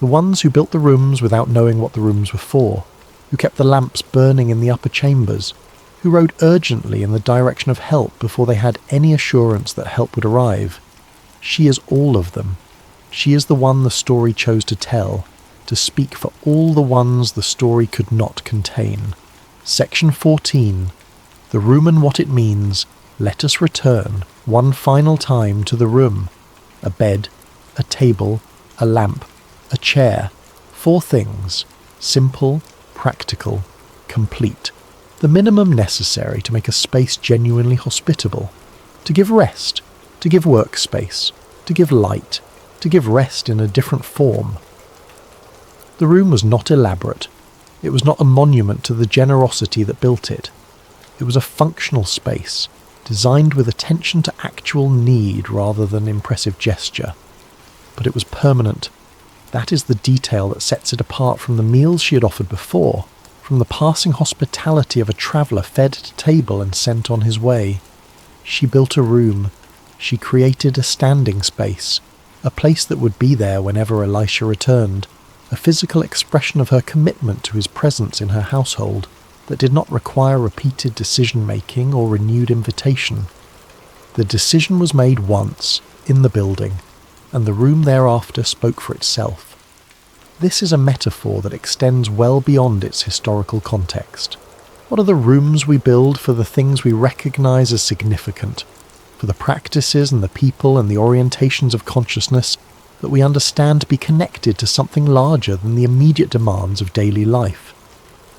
The ones who built the rooms without knowing what the rooms were for, who kept the lamps burning in the upper chambers, who rode urgently in the direction of help before they had any assurance that help would arrive. She is all of them. She is the one the story chose to tell, to speak for all the ones the story could not contain. Section 14. The room and what it means. Let us return, one final time, to the room. A bed, a table, a lamp, a chair. 4 things. Simple, practical, complete. The minimum necessary to make a space genuinely hospitable. To give rest, to give workspace, to give light, to give rest in a different form. The room was not elaborate. It was not a monument to the generosity that built it. It was a functional space, designed with attention to actual need rather than impressive gesture. But it was permanent. That is the detail that sets it apart from the meals she had offered before, from the passing hospitality of a traveller fed at a table and sent on his way. She built a room. She created a standing space, a place that would be there whenever Elisha returned, a physical expression of her commitment to his presence in her household that did not require repeated decision-making or renewed invitation. The decision was made once, in the building, and the room thereafter spoke for itself. This is a metaphor that extends well beyond its historical context. What are the rooms we build for the things we recognize as significant, for the practices and the people and the orientations of consciousness that we understand to be connected to something larger than the immediate demands of daily life?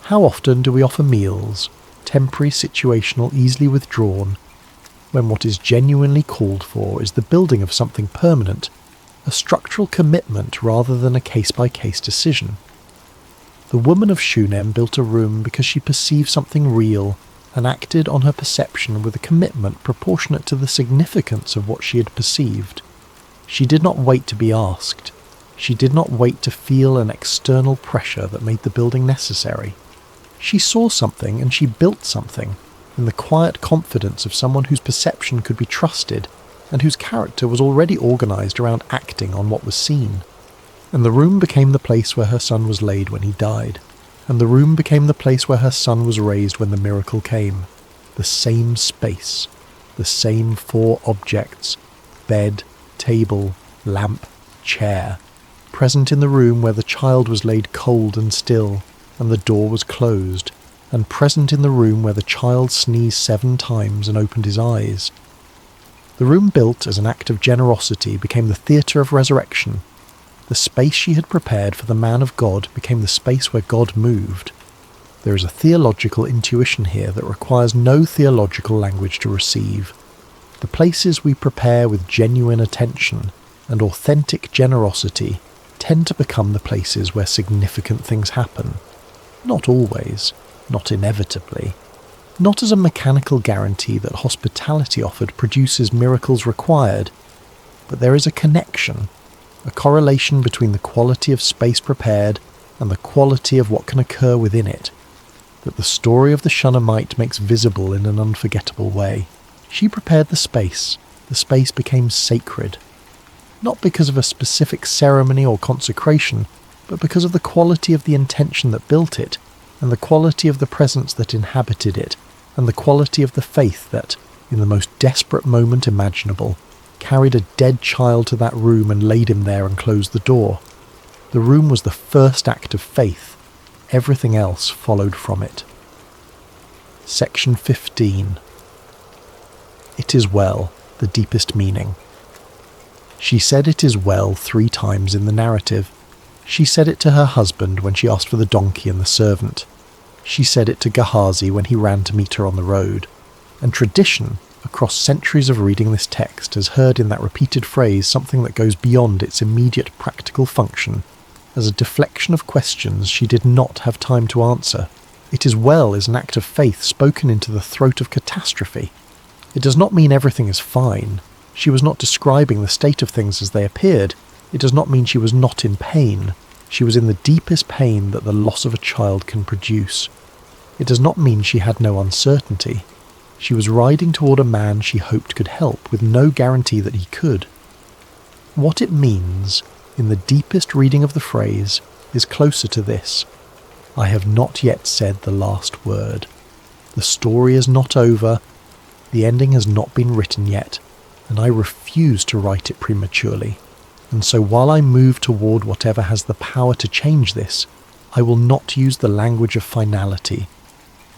How often do we offer meals, temporary, situational, easily withdrawn, when what is genuinely called for is the building of something permanent, a structural commitment rather than a case-by-case decision? The woman of Shunem built a room because she perceived something real and acted on her perception with a commitment proportionate to the significance of what she had perceived. She did not wait to be asked. She did not wait to feel an external pressure that made the building necessary. She saw something and she built something, in the quiet confidence of someone whose perception could be trusted and whose character was already organised around acting on what was seen. And the room became the place where her son was laid when he died, and the room became the place where her son was raised when the miracle came. The same space, the same 4 objects: bed, table, lamp, chair, present in the room where the child was laid cold and still, and the door was closed, and present in the room where the child sneezed 7 times and opened his eyes. The room built as an act of generosity became the theatre of resurrection. The space she had prepared for the man of God became the space where God moved. There is a theological intuition here that requires no theological language to receive. The places we prepare with genuine attention and authentic generosity tend to become the places where significant things happen. Not always, not inevitably, not as a mechanical guarantee that hospitality offered produces miracles required, but there is a connection, a correlation between the quality of space prepared and the quality of what can occur within it, that the story of the Shunammite makes visible in an unforgettable way. She prepared the space became sacred, not because of a specific ceremony or consecration, but because of the quality of the intention that built it, and the quality of the presence that inhabited it, and the quality of the faith that, in the most desperate moment imaginable, carried a dead child to that room and laid him there and closed the door. The room was the first act of faith. Everything else followed from it. Section 15. It is well, the deepest meaning. She said it is well 3 times in the narrative. She said it to her husband when she asked for the donkey and the servant. She said it to Gehazi when he ran to meet her on the road. And tradition, across centuries of reading this text, has heard in that repeated phrase something that goes beyond its immediate practical function, as a deflection of questions she did not have time to answer. It is well is an act of faith spoken into the throat of catastrophe. It does not mean everything is fine. She was not describing the state of things as they appeared. It does not mean she was not in pain. She was in the deepest pain that the loss of a child can produce. It does not mean she had no uncertainty. She was riding toward a man she hoped could help, with no guarantee that he could. What it means, in the deepest reading of the phrase, is closer to this. I have not yet said the last word. The story is not over. The ending has not been written yet, and I refuse to write it prematurely. And so while I move toward whatever has the power to change this, I will not use the language of finality.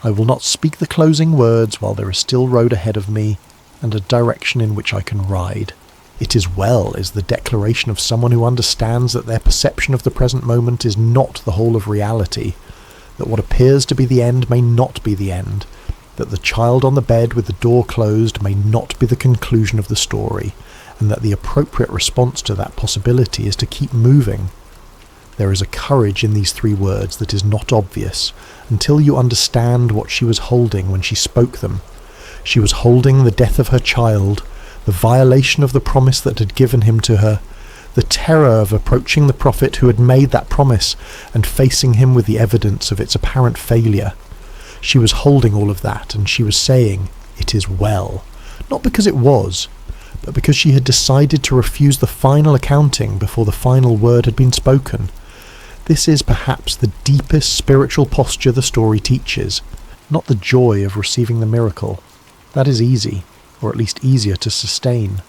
I will not speak the closing words while there is still road ahead of me and a direction in which I can ride. It is well is the declaration of someone who understands that their perception of the present moment is not the whole of reality, that what appears to be the end may not be the end, that the child on the bed with the door closed may not be the conclusion of the story, and that the appropriate response to that possibility is to keep moving. There is a courage in these 3 words that is not obvious until you understand what she was holding when she spoke them. She was holding the death of her child, the violation of the promise that had given him to her, the terror of approaching the prophet who had made that promise and facing him with the evidence of its apparent failure. She was holding all of that, and she was saying, "It is well," not because it was, but because she had decided to refuse the final accounting before the final word had been spoken. This is perhaps the deepest spiritual posture the story teaches, not the joy of receiving the miracle. That is easy, or at least easier to sustain.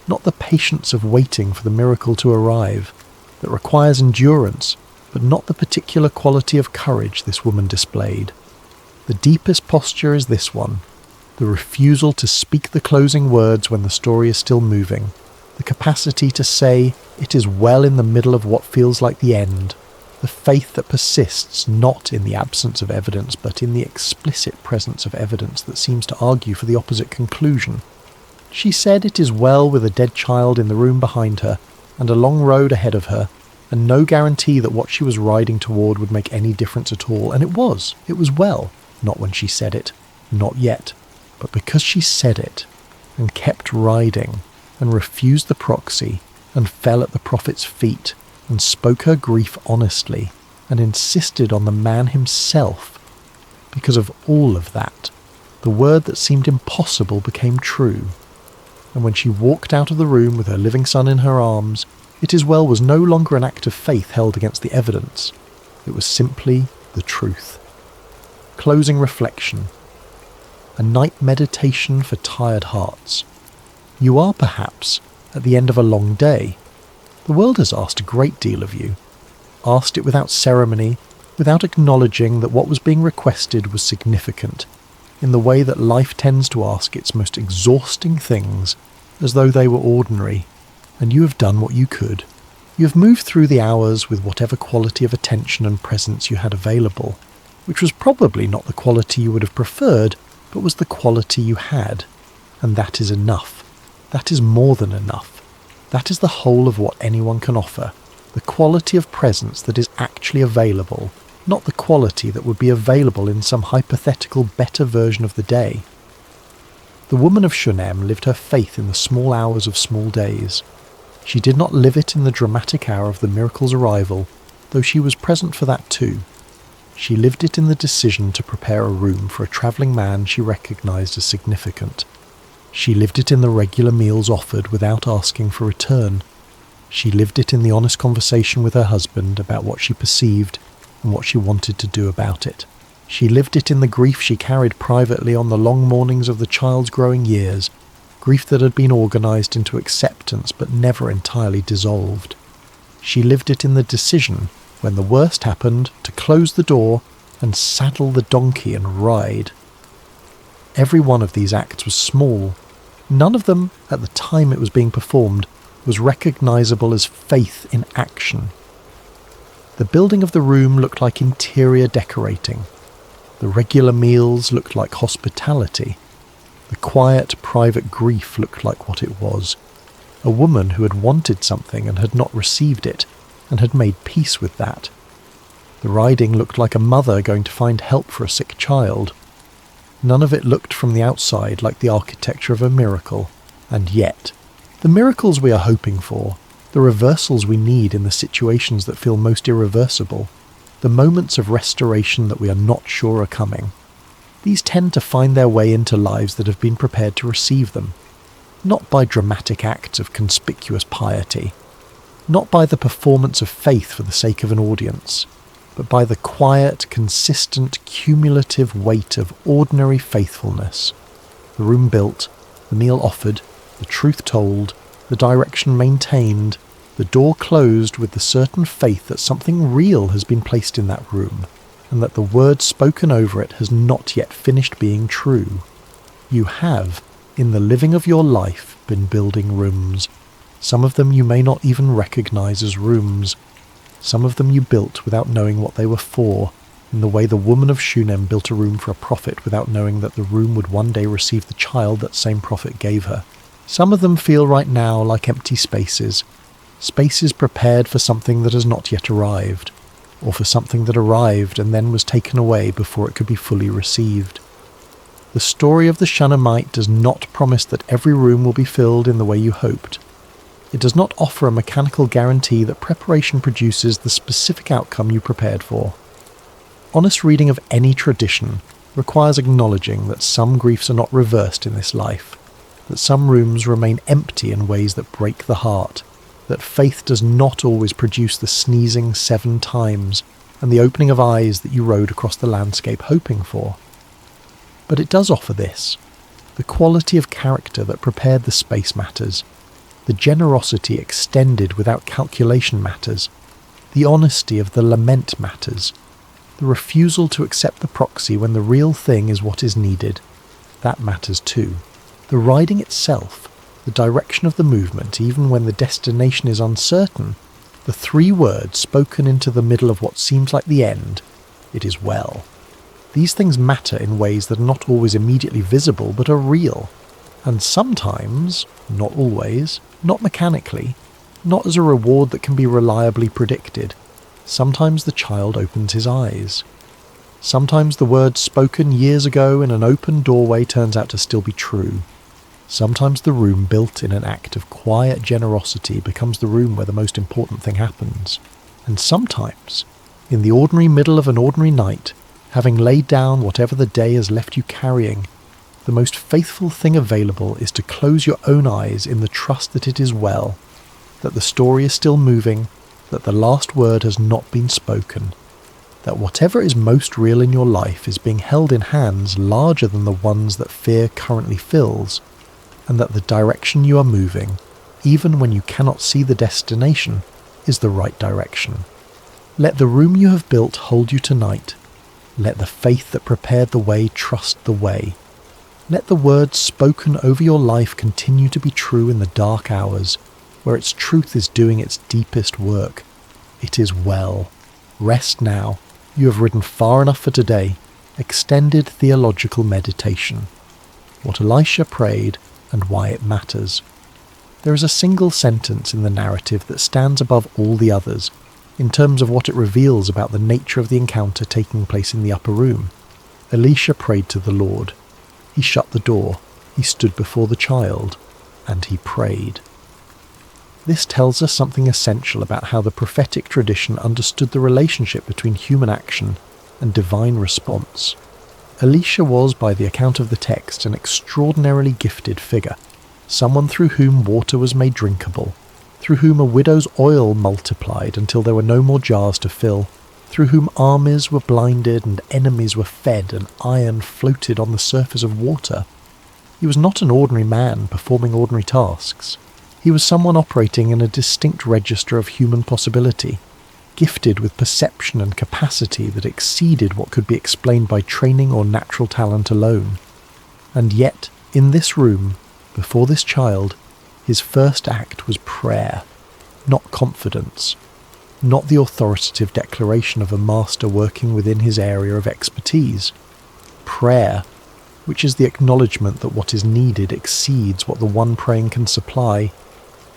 Not the patience of waiting for the miracle to arrive, that requires endurance, but not the particular quality of courage this woman displayed. The deepest posture is this one, the refusal to speak the closing words when the story is still moving, the capacity to say, "It is well" in the middle of what feels like the end, the faith that persists not in the absence of evidence but in the explicit presence of evidence that seems to argue for the opposite conclusion. She said it is well with a dead child in the room behind her and a long road ahead of her, and no guarantee that what she was riding toward would make any difference at all, and it was well, not when she said it, not yet, but because she said it, and kept riding, and refused the proxy, and fell at the prophet's feet, and spoke her grief honestly, and insisted on the man himself. Because of all of that, the word that seemed impossible became true. And when she walked out of the room with her living son in her arms, it is well was no longer an act of faith held against the evidence. It was simply the truth. Closing reflection. A night meditation for tired hearts. You are perhaps at the end of a long day. The world has asked a great deal of you. Asked it without ceremony, without acknowledging that what was being requested was significant, in the way that life tends to ask its most exhausting things as though they were ordinary, and you have done what you could. You have moved through the hours with whatever quality of attention and presence you had available, which was probably not the quality you would have preferred, but was the quality you had. And that is enough. That is more than enough. That is the whole of what anyone can offer. The quality of presence that is actually available, not the quality that would be available in some hypothetical better version of the day. The woman of Shunem lived her faith in the small hours of small days. She did not live it in the dramatic hour of the miracle's arrival, though she was present for that too. She lived it in the decision to prepare a room for a travelling man she recognised as significant. She lived it in the regular meals offered without asking for return. She lived it in the honest conversation with her husband about what she perceived and what she wanted to do about it. She lived it in the grief she carried privately on the long mornings of the child's growing years, grief that had been organised into acceptance but never entirely dissolved. She lived it in the decision, when the worst happened, to close the door and saddle the donkey and ride. Every one of these acts was small. None of them, at the time it was being performed, was recognisable as faith in action. The building of the room looked like interior decorating. The regular meals looked like hospitality. The quiet, private grief looked like what it was. A woman who had wanted something and had not received it, and had made peace with that. The riding looked like a mother going to find help for a sick child. None of it looked from the outside like the architecture of a miracle. And yet, the miracles we are hoping for, the reversals we need in the situations that feel most irreversible, the moments of restoration that we are not sure are coming, these tend to find their way into lives that have been prepared to receive them, not by dramatic acts of conspicuous piety, not by the performance of faith for the sake of an audience, but by the quiet, consistent, cumulative weight of ordinary faithfulness. The room built, the meal offered, the truth told, the direction maintained, the door closed with the certain faith that something real has been placed in that room, and that the word spoken over it has not yet finished being true. You have, in the living of your life, been building rooms. Some of them you may not even recognise as rooms. Some of them you built without knowing what they were for, in the way the woman of Shunem built a room for a prophet without knowing that the room would one day receive the child that same prophet gave her. Some of them feel right now like empty spaces, spaces prepared for something that has not yet arrived, or for something that arrived and then was taken away before it could be fully received. The story of the Shunammite does not promise that every room will be filled in the way you hoped. It does not offer a mechanical guarantee that preparation produces the specific outcome you prepared for. Honest reading of any tradition requires acknowledging that some griefs are not reversed in this life, that some rooms remain empty in ways that break the heart, that faith does not always produce the sneezing 7 times and the opening of eyes that you rode across the landscape hoping for. But it does offer this. The quality of character that prepared the space matters. The generosity extended without calculation matters. The honesty of the lament matters. The refusal to accept the proxy when the real thing is what is needed. That matters too. The riding itself, the direction of the movement, even when the destination is uncertain, the 3 words spoken into the middle of what seems like the end, it is well. These things matter in ways that are not always immediately visible but are real, and sometimes, not always, not mechanically, not as a reward that can be reliably predicted. Sometimes the child opens his eyes. Sometimes the word spoken years ago in an open doorway turns out to still be true. Sometimes the room built in an act of quiet generosity becomes the room where the most important thing happens. And sometimes, in the ordinary middle of an ordinary night, having laid down whatever the day has left you carrying, the most faithful thing available is to close your own eyes in the trust that it is well, that the story is still moving, that the last word has not been spoken, that whatever is most real in your life is being held in hands larger than the ones that fear currently fills, and that the direction you are moving, even when you cannot see the destination, is the right direction. Let the room you have built hold you tonight. Let the faith that prepared the way trust the way. Let the words spoken over your life continue to be true in the dark hours, where its truth is doing its deepest work. It is well. Rest now. You have ridden far enough for today. Extended theological meditation. What Elisha prayed and why it matters. There is a single sentence in the narrative that stands above all the others, in terms of what it reveals about the nature of the encounter taking place in the upper room. Elisha prayed to the Lord. He shut the door. He stood before the child. And he prayed. This tells us something essential about how the prophetic tradition understood the relationship between human action and divine response. Elisha was, by the account of the text, an extraordinarily gifted figure, someone through whom water was made drinkable, through whom a widow's oil multiplied until there were no more jars to fill, through whom armies were blinded and enemies were fed and iron floated on the surface of water. He was not an ordinary man performing ordinary tasks. He was someone operating in a distinct register of human possibility, gifted with perception and capacity that exceeded what could be explained by training or natural talent alone. And yet, in this room, before this child, his first act was prayer, not confidence, not the authoritative declaration of a master working within his area of expertise. Prayer, which is the acknowledgement that what is needed exceeds what the one praying can supply,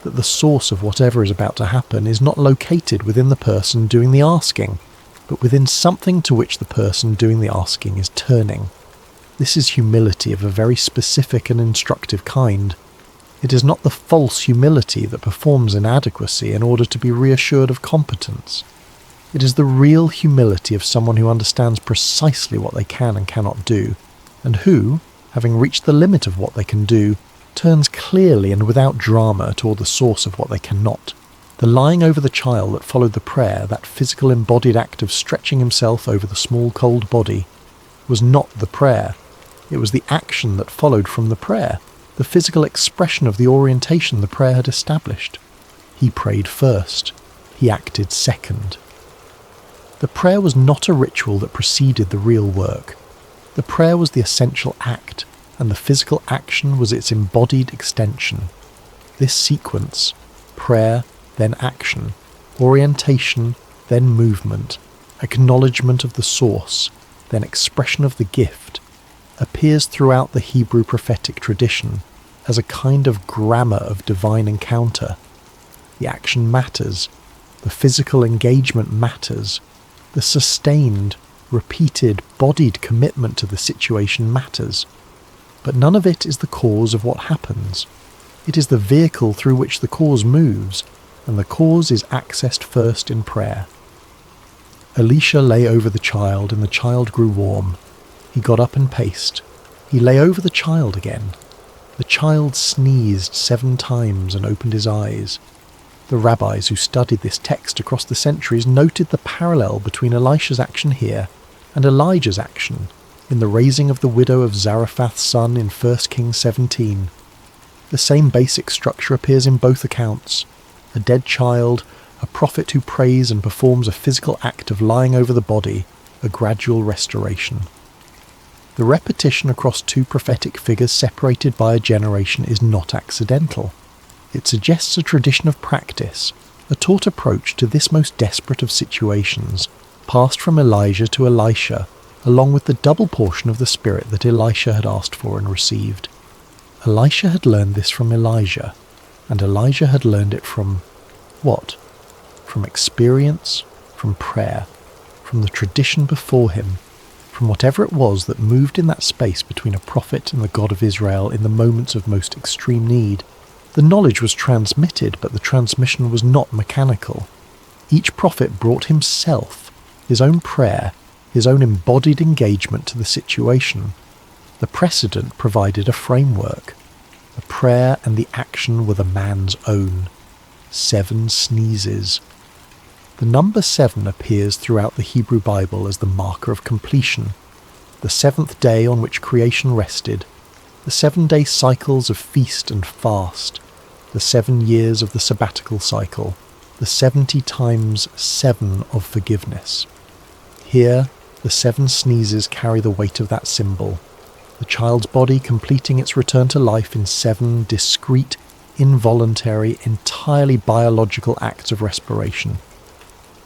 that the source of whatever is about to happen is not located within the person doing the asking, but within something to which the person doing the asking is turning. This is humility of a very specific and instructive kind. It is not the false humility that performs inadequacy in order to be reassured of competence. It is the real humility of someone who understands precisely what they can and cannot do, and who, having reached the limit of what they can do, turns clearly and without drama toward the source of what they cannot. The lying over the child that followed the prayer, that physical embodied act of stretching himself over the small cold body, was not the prayer. It was the action that followed from the prayer, the physical expression of the orientation the prayer had established. He prayed first. He acted second. The prayer was not a ritual that preceded the real work. The prayer was the essential act, and the physical action was its embodied extension. This sequence, prayer, then action, orientation, then movement, acknowledgement of the source, then expression of the gift, appears throughout the Hebrew prophetic tradition as a kind of grammar of divine encounter. The action matters, the physical engagement matters, the sustained, repeated, bodied commitment to the situation matters, but none of it is the cause of what happens. It is the vehicle through which the cause moves, and the cause is accessed first in prayer. Elisha lay over the child, and the child grew warm. He got up and paced. He lay over the child again. The child sneezed 7 times and opened his eyes. The rabbis who studied this text across the centuries noted the parallel between Elisha's action here and Elijah's action in the raising of the widow of Zarephath's son in 1 Kings 17. The same basic structure appears in both accounts. A dead child, a prophet who prays and performs a physical act of lying over the body, a gradual restoration. The repetition across 2 prophetic figures separated by a generation is not accidental. It suggests a tradition of practice, a taught approach to this most desperate of situations, passed from Elijah to Elisha, along with the double portion of the Spirit that Elisha had asked for and received. Elisha had learned this from Elijah, and Elijah had learned it from what? From experience, from prayer, from the tradition before him, from whatever it was that moved in that space between a prophet and the God of Israel in the moments of most extreme need. The knowledge was transmitted, but the transmission was not mechanical. Each prophet brought himself, his own prayer, his own embodied engagement to the situation. The precedent provided a framework. The prayer and the action were the man's own. 7 sneezes. The number 7 appears throughout the Hebrew Bible as the marker of completion, the 7th day on which creation rested, the 7-day cycles of feast and fast, the 7 years of the sabbatical cycle, the 70 times 7 of forgiveness. Here, the 7 sneezes carry the weight of that symbol, the child's body completing its return to life in 7 discrete, involuntary, entirely biological acts of respiration.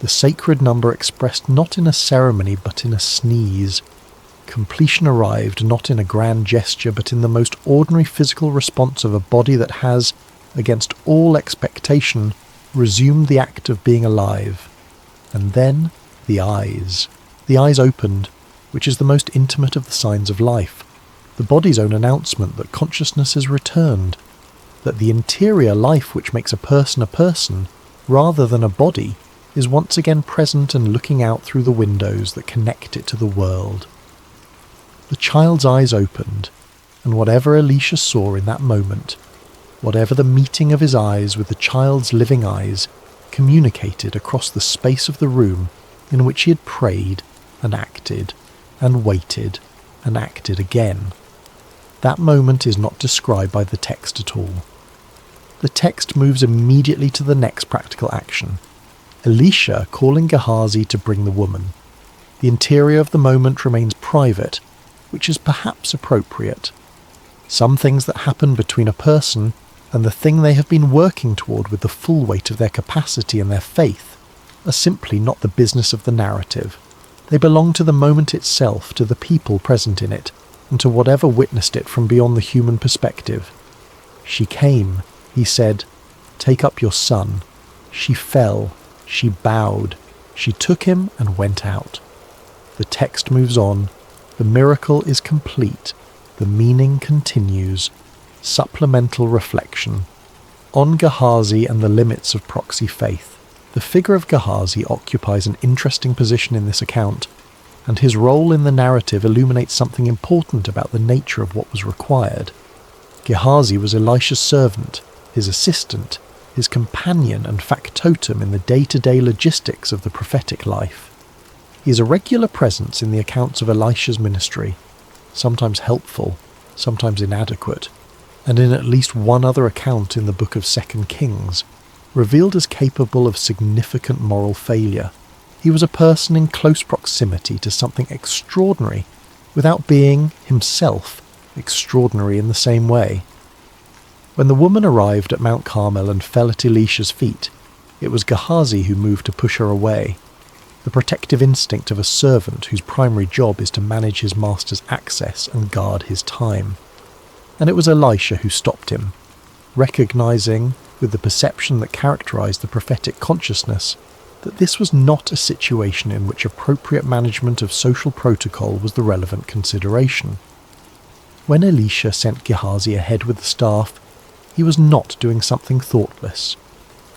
The sacred number expressed not in a ceremony but in a sneeze. Completion arrived not in a grand gesture but in the most ordinary physical response of a body that has, against all expectation, resumed the act of being alive. And then the eyes. The eyes opened, which is the most intimate of the signs of life, the body's own announcement that consciousness has returned, that the interior life which makes a person, rather than a body, is once again present and looking out through the windows that connect it to the world. The child's eyes opened, and whatever Elisha saw in that moment, whatever the meeting of his eyes with the child's living eyes, communicated across the space of the room in which he had prayed and acted and waited and acted again. That moment is not described by the text at all. The text moves immediately to the next practical action. Elisha calling Gehazi to bring the woman. The interior of the moment remains private, which is perhaps appropriate. Some things that happen between a person and the thing they have been working toward with the full weight of their capacity and their faith are simply not the business of the narrative. They belong to the moment itself, to the people present in it, and to whatever witnessed it from beyond the human perspective. She came, he said, take up your son. She fell, she bowed, she took him and went out. The text moves on, the miracle is complete, the meaning continues. Supplemental reflection. On Gehazi and the limits of proxy faith. The figure of Gehazi occupies an interesting position in this account, and his role in the narrative illuminates something important about the nature of what was required. Gehazi was Elisha's servant, his assistant, his companion and factotum in the day-to-day logistics of the prophetic life. He is a regular presence in the accounts of Elisha's ministry, sometimes helpful, sometimes inadequate, and in at least one other account in the book of 2 Kings, revealed as capable of significant moral failure. He was a person in close proximity to something extraordinary, without being, himself, extraordinary in the same way. When the woman arrived at Mount Carmel and fell at Elisha's feet, it was Gehazi who moved to push her away, the protective instinct of a servant whose primary job is to manage his master's access and guard his time. And it was Elisha who stopped him, recognizing, with the perception that characterized the prophetic consciousness, that this was not a situation in which appropriate management of social protocol was the relevant consideration. When Elisha sent Gehazi ahead with the staff, he was not doing something thoughtless.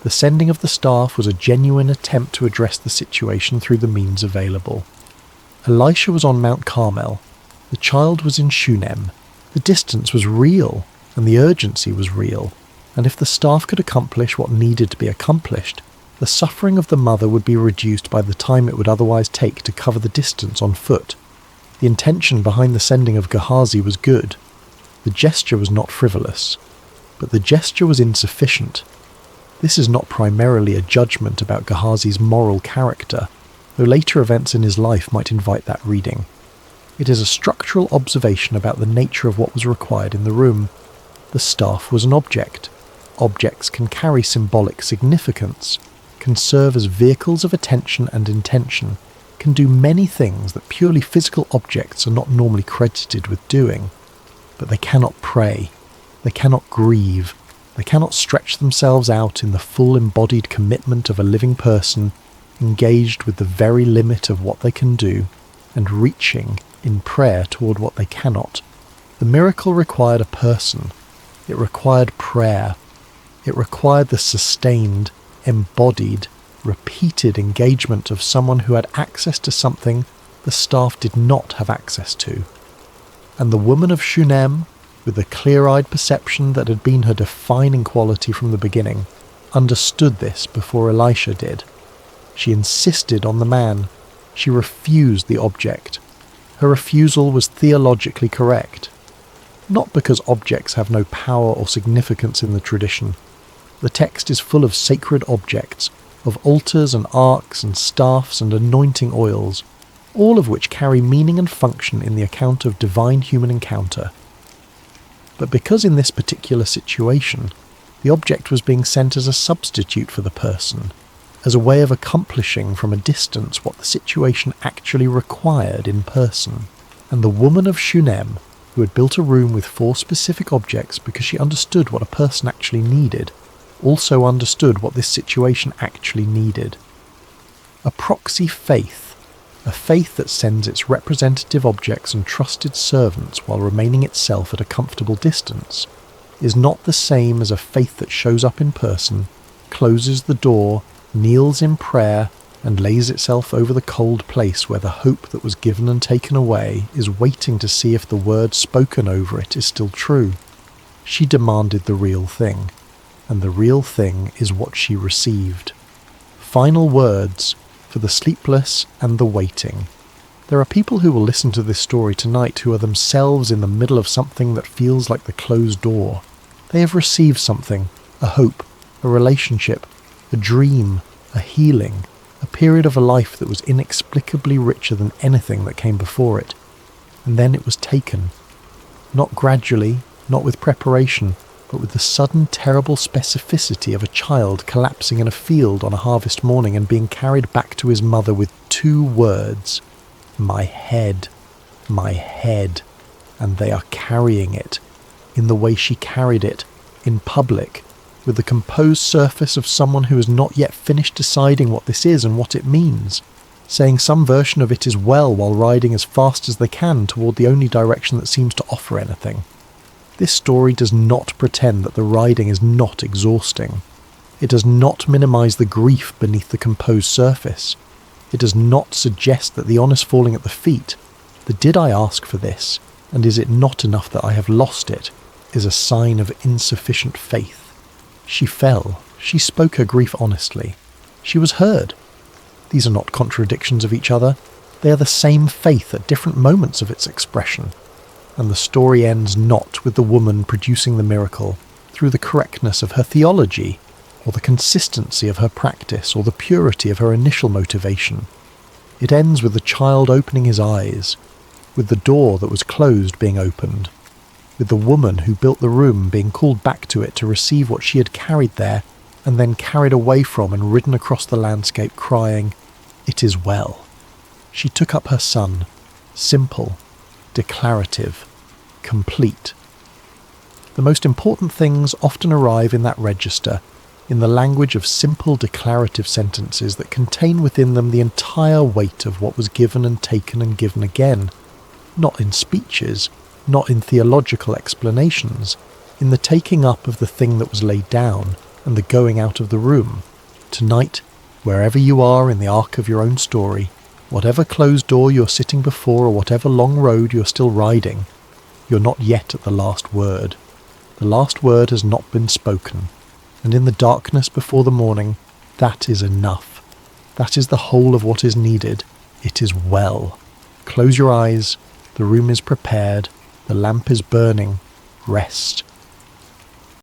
The sending of the staff was a genuine attempt to address the situation through the means available. Elisha was on Mount Carmel, the child was in Shunem. The distance was real, and the urgency was real, and if the staff could accomplish what needed to be accomplished, the suffering of the mother would be reduced by the time it would otherwise take to cover the distance on foot. The intention behind the sending of Gehazi was good. The gesture was not frivolous, but the gesture was insufficient. This is not primarily a judgment about Gehazi's moral character, though later events in his life might invite that reading. It is a structural observation about the nature of what was required in the room. The staff was an object. Objects can carry symbolic significance, can serve as vehicles of attention and intention, can do many things that purely physical objects are not normally credited with doing. But they cannot pray, they cannot grieve, they cannot stretch themselves out in the full embodied commitment of a living person, engaged with the very limit of what they can do, and reaching in prayer toward what they cannot. The miracle required a person. It required prayer. It required the sustained, embodied, repeated engagement of someone who had access to something the staff did not have access to. And the woman of Shunem, with the clear-eyed perception that had been her defining quality from the beginning, understood this before Elisha did. She insisted on the man. She refused the object. Her refusal was theologically correct. Not because objects have no power or significance in the tradition. The text is full of sacred objects, of altars and arks and staffs and anointing oils, all of which carry meaning and function in the account of divine human encounter. But because in this particular situation, the object was being sent as a substitute for the person, as a way of accomplishing from a distance what the situation actually required in person, and the woman of Shunem, who had built a room with 4 specific objects because she understood what a person actually needed, also understood what this situation actually needed. A proxy faith, a faith that sends its representative objects and trusted servants while remaining itself at a comfortable distance, is not the same as a faith that shows up in person, closes the door, kneels in prayer, and lays itself over the cold place where the hope that was given and taken away is waiting to see if the word spoken over it is still true. She demanded the real thing, and the real thing is what she received. Final words for the sleepless and the waiting. There are people who will listen to this story tonight who are themselves in the middle of something that feels like the closed door. They have received something, a hope, a relationship, a dream, a healing, a period of a life that was inexplicably richer than anything that came before it. And then it was taken. Not gradually, not with preparation, but with the sudden terrible specificity of a child collapsing in a field on a harvest morning and being carried back to his mother with 2 words. My head, and they are carrying it, in the way she carried it, in public, with the composed surface of someone who has not yet finished deciding what this is and what it means, saying some version of it is well while riding as fast as they can toward the only direction that seems to offer anything. This story does not pretend that the riding is not exhausting. It does not minimise the grief beneath the composed surface. It does not suggest that the honest falling at the feet, the did I ask for this, and is it not enough that I have lost it, is a sign of insufficient faith. She fell. She spoke her grief honestly. She was heard. These are not contradictions of each other. They are the same faith at different moments of its expression. And the story ends not with the woman producing the miracle through the correctness of her theology, or the consistency of her practice, or the purity of her initial motivation. It ends with the child opening his eyes, with the door that was closed being opened, with the woman who built the room being called back to it to receive what she had carried there and then carried away from and ridden across the landscape crying, "It is well." She took up her son, simple, declarative, complete. The most important things often arrive in that register, in the language of simple declarative sentences that contain within them the entire weight of what was given and taken and given again, not in speeches, not in theological explanations, in the taking up of the thing that was laid down and the going out of the room. Tonight, wherever you are in the arc of your own story, whatever closed door you're sitting before or whatever long road you're still riding, you're not yet at the last word. The last word has not been spoken, and in the darkness before the morning, that is enough. That is the whole of what is needed. It is well. Close your eyes. The room is prepared. The lamp is burning. Rest.